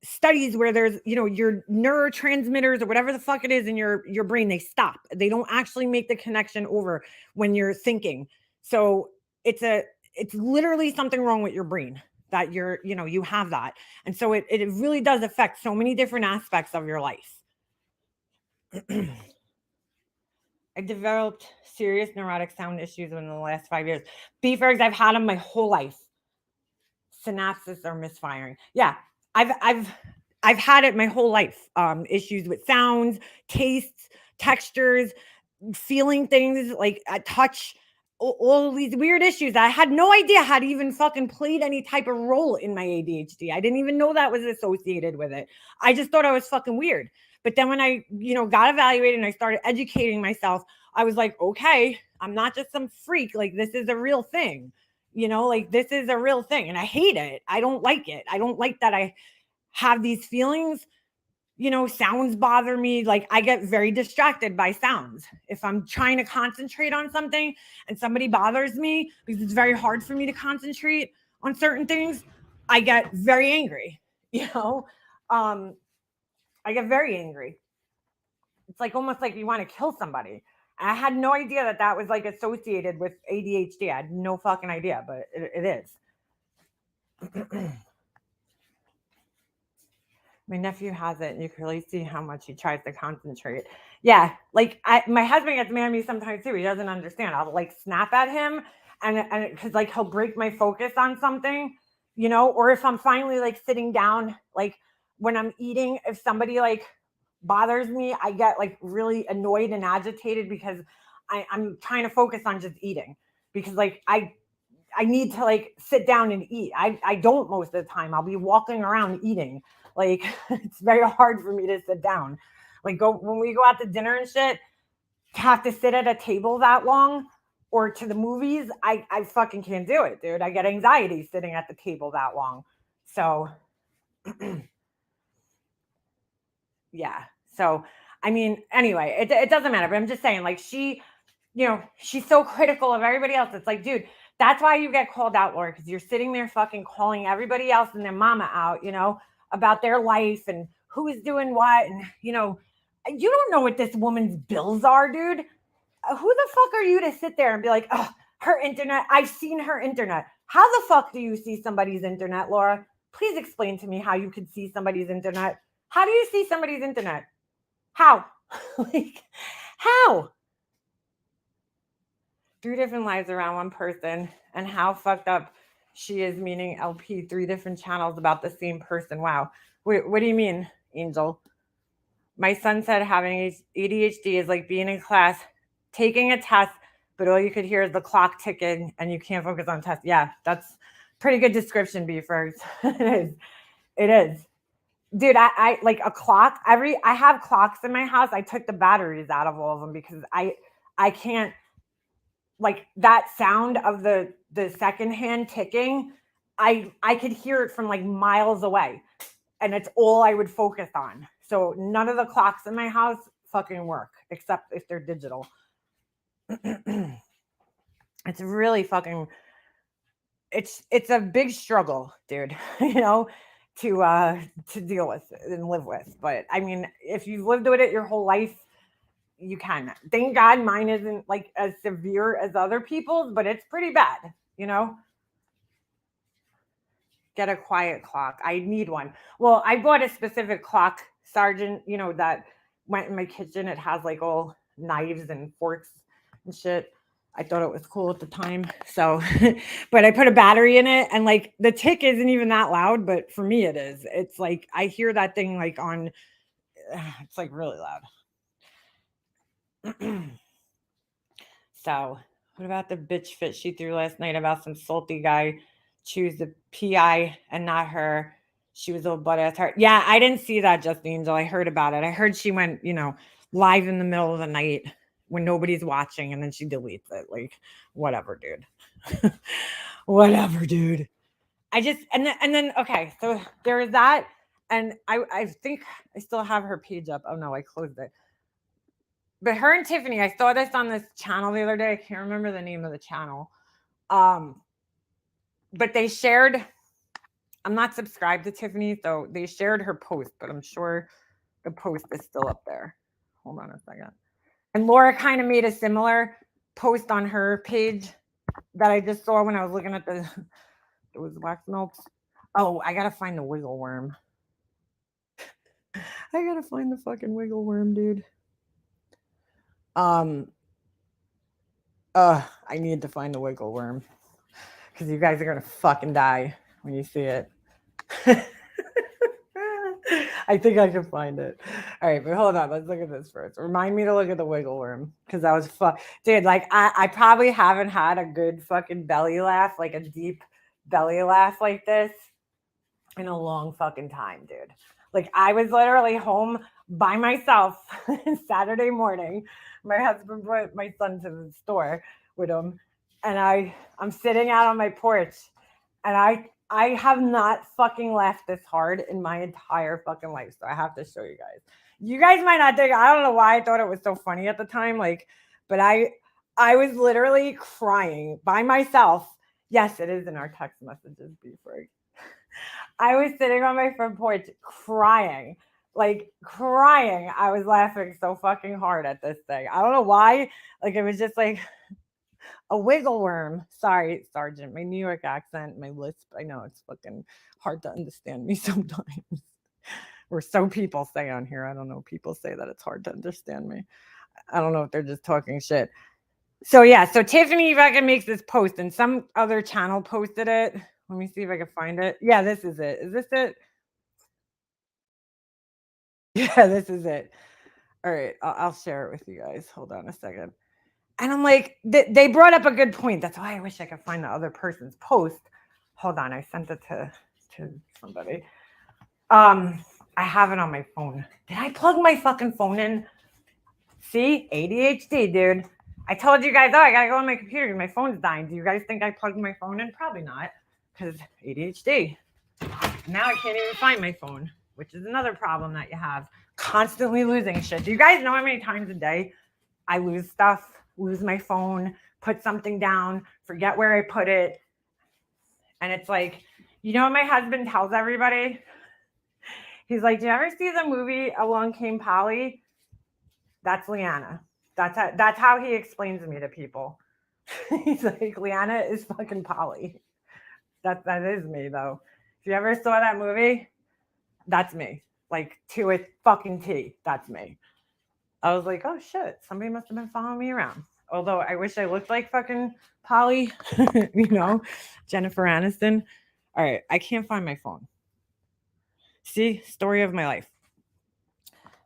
studies where there's, your neurotransmitters or whatever the fuck it is in your brain, they stop. They don't actually make the connection over when you're thinking. So it's literally something wrong with your brain that you have that. And so it really does affect so many different aspects of your life. I developed serious neurotic sound issues in the last 5 years. B-Fergs, I've had them my whole life. Synapses are misfiring. Yeah, I've had it my whole life. Issues with sounds, tastes, textures, feeling things like a touch, all these weird issues. I had no idea had even fucking played any type of role in my ADHD. I didn't even know that was associated with it. I just thought I was fucking weird. But then when I, got evaluated and I started educating myself, I was like, okay, I'm not just some freak. Like, this is a real thing. Like, this is a real thing. And I hate it. I don't like it. I don't like that I have these feelings. Sounds bother me. Like, I get very distracted by sounds. If I'm trying to concentrate on something and somebody bothers me, because it's very hard for me to concentrate on certain things, I get very angry. I get very angry. It's like almost like you want to kill somebody. And I had no idea that that was like associated with ADHD. I had no fucking idea, but it is. My nephew has it, and you can really see how much he tries to concentrate. Yeah, like my husband gets mad at me sometimes too. He doesn't understand. I'll like snap at him, and because like he'll break my focus on something, or if I'm finally like sitting down, like when I'm eating, if somebody like bothers me, I get like really annoyed and agitated because I'm trying to focus on just eating because like I need to like sit down and eat. I don't most of the time. I'll be walking around eating. Like it's very hard for me to sit down. Like when we go out to dinner and shit, to have to sit at a table that long or to the movies, I fucking can't do it, dude. I get anxiety sitting at the table that long. So yeah. So I mean, anyway, it doesn't matter. But I'm just saying, like she's so critical of everybody else. It's like, dude, that's why you get called out, Laura, because you're sitting there fucking calling everybody else and their mama out, about their life and who is doing what. And, you don't know what this woman's bills are, dude. Who the fuck are you to sit there and be like, oh, her internet? I've seen her internet. How the fuck do you see somebody's internet, Laura? Please explain to me how you could see somebody's internet. How do you see somebody's internet? How? Like, how? 3 different lives around one person, and how fucked up she is, meaning LP, 3 different channels about the same person. Wow. Wait, what do you mean, Angel? My son said having ADHD is like being in class, taking a test, but all you could hear is the clock ticking and you can't focus on tests. Yeah, that's pretty good description, Beefers. It is. It is. Dude, I like a clock. I have clocks in my house. I took the batteries out of all of them because I can't, like that sound of the secondhand ticking, I could hear it from like miles away, and it's all I would focus on. So none of the clocks in my house fucking work except if they're digital. It's really fucking, it's a big struggle, dude, to deal with and live with. But I mean, if you've lived with it your whole life, you can. Thank God mine isn't like as severe as other people's, but it's pretty bad, Get a quiet clock. I need one. Well, I bought a specific clock, Sergeant, that went in my kitchen. It has like all knives and forks and shit. I thought it was cool at the time. So, but I put a battery in it and like the tick isn't even that loud, but for me it is. It's like I hear that thing like on, it's like really loud. So, what about the bitch fit she threw last night about some salty guy choose the PI and not her? She was a little butt ass hurt. Yeah, I didn't see that, Just Angel. I heard about it. I heard she went, live in the middle of the night when nobody's watching, and then she deletes it. Like, whatever, dude. Whatever, dude. I just and then okay, so there is that, and I think I still have her page up. Oh no, I closed it. But her and Tiffany, I saw this on this channel the other day. I can't remember the name of the channel. But they shared, I'm not subscribed to Tiffany, so they shared her post, but I'm sure the post is still up there. Hold on a second. And Laura kind of made a similar post on her page that I just saw when I was looking at those wax melts. Oh, I gotta find the wiggle worm. I gotta find the fucking wiggle worm, dude. I need to find the wiggle worm because you guys are gonna fucking die when you see it. I think I can find it. All right, but hold on. Let's look at this first. Remind me to look at the wiggle worm because that was fun. Dude, like I probably haven't had a good fucking belly laugh, like a deep belly laugh like this in a long fucking time, dude. Like I was literally home by myself Saturday morning. My husband brought my son to the store with him, and I'm sitting out on my porch, and I have not fucking laughed this hard in my entire fucking life. So I have to show you guys. You guys might not think, I don't know why I thought it was so funny at the time, like, but I was literally crying by myself. Yes, it is in our text messages before. I was sitting on my front porch crying, like crying. I was laughing so fucking hard at this thing. I don't know why. Like it was just like a wiggle worm. Sorry, Sergeant. My New York accent, my lisp. I know it's fucking hard to understand me sometimes. Or so people say on here. I don't know. People say that it's hard to understand me. I don't know if they're just talking shit. So yeah, so Tiffany fucking makes this post and some other channel posted it. Let me see if I can find it. Yeah, this is it. Is this it? Yeah, this is it. All right, I'll share it with you guys. Hold on a second. And I'm like, they brought up a good point. That's why I wish I could find the other person's post. Hold on, I sent it to somebody. I have it on my phone. Did I plug my fucking phone in? See, ADHD, dude. I told you guys, I gotta go on my computer because my phone's dying. Do you guys think I plugged my phone in? Probably not, because ADHD. Now I can't even find my phone, which is another problem that you have. Constantly losing shit. Do you guys know how many times a day I lose stuff, lose my phone, put something down, forget where I put it? And it's like, you know what my husband tells everybody? He's like, do you ever see the movie Along Came Polly? That's Leanna. That's how he explains me to people. He's like, Leanna is fucking Polly. That is me though. If you ever saw that movie, that's me. Like to a fucking T. That's me. I was like, oh shit, somebody must have been following me around. Although I wish I looked like fucking Polly, you know, Jennifer Aniston. All right, I can't find my phone. See, story of my life.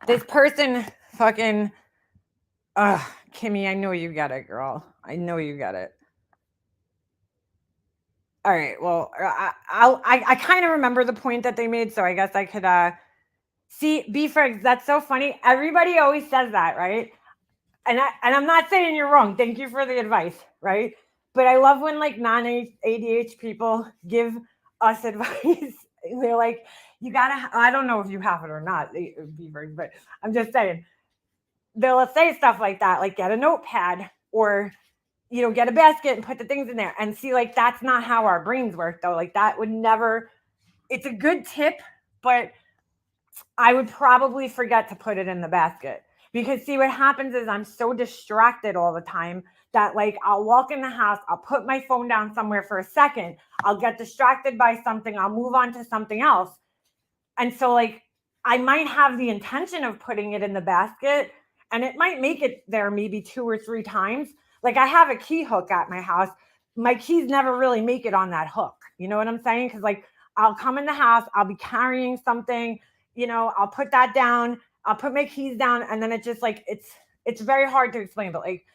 This person fucking, Kimmy, I know you got it, girl. I know you got it. All right, well, I kind of remember the point that they made, so I guess I could see, be friends. That's so funny. Everybody always says that, right? And I'm not saying you're wrong. Thank you for the advice, right? But I love when like non-ADH people give us advice. They're like, you gotta. I don't know if you have it or not, Beavers, but I'm just saying. They'll say stuff like that, like get a notepad or get a basket and put the things in there. And see, like that's not how our brains work, though. Like that would never. It's a good tip, but I would probably forget to put it in the basket. Because see, what happens is I'm so distracted all the time that like I'll walk in the house, I'll put my phone down somewhere for a second, I'll get distracted by something, I'll move on to something else. And so like I might have the intention of putting it in the basket and it might make it there maybe 2 or 3 times. Like I have a key hook at my house. My keys never really make it on that hook. You know what I'm saying? Because like I'll come in the house, I'll be carrying something, I'll put that down, I'll put my keys down, and then it just like it's very hard to explain, but like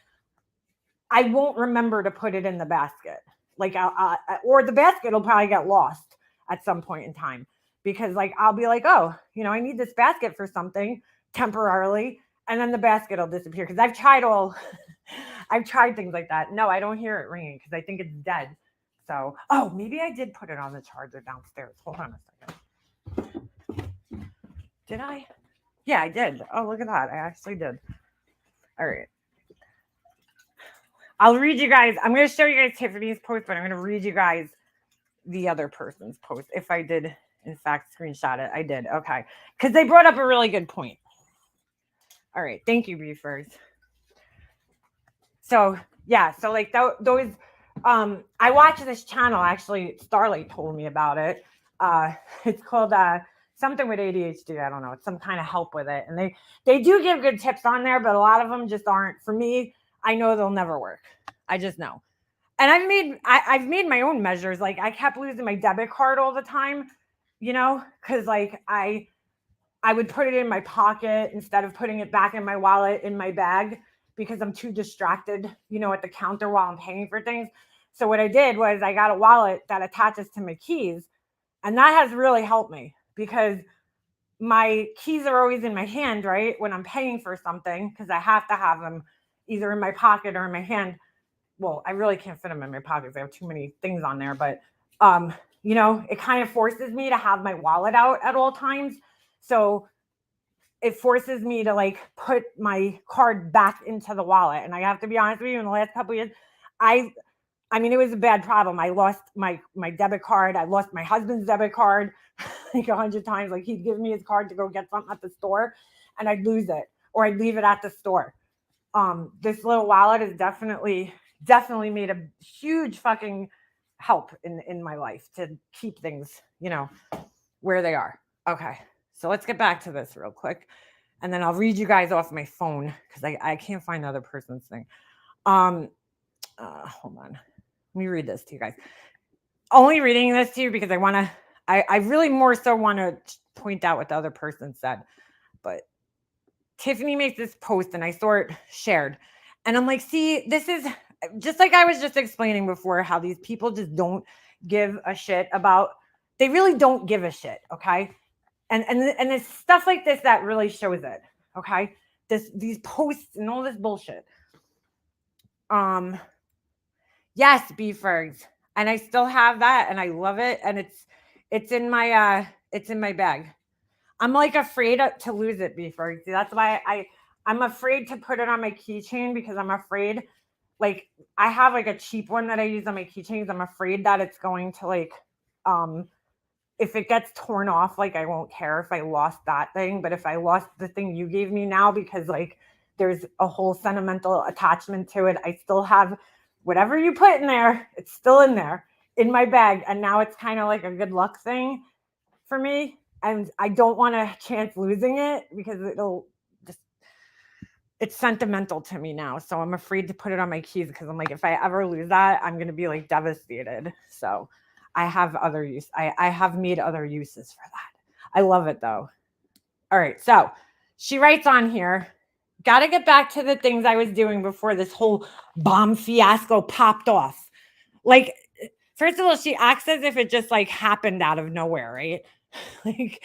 I won't remember to put it in the basket. Like or the basket will probably get lost at some point in time because like I'll be like, oh, I need this basket for something temporarily, and then the basket will disappear because I've tried things like that. No, I don't hear it ringing because I think it's dead. So, oh, maybe I did put it on the charger downstairs. Hold on a second. Did I? Yeah, I did. Oh, look at that. I actually did. All right. I'll read you guys. I'm going to show you guys Tiffany's post, but I'm going to read you guys the other person's post. If I did, in fact, screenshot it, I did. Okay. Because they brought up a really good point. All right. Thank you, Reefers. So, yeah. So, like, those, I watch this channel. Actually, Starlight told me about it. It's called, something with ADHD. I don't know. It's some kind of help with it. And they do give good tips on there, but a lot of them just aren't. For me, I know they'll never work. I just know. And I've made my own measures. Like I kept losing my debit card all the time, because like I I would put it in my pocket instead of putting it back in my wallet in my bag because I'm too distracted, at the counter while I'm paying for things. So what I did was I got a wallet that attaches to my keys, and that has really helped me because my keys are always in my hand, right? When I'm paying for something, because I have to have them either in my pocket or in my hand. Well, I really can't fit them in my pockets. I have too many things on there, but it kind of forces me to have my wallet out at all times. So it forces me to like put my card back into the wallet. And I have to be honest with you, in the last couple of years, I mean, it was a bad problem. I lost my debit card. I lost my husband's debit card like 100 times. Like he'd give me his card to go get something at the store and I'd lose it or I'd leave it at the store. This little wallet has definitely made a huge fucking help in my life to keep things, where they are. Okay. So let's get back to this real quick. And then I'll read you guys off my phone because I can't find the other person's thing. Hold on. Let me read this to you guys. Only reading this to you because I really more so want to point out what the other person said. But Tiffany makes this post and I saw it shared. And I'm like, see, this is just like I was just explaining before, how these people just don't give a shit about, they really don't give a shit, okay? And it's stuff like this that really shows it, okay? These posts and all this bullshit. Yes, Beefergs. And I still have that and I love it. And it's in my bag. I'm like afraid to lose it, Beefergs. That's why I'm afraid to put it on my keychain because I'm afraid, like I have like a cheap one that I use on my keychains. I'm afraid that it's going to like, if it gets torn off, like I won't care if I lost that thing. But if I lost the thing you gave me now, because like there's a whole sentimental attachment to it, I still have whatever you put in there. It's still in there in my bag. And now it's kind of like a good luck thing for me. And I don't want to chance losing it because it's sentimental to me now. So I'm afraid to put it on my keys because I'm like, if I ever lose that, I'm going to be like devastated. So I have other use. I have made other uses for that. I love it though. All right. So she writes on here, got to get back to the things I was doing before this whole bomb fiasco popped off. Like, first of all, she acts as if it just like happened out of nowhere, right? Like,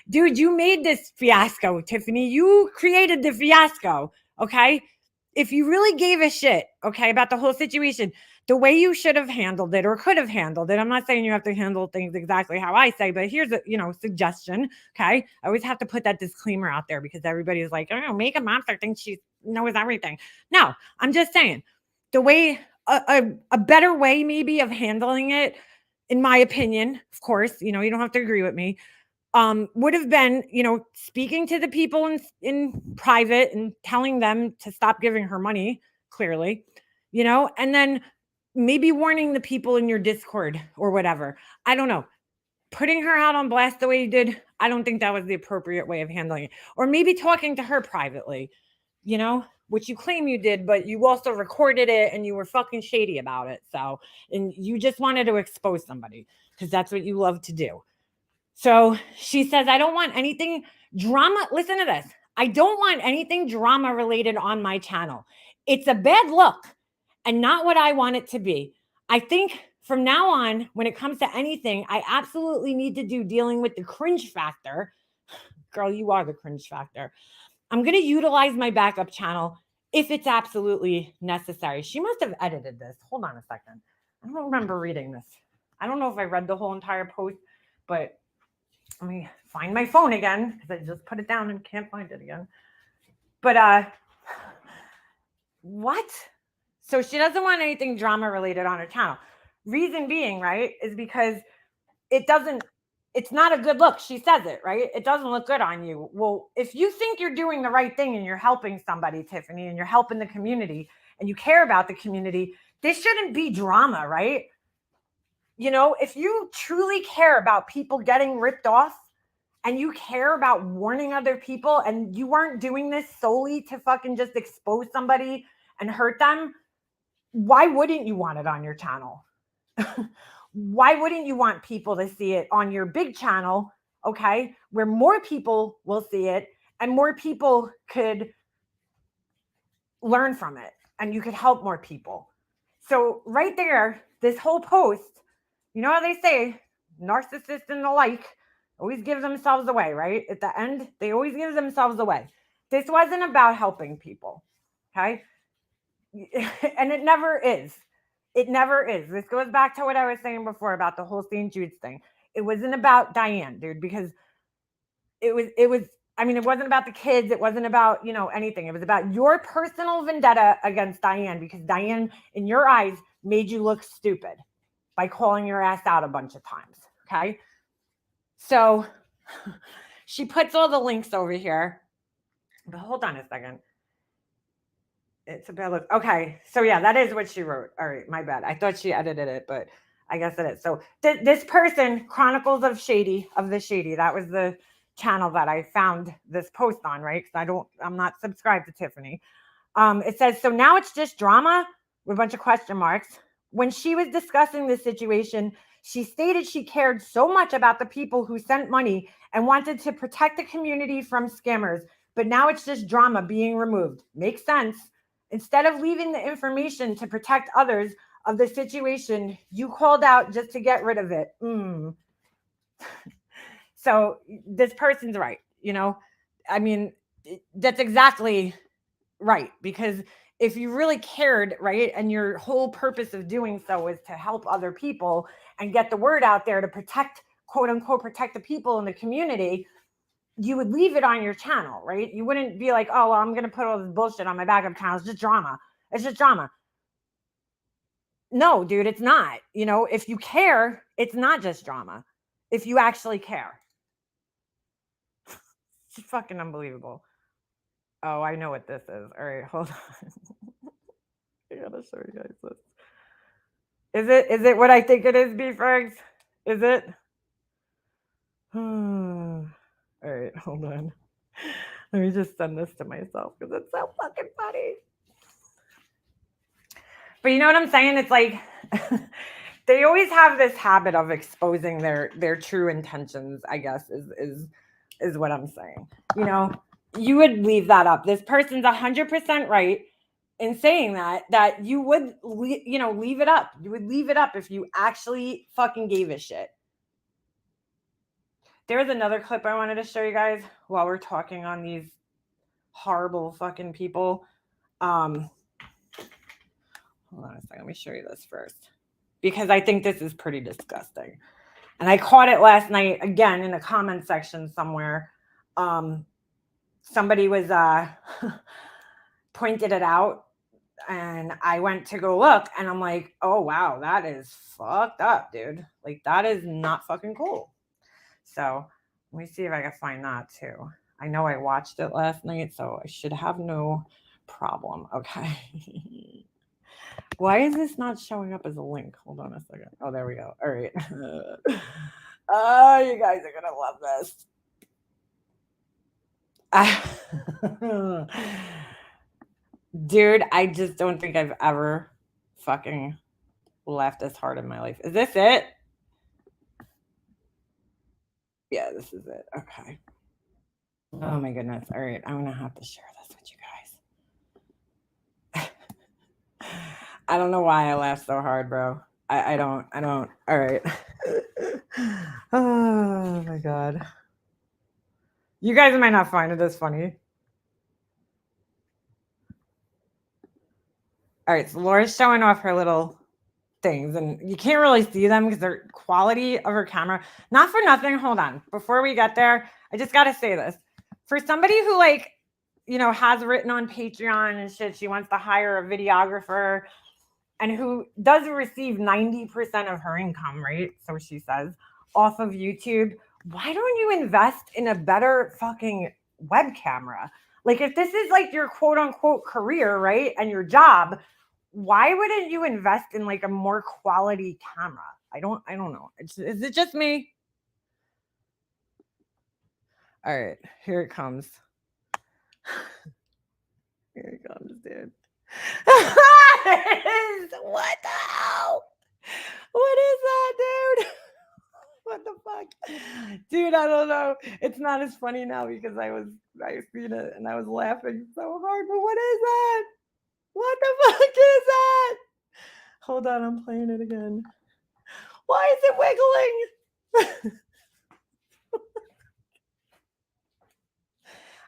dude, you made this fiasco, Tiffany. You created the fiasco, okay? If you really gave a shit, okay, about the whole situation, the way you should have handled it or could have handled it. I'm not saying you have to handle things exactly how I say, but here's a suggestion. Okay. I always have to put that disclaimer out there because everybody's like, oh, make a monster thinks she knows everything. No, I'm just saying the way a better way maybe of handling it, in my opinion, of course, you don't have to agree with me, would have been, speaking to the people in private and telling them to stop giving her money, clearly, and then maybe warning the people in your Discord or whatever. I don't know. Putting her out on blast the way you did, I don't think that was the appropriate way of handling it. Or maybe talking to her privately, which you claim you did, but you also recorded it and you were fucking shady about it. So, and you just wanted to expose somebody because that's what you love to do. So she says, I don't want anything drama. Listen to this. I don't want anything drama related on my channel. It's a bad look and not what I want it to be. I think from now on, when it comes to anything, I absolutely need to do dealing with the cringe factor. Girl, you are the cringe factor. I'm going to utilize my backup channel if it's absolutely necessary. She must have edited this. Hold on a second. I don't remember reading this. I don't know if I read the whole entire post, but let me find my phone again because I just put it down and can't find it again. But what? So she doesn't want anything drama related on her channel. Reason being, right, is because it's not a good look. She says it, right? It doesn't look good on you. Well, if you think you're doing the right thing and you're helping somebody, Tiffany, and you're helping the community and you care about the community, this shouldn't be drama, right? If you truly care about people getting ripped off and you care about warning other people and you weren't doing this solely to fucking just expose somebody and hurt them, why wouldn't you want it on your channel? Why wouldn't you want people to see it on your big channel okay, where more people will see it and more people could learn from it and you could help more people. So, right there, this whole post, you know how they say narcissists and the like always give themselves away, right? At the end, they always give themselves away. This wasn't about helping people, okay? And it never is. It never is. This goes back to what I was saying before about the whole St. Jude's thing. It wasn't about Diane, dude, because it was I mean, it wasn't about the kids, it wasn't about, anything. It was about your personal vendetta against Diane because Diane, in your eyes, made you look stupid by calling your ass out a bunch of times. Okay. So she puts all the links over here. But hold on a second. It's a bad look. Okay. So yeah, that is what she wrote. All right. My bad. I thought she edited it, but I guess it is. So this person, Chronicles of the Shady, that was the channel that I found this post on, right? Because I'm not subscribed to Tiffany. It says, so now it's just drama with a bunch of question marks. When she was discussing this situation, she stated she cared so much about the people who sent money and wanted to protect the community from scammers. But now it's just drama being removed. Makes sense. Instead of leaving the information to protect others of the situation, you called out just to get rid of it. So this person's right. I mean, that's exactly right. Because if you really cared, right, and your whole purpose of doing so is to help other people and get the word out there to protect, quote unquote, protect the people in the community, you would leave it on your channel, right? You wouldn't be like, oh, well, I'm going to put all this bullshit on my backup channel. It's just drama. It's just drama. No, dude, it's not. If you care, it's not just drama. If you actually care. It's fucking unbelievable. Oh, I know what this is. All right, hold on. I gotta show you guys this. Is it what I think it is, B-Frags? Is it? All right, hold on. Let me just send this to myself because it's so fucking funny. But you know what I'm saying? It's like they always have this habit of exposing their true intentions, I guess, is what I'm saying. You would leave that up. This person's 100% right in saying that you would leave it up. You would leave it up if you actually fucking gave a shit. There's another clip I wanted to show you guys while we're talking on these horrible fucking people. Hold on a second. Let me show you this first because I think this is pretty disgusting. And I caught it last night again in a comment section somewhere. Somebody was pointed it out and I went to go look and I'm like, oh wow, that is fucked up, dude. Like that is not fucking cool. So let me see if I can find that too. I know I watched it last night, so I should have no problem. Okay. Why is this not showing up as a link? Hold on a second. Oh, there we go. All right. Oh, you guys are gonna love this. Dude, I just don't think I've ever fucking laughed this hard in my life. Is this it? Yeah, this is it. Okay. Oh my goodness. All right. I'm going to have to share this with you guys. I don't know why I laughed so hard, bro. I don't. All right. Oh my God. You guys might not find it as funny. All right. So Laura's showing off her little things and you can't really see them because the quality of her camera, not for nothing. Hold on. Before we get there, I just got to say this. For somebody who has written on Patreon and shit, she wants to hire a videographer and who does receive 90% of her income, right? So she says, off of YouTube. Why don't you invest in a better fucking web camera? Like if this is like your quote unquote career, right? And your job, why wouldn't you invest in like a more quality camera? I don't know. Is it just me? All right, here it comes. Here it comes, dude. What the hell? What is that, dude? What the fuck? fuck? Dude, I don't know. It's not as funny now because I seen it and I was laughing so hard. But what is that? What the fuck is that? Hold on, I'm playing it again. Why is it wiggling?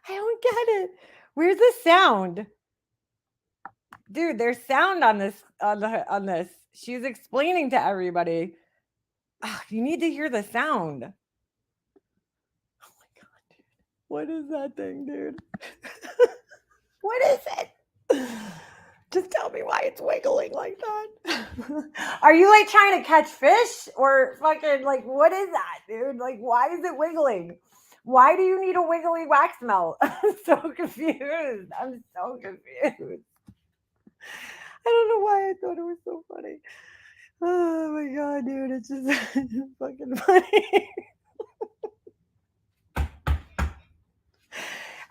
I don't get it. Where's the sound? Dude, there's sound on this. She's explaining to everybody. You need to hear the sound. Oh my god, dude. What is that thing, dude? What is it? Just tell me why it's wiggling like that. Are you like trying to catch fish or fucking like what is that, dude? Like why is it wiggling? Why do you need a wiggly wax melt? I'm so confused. I'm so confused. I don't know why I thought it was so funny. Oh my god, dude, it's just fucking funny.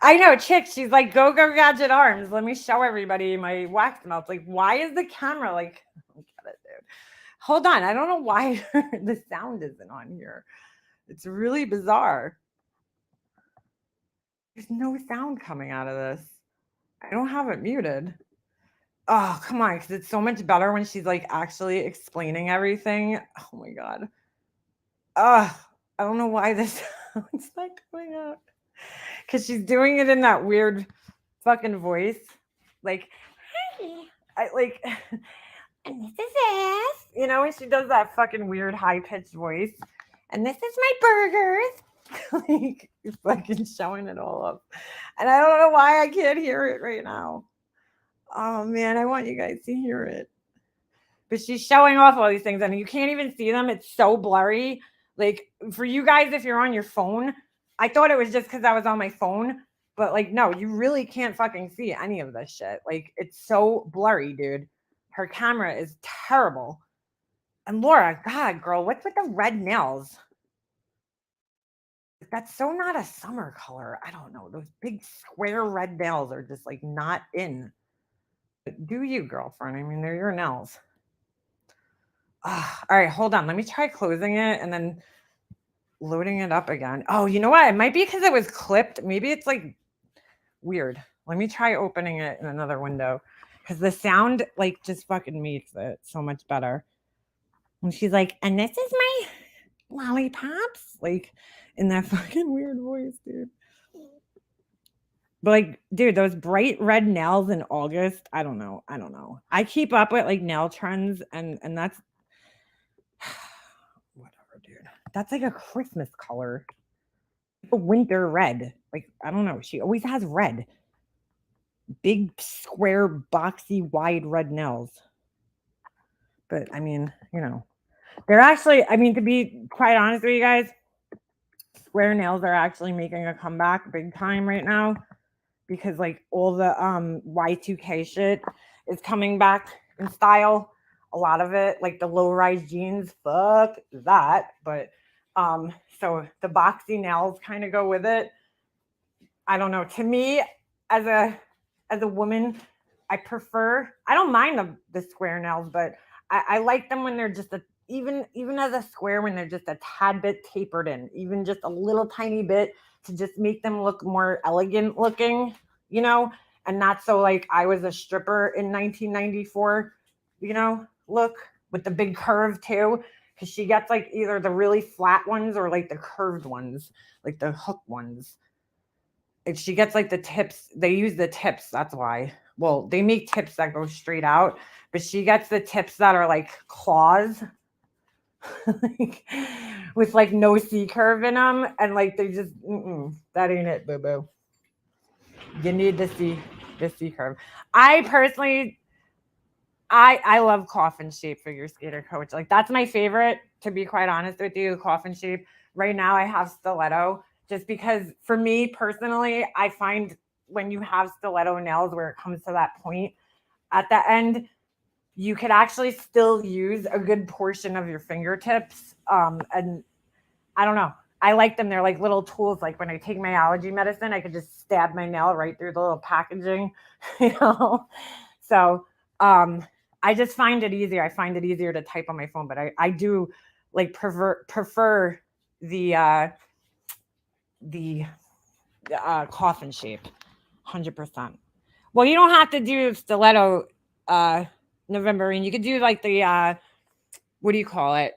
I know, chick. She's like, go gadget arms. Let me show everybody my wax melts. Like, why is the camera like? I don't get it, dude. Hold on, I don't know why the sound isn't on here. It's really bizarre. There's no sound coming out of this. I don't have it muted. Oh, come on, because it's so much better when she's like actually explaining everything. Oh my god. I don't know why this sound's not coming out. Because she's doing it in that weird fucking voice. Like, hi. I like and this is ass. You know, when she does that fucking weird high-pitched voice. And this is my burgers. Like fucking showing it all up. And I don't know why I can't hear it right now. Oh man, I want you guys to hear it. But she's showing off all these things and you can't even see them. It's so blurry. Like for you guys, if you're on your phone, I thought it was just because I was on my phone. But like, no, you really can't fucking see any of this shit. Like it's so blurry, dude. Her camera is terrible. And Laura, God, girl, what's with the red nails? That's so not a summer color. I don't know. Those big square red nails are just like not in. But do you, girlfriend? I mean, they're your nails. All right, hold on. Let me try closing it and then loading it up again. Oh, you know what? It might be because it was clipped. Maybe it's like weird. Let me try opening it in another window because the sound like just fucking makes it so much better. And she's like, and this is my lollipops, like in that fucking weird voice, dude. But like, dude, those bright red nails in August, I don't know. I keep up with like nail trends and that's whatever, dude. That's like a Christmas color. A winter red. Like, I don't know. She always has red. Big, square, boxy, wide red nails. But I mean, you know, they're actually, I mean, to be quite honest with you guys, square nails are actually making a comeback big time right now because like all the Y2K shit is coming back in style. A lot of it, like the low-rise jeans, fuck that. But so the boxy nails kind of go with it. I don't know. To me, as a woman, I don't mind the square nails, but I like them when they're just even as a square when they're just a tad bit tapered in, even just a little tiny bit to just make them look more elegant looking, you know, and not so like I was a stripper in 1994, you know, look with the big curve too. Because she gets like either the really flat ones or like the curved ones, like the hook ones. If she gets like the tips, they use the tips. That's why. Well, they make tips that go straight out, but she gets the tips that are like claws like, with like no C curve in them. And like they just, that ain't it, boo boo. You need the C curve. I personally, I love coffin shape figure skater coach. Like that's my favorite, to be quite honest with you, coffin shape. Right now I have stiletto. Just because for me personally, I find when you have stiletto nails where it comes to that point at the end, you could actually still use a good portion of your fingertips. And I don't know. I like them. They're like little tools. Like when I take my allergy medicine, I could just stab my nail right through the little packaging, you know? So I just find it easier. I find it easier to type on my phone, but I do like prefer the coffin shape, 100%. Well, you don't have to do stiletto, Novemberine. You could do like the what do you call it?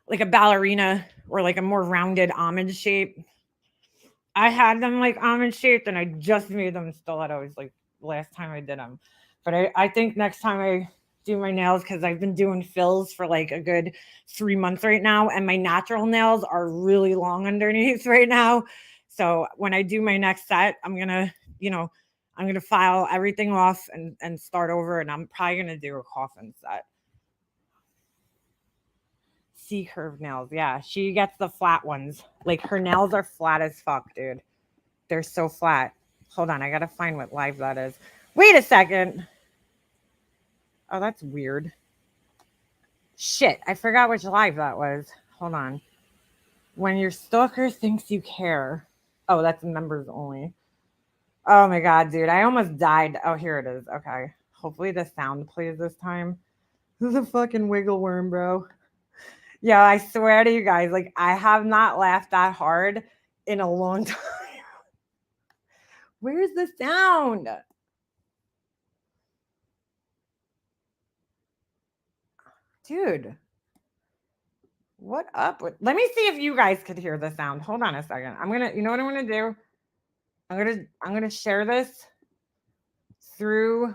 Like a ballerina or like a more rounded almond shape. I had them like almond shaped, and I just made them stilettos like last time I did them. But I think next time I do my nails, because I've been doing fills for like a good 3 months right now, and my natural nails are really long underneath right now. So when I do my next set, I'm gonna, I'm gonna file everything off and start over, and I'm probably gonna do a coffin set. C curved nails. Yeah, she gets the flat ones. Like her nails are flat as fuck, dude. They're so flat. Hold on, I gotta find what live that is. Wait a second. Oh, that's weird. Shit, I forgot which live that was. Hold on. When your stalker thinks you care. Oh, that's members only. Oh my god, dude. I almost died. Oh, here it is. Okay. Hopefully the sound plays this time. This is a fucking wiggle worm, bro. Yeah, I swear to you guys, like I have not laughed that hard in a long time. Where's the sound? Dude. What up with, let me see if you guys could hear the sound. Hold on a second. You know what I'm gonna do? I'm gonna share this through.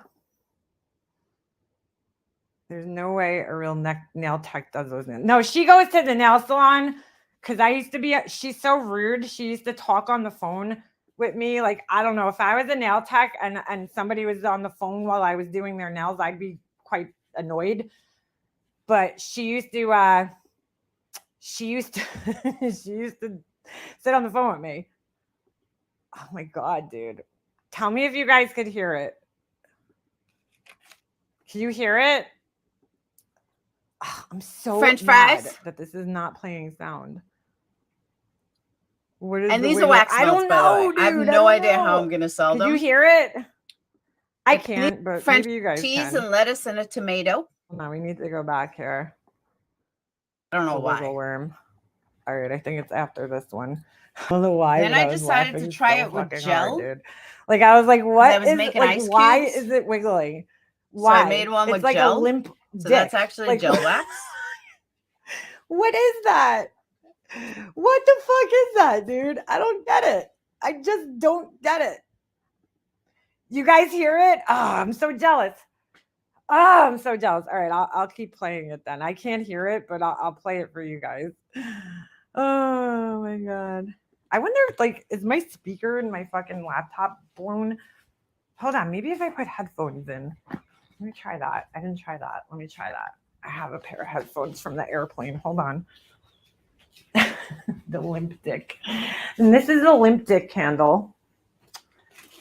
There's no way a real nail tech does those nails. No, she goes to the nail salon because I used to be. She's so rude. She used to talk on the phone with me. Like I don't know if I was a nail tech and somebody was on the phone while I was doing their nails, I'd be quite annoyed. But she used to. She used to. She used to sit on the phone with me. Oh my god, dude! Tell me if you guys could hear it. Can you hear it? Oh, I'm so French mad fries that this is not playing sound. What is and the these wiggle? are wax I melts, don't by the know, way. dude. I have no idea how I'm gonna sell Could them. you hear it? I I can't, but French maybe you guys cheese can. and lettuce and a tomato. No, we need to go back here. I don't know The wiggle why. worm. All right, I think it's after this one. I don't know why. Then but I was decided to laughing try so it with fucking gel. hard, dude. Like I was like, what I was is making like? ice Why cubes. is it wiggling? So Why? I made one it's with like gel. a limp So dick. that's actually like, gel wax. What is that? What the fuck is that, dude? I don't get it. I just don't get it. You guys hear it? Oh, I'm so jealous. Oh, I'm so jealous. All right, I'll keep playing it then. I can't hear it, but I'll play it for you guys. Oh my god. I wonder if like is my speaker in my fucking laptop blown? Hold on, maybe if I put headphones in. Let me try that. I didn't try that. Let me try that. I have a pair of headphones from the airplane. Hold on. The limp dick. And this is a limp dick candle.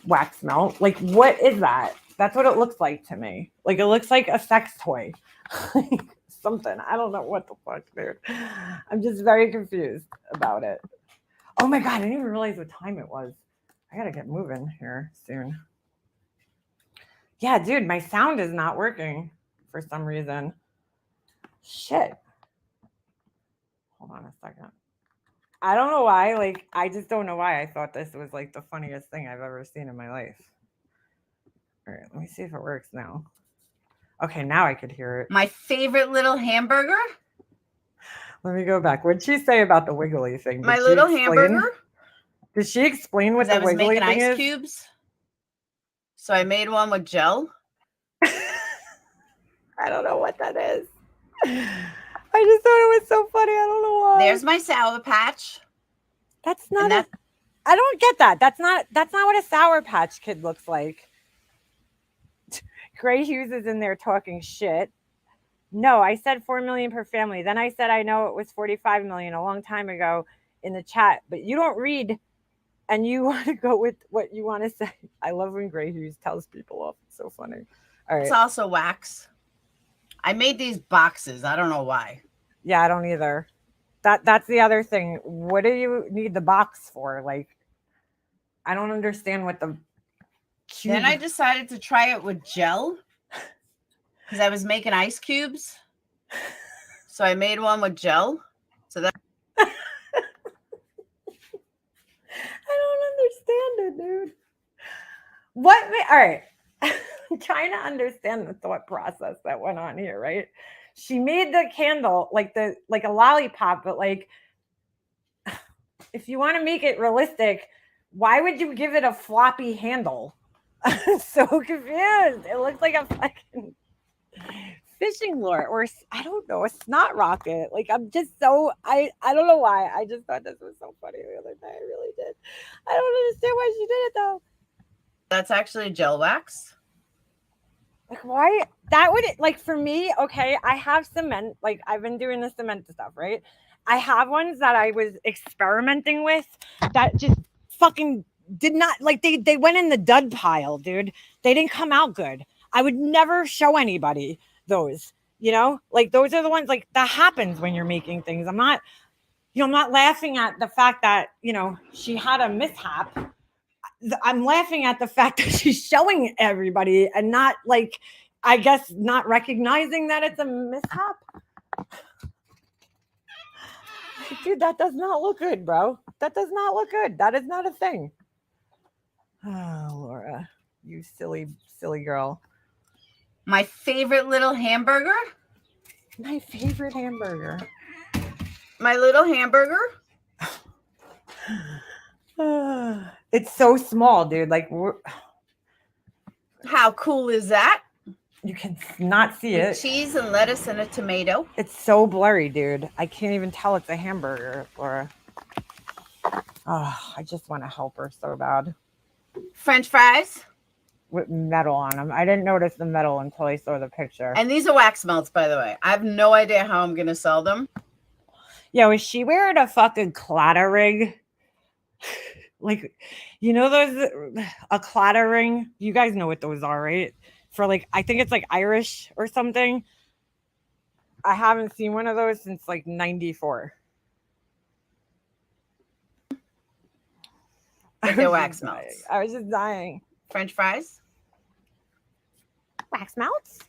Wax melt. Like, what is that? That's what it looks like to me. Like, it looks like a sex toy. Something. I don't know what the fuck, dude. I'm just very confused about it. Oh my god, I didn't even realize what time it was. I gotta get moving here soon. Yeah, dude, my sound is not working for some reason. Shit. Hold on a second. I don't know why. Like, I just don't know why I thought this was like the funniest thing I've ever seen in my life. All right, let me see if it works now. Okay, now I could hear it. My favorite little hamburger. Let me go back. What'd she say about the wiggly thing? My little hamburger. Did she explain what the I was wiggly making thing ice is? cubes. So I made one with gel. I don't know what that is. I just thought it was so funny. I don't know why. There's my Sour Patch. That's not I don't get that. That's not what a Sour Patch Kid looks like. Gray Hughes is in there talking shit. No, I said 4 million per family. Then I said I know it was 45 million a long time ago in the chat, but you don't read and you want to go with what you want to say. I love when Gray Hughes tells people off. It's so funny. All right. It's also wax. I made these boxes. I don't know why. Yeah, I don't either. That's the other thing. What do you need the box for? Like, I don't understand what the cube... Then I decided to try it with gel because I was making ice cubes. So I made one with gel. So that I don't understand it, dude. All right. I'm trying to understand the thought process that went on here, right? She made the candle like a lollipop, but like if you want to make it realistic, why would you give it a floppy handle? I'm so confused. It looks like a fucking fishing lure or I don't know, a snot rocket. Like I'm just so I don't know why. I just thought this was so funny the other day. I really did. I don't understand why she did it though. That's actually gel wax. Like why that would like for me, okay, I have cement, like I've been doing the cement stuff, right? I have ones that I was experimenting with that just fucking did not like they went in the dud pile, dude. They didn't come out good. I would never show anybody those, you know? Like those are the ones like that happens when you're making things. I'm not laughing at the fact that, she had a mishap. I'm laughing at the fact that she's showing everybody and not like, I guess, not recognizing that it's a mishap. Dude, that does not look good, bro. That does not look good. That is not a thing. Oh, Laura, you silly, silly girl. My favorite little hamburger. My favorite hamburger. My little hamburger. It's so small, dude. Like, how cool is that? You can not see With it. Cheese and lettuce and a tomato. It's so blurry, dude. I can't even tell it's a hamburger, Laura. Oh, I just want to help her so bad. French fries. With metal on them. I didn't notice the metal until I saw the picture. And these are wax melts, by the way. I have no idea how I'm going to sell them. Yo, is she wearing a fucking clatter rig? Like, those, a clatter ring? You guys know what those are, right? For like, I think it's like Irish or something. I haven't seen one of those since like 94. But they're wax melts. I was just dying. French fries. Wax melts?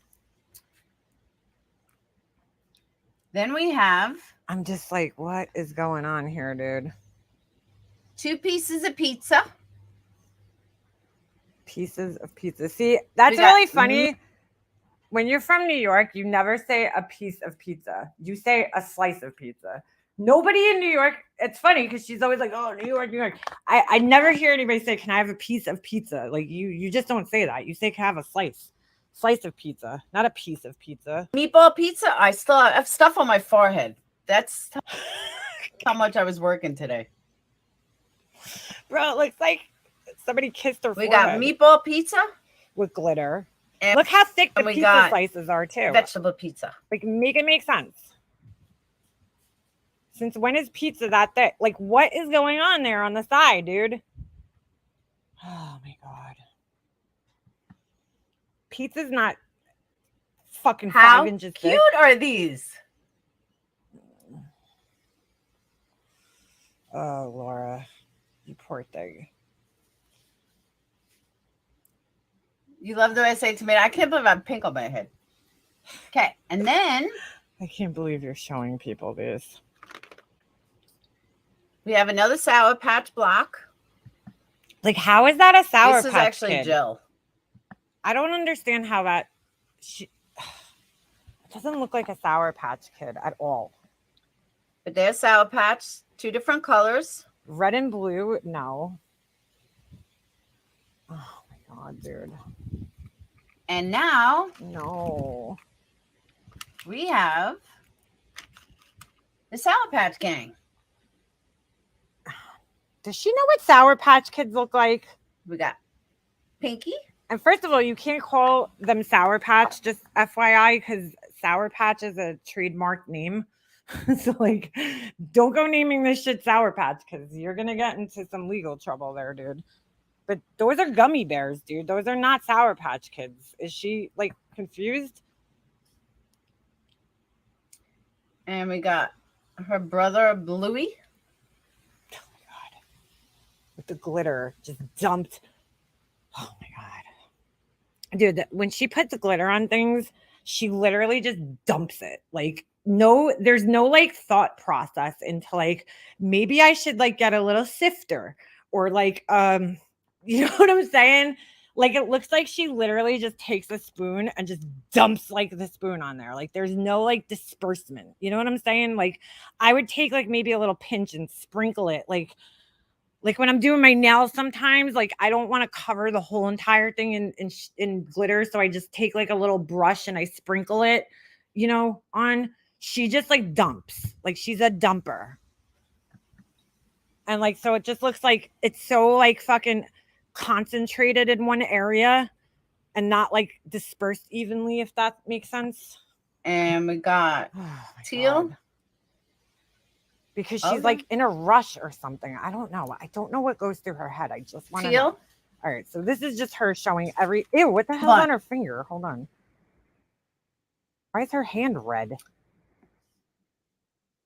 Then we have... I'm just like, what is going on here, dude? 2 pieces of pizza. Pieces of pizza. See, that's really funny. When you're from New York, you never say a piece of pizza. You say a slice of pizza. Nobody in New York, it's funny because she's always like, oh, New York, New York. I never hear anybody say, can I have a piece of pizza? Like you just don't say that. You say, can I have a slice of pizza, not a piece of pizza. Meatball pizza. I still have stuff on my forehead. That's how much I was working today. Bro, it looks like somebody kissed her We forehead. got meatball pizza. With glitter. And look how thick the pizza slices are too. Vegetable pizza. Like make it make sense. Since when is pizza that thick? Like what is going on there on the side, dude? Oh my God. Pizza's not fucking 5 inches thick. How cute are these? Oh, Laura. You poor thing. You love the way I say tomato. I can't believe I'm pink on my head. Okay, and then I can't believe you're showing people this. We have another Sour Patch block. Like, how is that a Sour Patch? This is actually Kid? gel. I don't understand how that. It doesn't look like a Sour Patch Kid at all. But there's Sour Patch, 2 different colors. Red and blue, no. Oh my God, dude. And now, no, we have the Sour Patch Gang. Does she know what Sour Patch Kids look like? We got Pinky. And first of all, you can't call them Sour Patch, just FYI, because Sour Patch is a trademark name. So, like, don't go naming this shit Sour Patch because you're going to get into some legal trouble there, dude. But those are gummy bears, dude. Those are not Sour Patch Kids. Is she, like, confused? And we got her brother, Bluey. Oh, my God. With the glitter just dumped. Oh, my God. Dude, when she puts the glitter on things, she literally just dumps it. Like, there's no like thought process into like maybe I should like get a little sifter or like you know what I'm saying? Like it looks like she literally just takes a spoon and just dumps like the spoon on there. Like there's no like disbursement. You know what I'm saying? Like I would take like maybe a little pinch and sprinkle it like when I'm doing my nails sometimes, like I don't want to cover the whole entire thing in glitter. So I just take like a little brush and I sprinkle it, you know, on. She just like dumps. Like she's a dumper. And like so it just looks like it's so like fucking concentrated in one area and not like dispersed evenly, if that makes sense. And we got Teal. God. Because she's like in a rush or something. I don't know. I don't know what goes through her head. I just want to know. All right. So this is just her showing every. Ew, what the hell's on her finger? Hold on. Why is her hand red?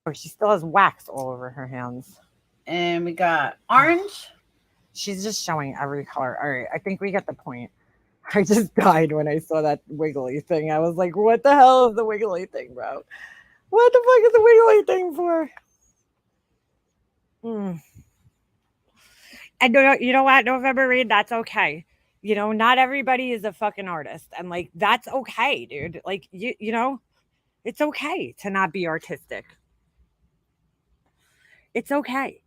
Oh, she still has wax all over her hands. And we got orange. She's just showing every color. All right. I think we get the point. I just died when I saw that wiggly thing. I was like, what the hell is the wiggly thing, bro? What the fuck is the wiggly thing for? And you know what, November Reed, that's okay. You know, not everybody is a fucking artist, and like that's okay, dude. Like you know, it's okay to not be artistic. It's okay.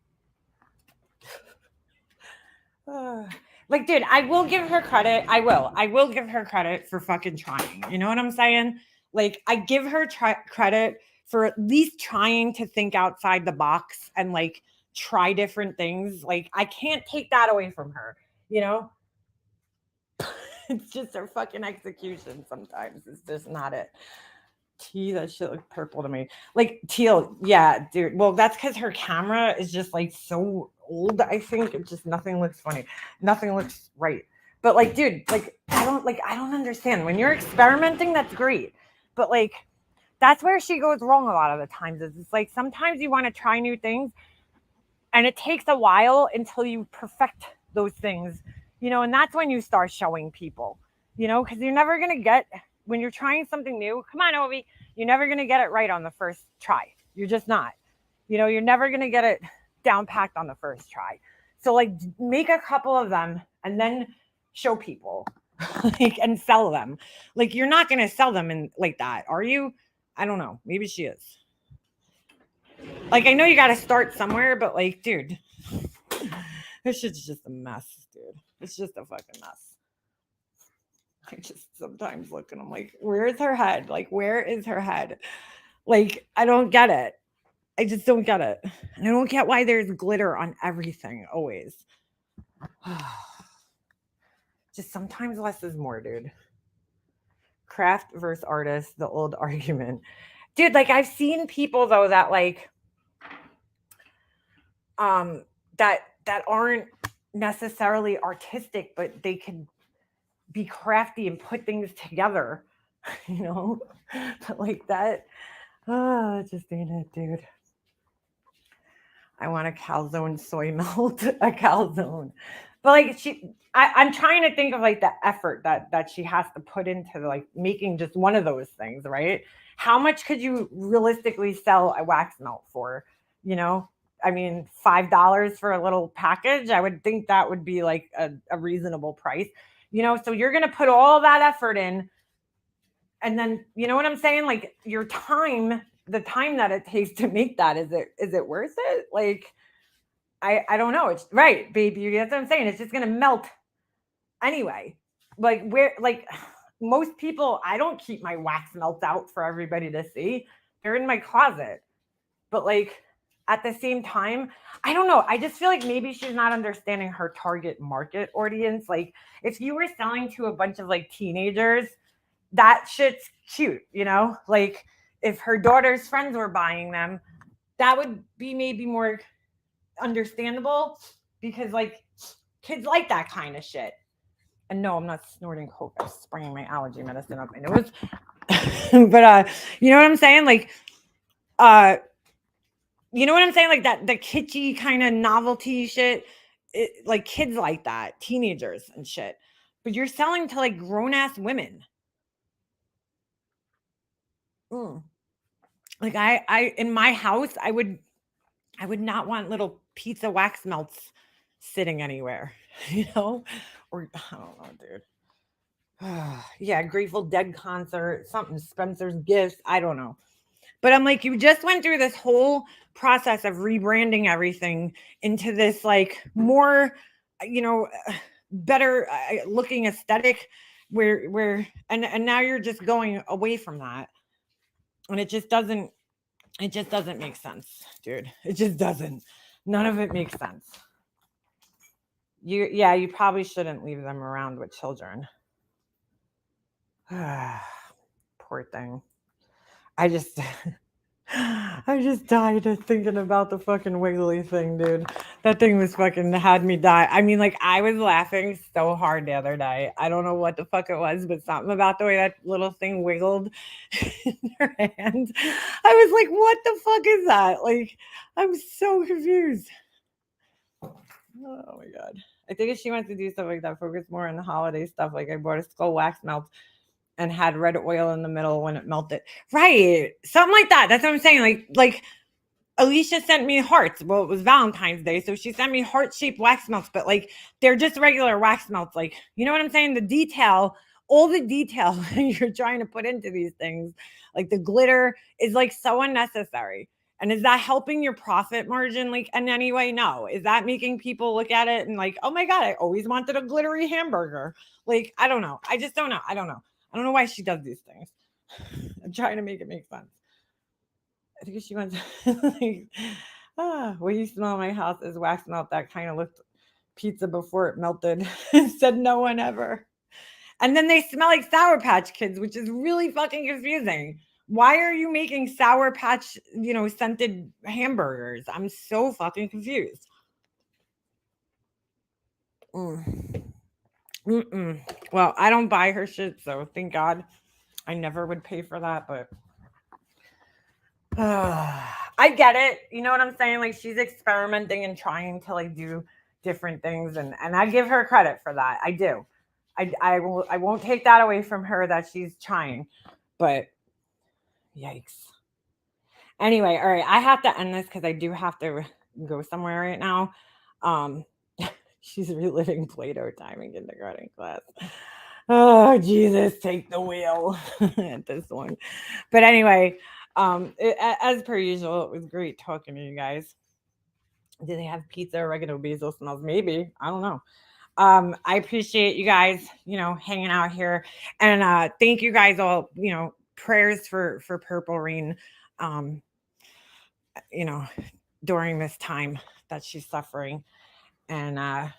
Like, dude, I will give her credit. I will give her credit for fucking trying. You know what I'm saying? Like, I give her credit for at least trying to think outside the box and like try different things. Like I can't take that away from her, you know. It's just her fucking execution sometimes. It's just not it. That shit looks purple to me. Like teal, yeah, dude. Well, that's because her camera is just like so old. I think it just nothing looks funny. Nothing looks right. But like, dude, like I don't understand. When you're experimenting, that's great. But like that's where she goes wrong a lot of the times. Is it's like sometimes you want to try new things and it takes a while until you perfect those things, you know, and that's when you start showing people, you know, because you're never going to get, when you're trying something new, come on, Ovi, you're never going to get it right on the first try. You're just not, you know, you're never going to get it down packed on the first try. So like make a couple of them and then show people like, and sell them. Like you're not going to sell them in like that, are you? I don't know. Maybe she is. Like, I know you got to start somewhere, but like, dude, this shit's just a mess, dude. It's just a fucking mess. I just sometimes look and I'm like, where is her head? Like, where is her head? Like, I don't get it. I just don't get it. And I don't get why there's glitter on everything always. Just sometimes less is more, dude. Craft versus artist, the old argument. Dude, like I've seen people though that like that aren't necessarily artistic, but they can be crafty and put things together, you know. But like that, just ain't it, dude. I want a calzone soy melt, a calzone. But like I'm trying to think of like the effort that she has to put into like making just one of those things, right? How much could you realistically sell a wax melt for? You know, I mean, $5 for a little package. I would think that would be like a reasonable price, you know. So you're gonna put all that effort in, and then you know what I'm saying? Like your time, the time that it takes to make that, is it worth it? Like I don't know. It's right, baby. That's what I'm saying. It's just gonna melt anyway. Like where like most people, I don't keep my wax melts out for everybody to see. They're in my closet. But like at the same time, I don't know. I just feel like maybe she's not understanding her target market audience. Like if you were selling to a bunch of like teenagers, that shit's cute, you know? Like if her daughter's friends were buying them, that would be maybe more understandable because like kids like that kind of shit. And no, I'm not snorting coke. I'm spraying my allergy medicine up my nose. But you know what I'm saying? Like you know what I'm saying? Like that the kitschy kind of novelty shit. Like kids like that, teenagers and shit. But you're selling to like grown ass women. Like I in my house, I would not want little pizza wax melts sitting anywhere, you know? Or I don't know, dude. Yeah, Grateful Dead concert, something, Spencer's Gifts, I don't know. But I'm like, you just went through this whole process of rebranding everything into this like more, you know, better looking aesthetic where and now you're just going away from that. And it just doesn't make sense, dude. It just doesn't. None of it makes sense. You probably shouldn't leave them around with children. Poor thing. I just died of thinking about the fucking wiggly thing, dude. That thing was fucking had me die. I mean, like, I was laughing so hard the other day. I don't know what the fuck it was, but something about the way that little thing wiggled in her hand. I was like, what the fuck is that? Like, I'm so confused. Oh my God. I think if she wants to do stuff like that, focus more on the holiday stuff. Like I bought a skull wax melt and had red oil in the middle when it melted. Right. Something like that. That's what I'm saying. Like Alicia sent me hearts. Well, it was Valentine's Day. So she sent me heart-shaped wax melts, but like they're just regular wax melts. Like, you know what I'm saying? The detail, all the detail you're trying to put into these things, like the glitter is like so unnecessary. And is that helping your profit margin like in any way? No. Is that making people look at it and like, oh my God, I always wanted a glittery hamburger? Like, I don't know. I just don't know. I don't know why she does these things. I'm trying to make it make sense. I think she went like, what you smell in my house is wax melt that kind of looked pizza before it melted. Said no one ever. And then they smell like Sour Patch Kids, which is really fucking confusing. Why are you making Sour Patch, scented hamburgers? I'm so fucking confused. Well, I don't buy her shit, so thank God. I never would pay for that, but I get it. You know what I'm saying? Like she's experimenting and trying to like do different things, and I give her credit for that. I do. I won't take that away from her that she's trying, but yikes. Anyway, all right, I have to end this because I do have to go somewhere right now. She's reliving Play-Doh time in kindergarten class. Oh, Jesus, take the wheel at this one. But anyway, as per usual, it was great talking to you guys. Do they have pizza, oregano, basil smells? Maybe. I don't know. I appreciate you guys, hanging out here. And thank you guys all, prayers for Purple Rain, during this time that she's suffering. And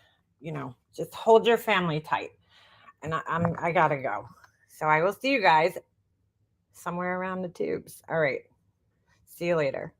just hold your family tight. And I gotta go. So I will see you guys somewhere around the tubes. All right. See you later.